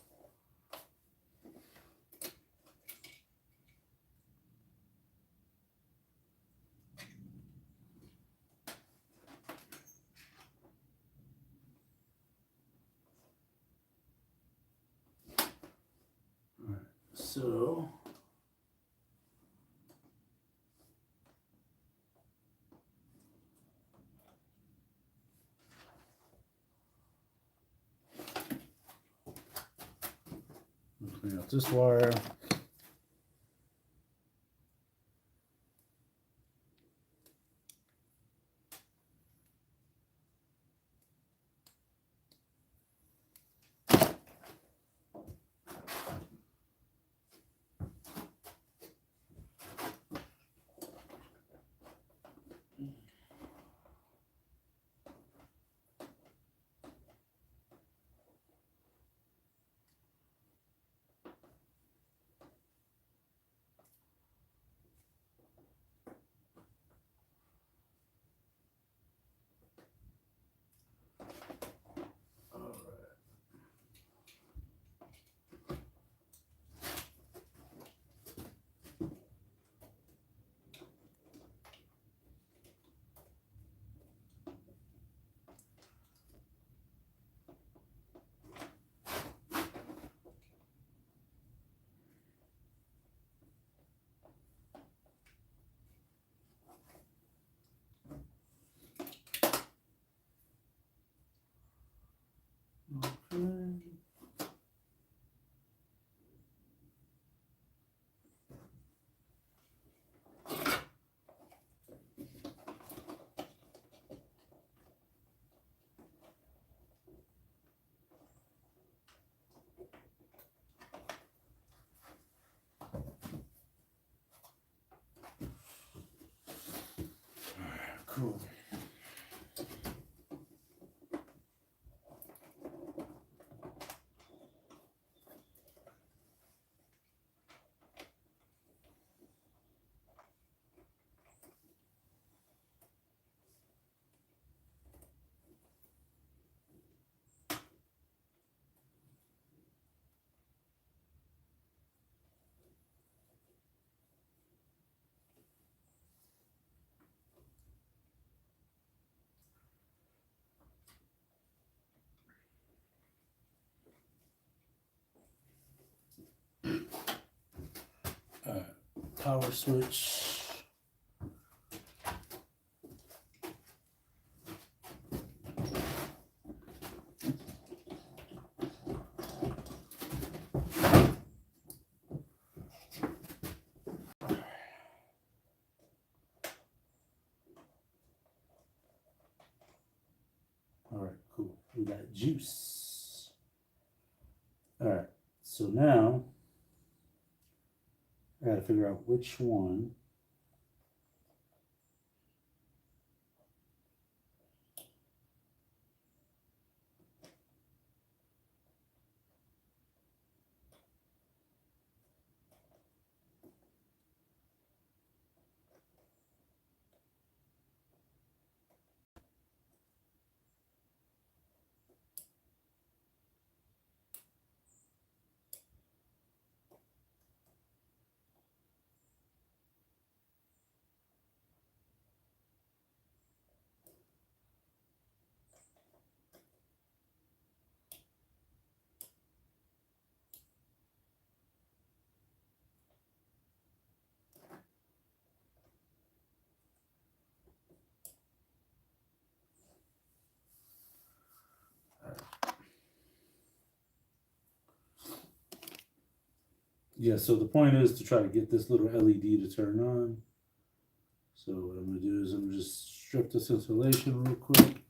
All right, so clean out this wire. Okay. Cool. Power switch. All right, cool. We got juice. All right, so now I got to figure out which one. Yeah, so the point is to try to get this little LED to turn on. So what I'm going to do is I'm going to just strip this insulation real quick.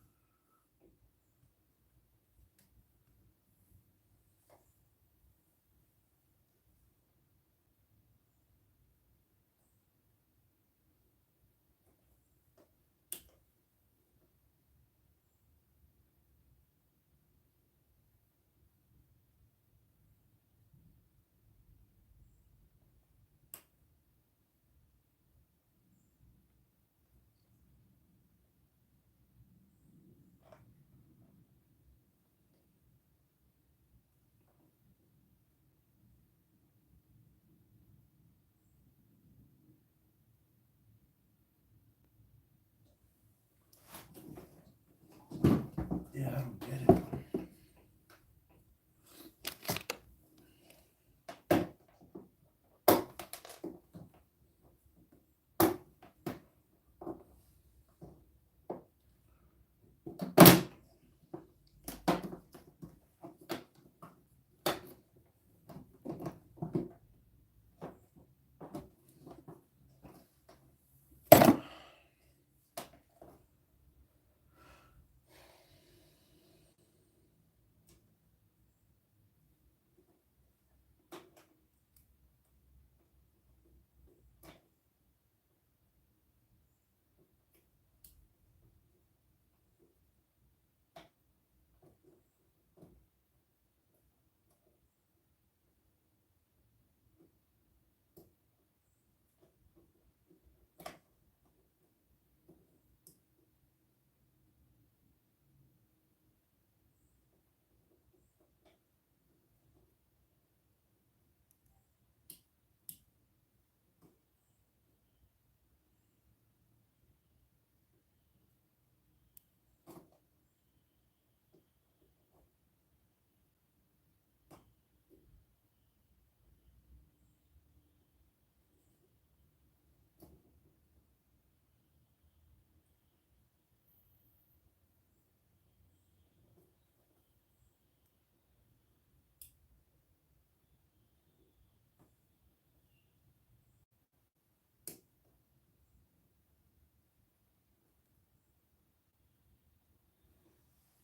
Yeah, I don't get it.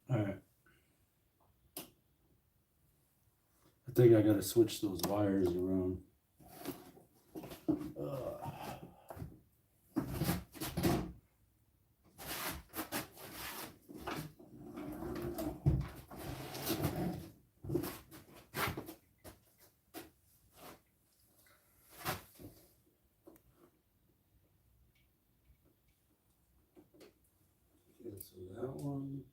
All right. I think I got to switch those wires around. Okay, so that one.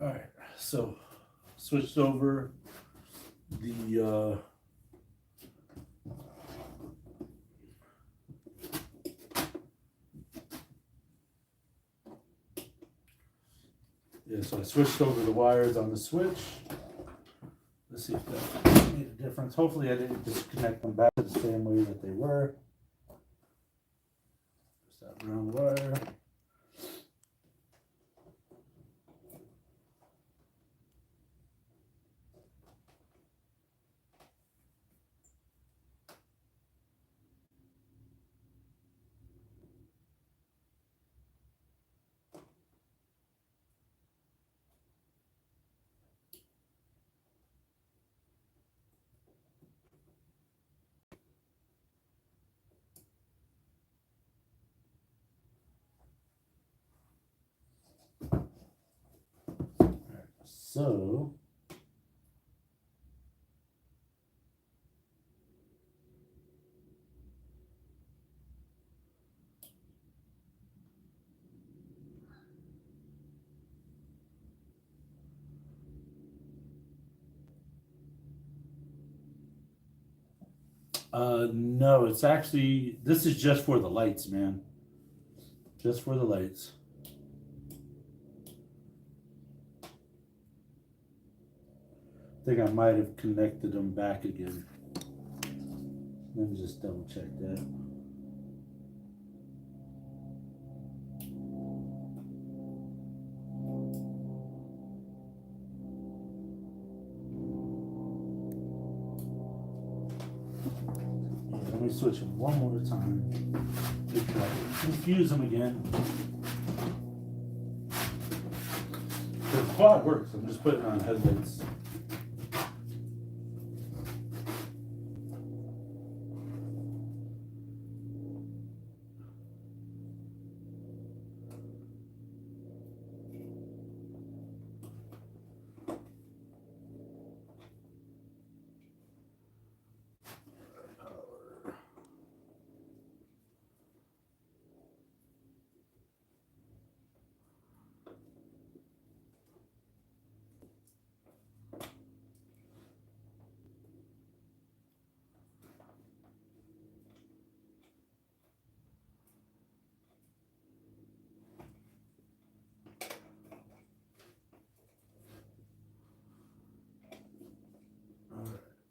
All right, so switched over the Yeah, so I switched over the wires on the switch. Let's see if that made a difference. Hopefully I didn't disconnect them back to the same way that they were. Just that brown wire. So, no, it's actually, this is just for the lights, man. Just for the lights. I think I might have connected them back again. Let me just double check that. Yeah, let me switch them one more time. Confuse them again. The quad works. I'm just putting on headlights.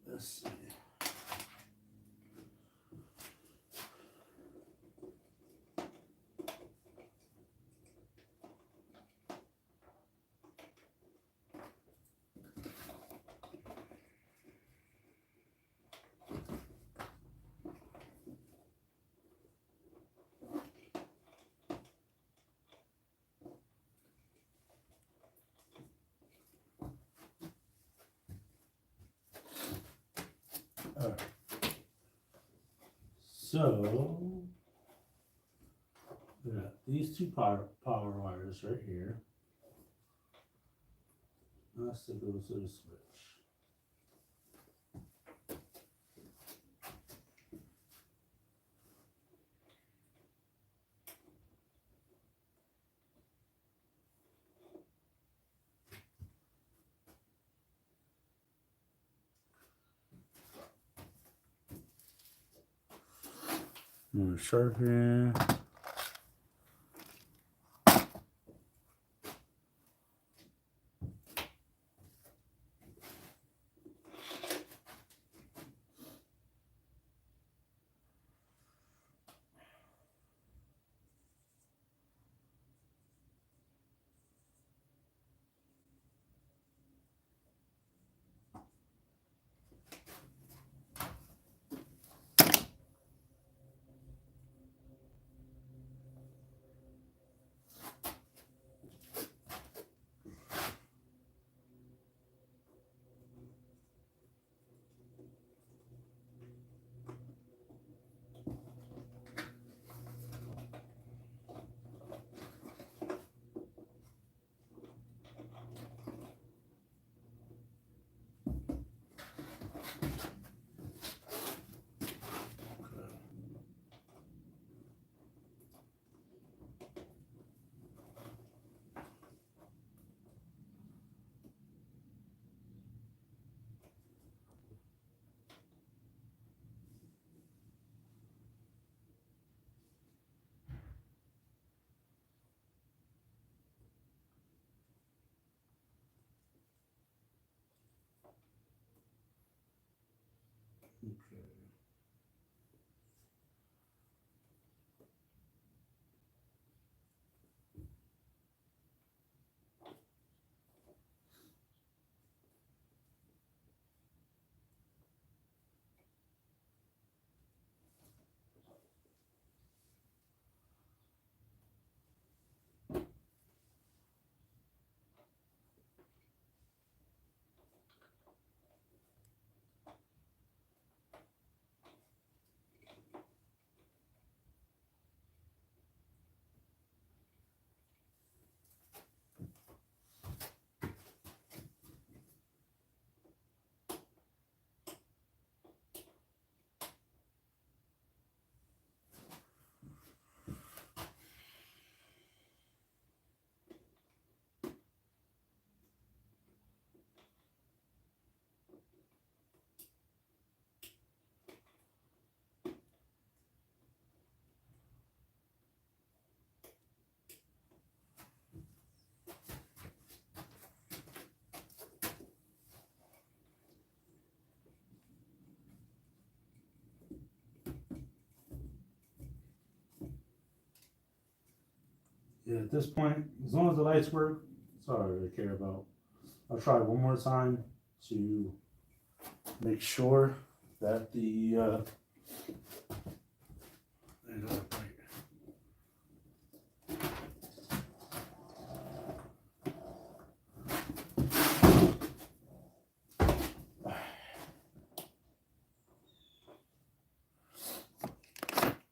Let's see. All right. So we got these two power wires right here. That's to go to the switch. I'm gonna sharpen. Okay. Yeah, at this point, as long as the lights work, that's all I really care about. I'll try one more time to make sure that the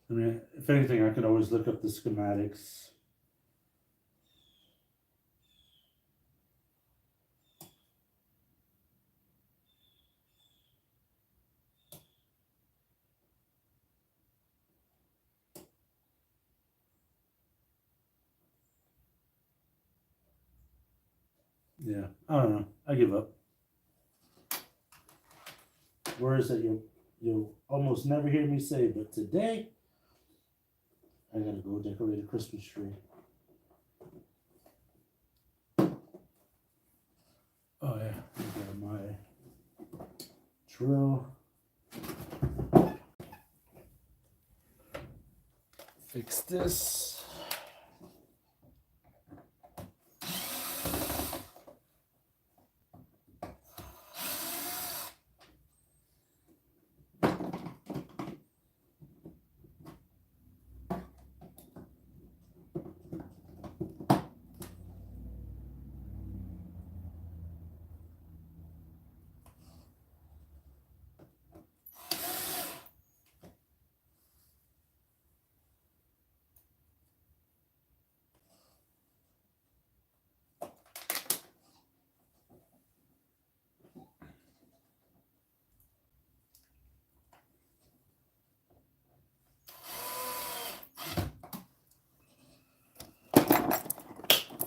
I mean, if anything, I can always look up the schematics. Yeah, I don't know. I give up. Words that you'll almost never hear me say, but today I gotta go decorate a Christmas tree. Oh yeah, I got my drill. Fix this.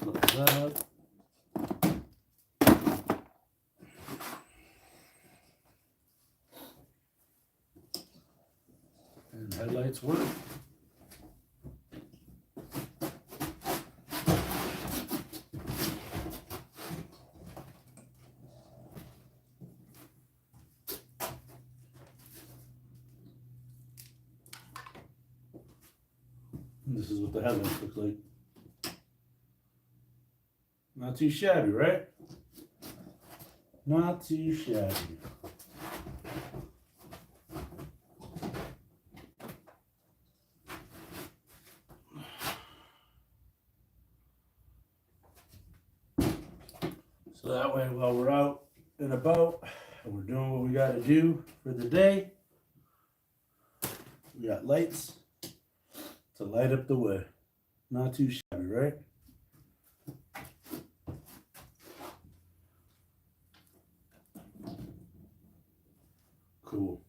Flip that up. And headlights work. This is what the headlights look like. Not too shabby, right? Not too shabby. So that way, while we're out and about and we're doing what we got to do for the day, we got lights to light up the way. Not too shabby, right? Cool.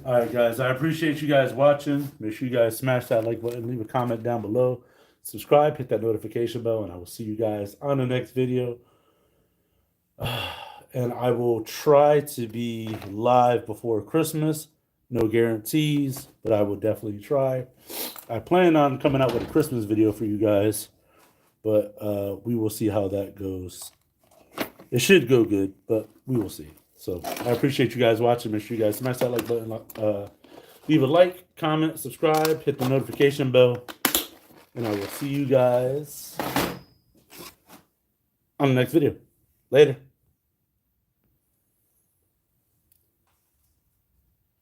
All right, guys. I appreciate you guys watching. Make sure you guys smash that like button, leave a comment down below, subscribe, hit that notification bell, and I will see you guys on the next video. And I will try to be live before Christmas. No guarantees, but I will definitely try. I plan on coming out with a Christmas video for you guys, but we will see how that goes. It should go good, but we will see. So I appreciate you guys watching. Make sure you guys smash that like button. Leave a like, comment, subscribe, hit the notification bell. And I will see you guys on the next video. Later.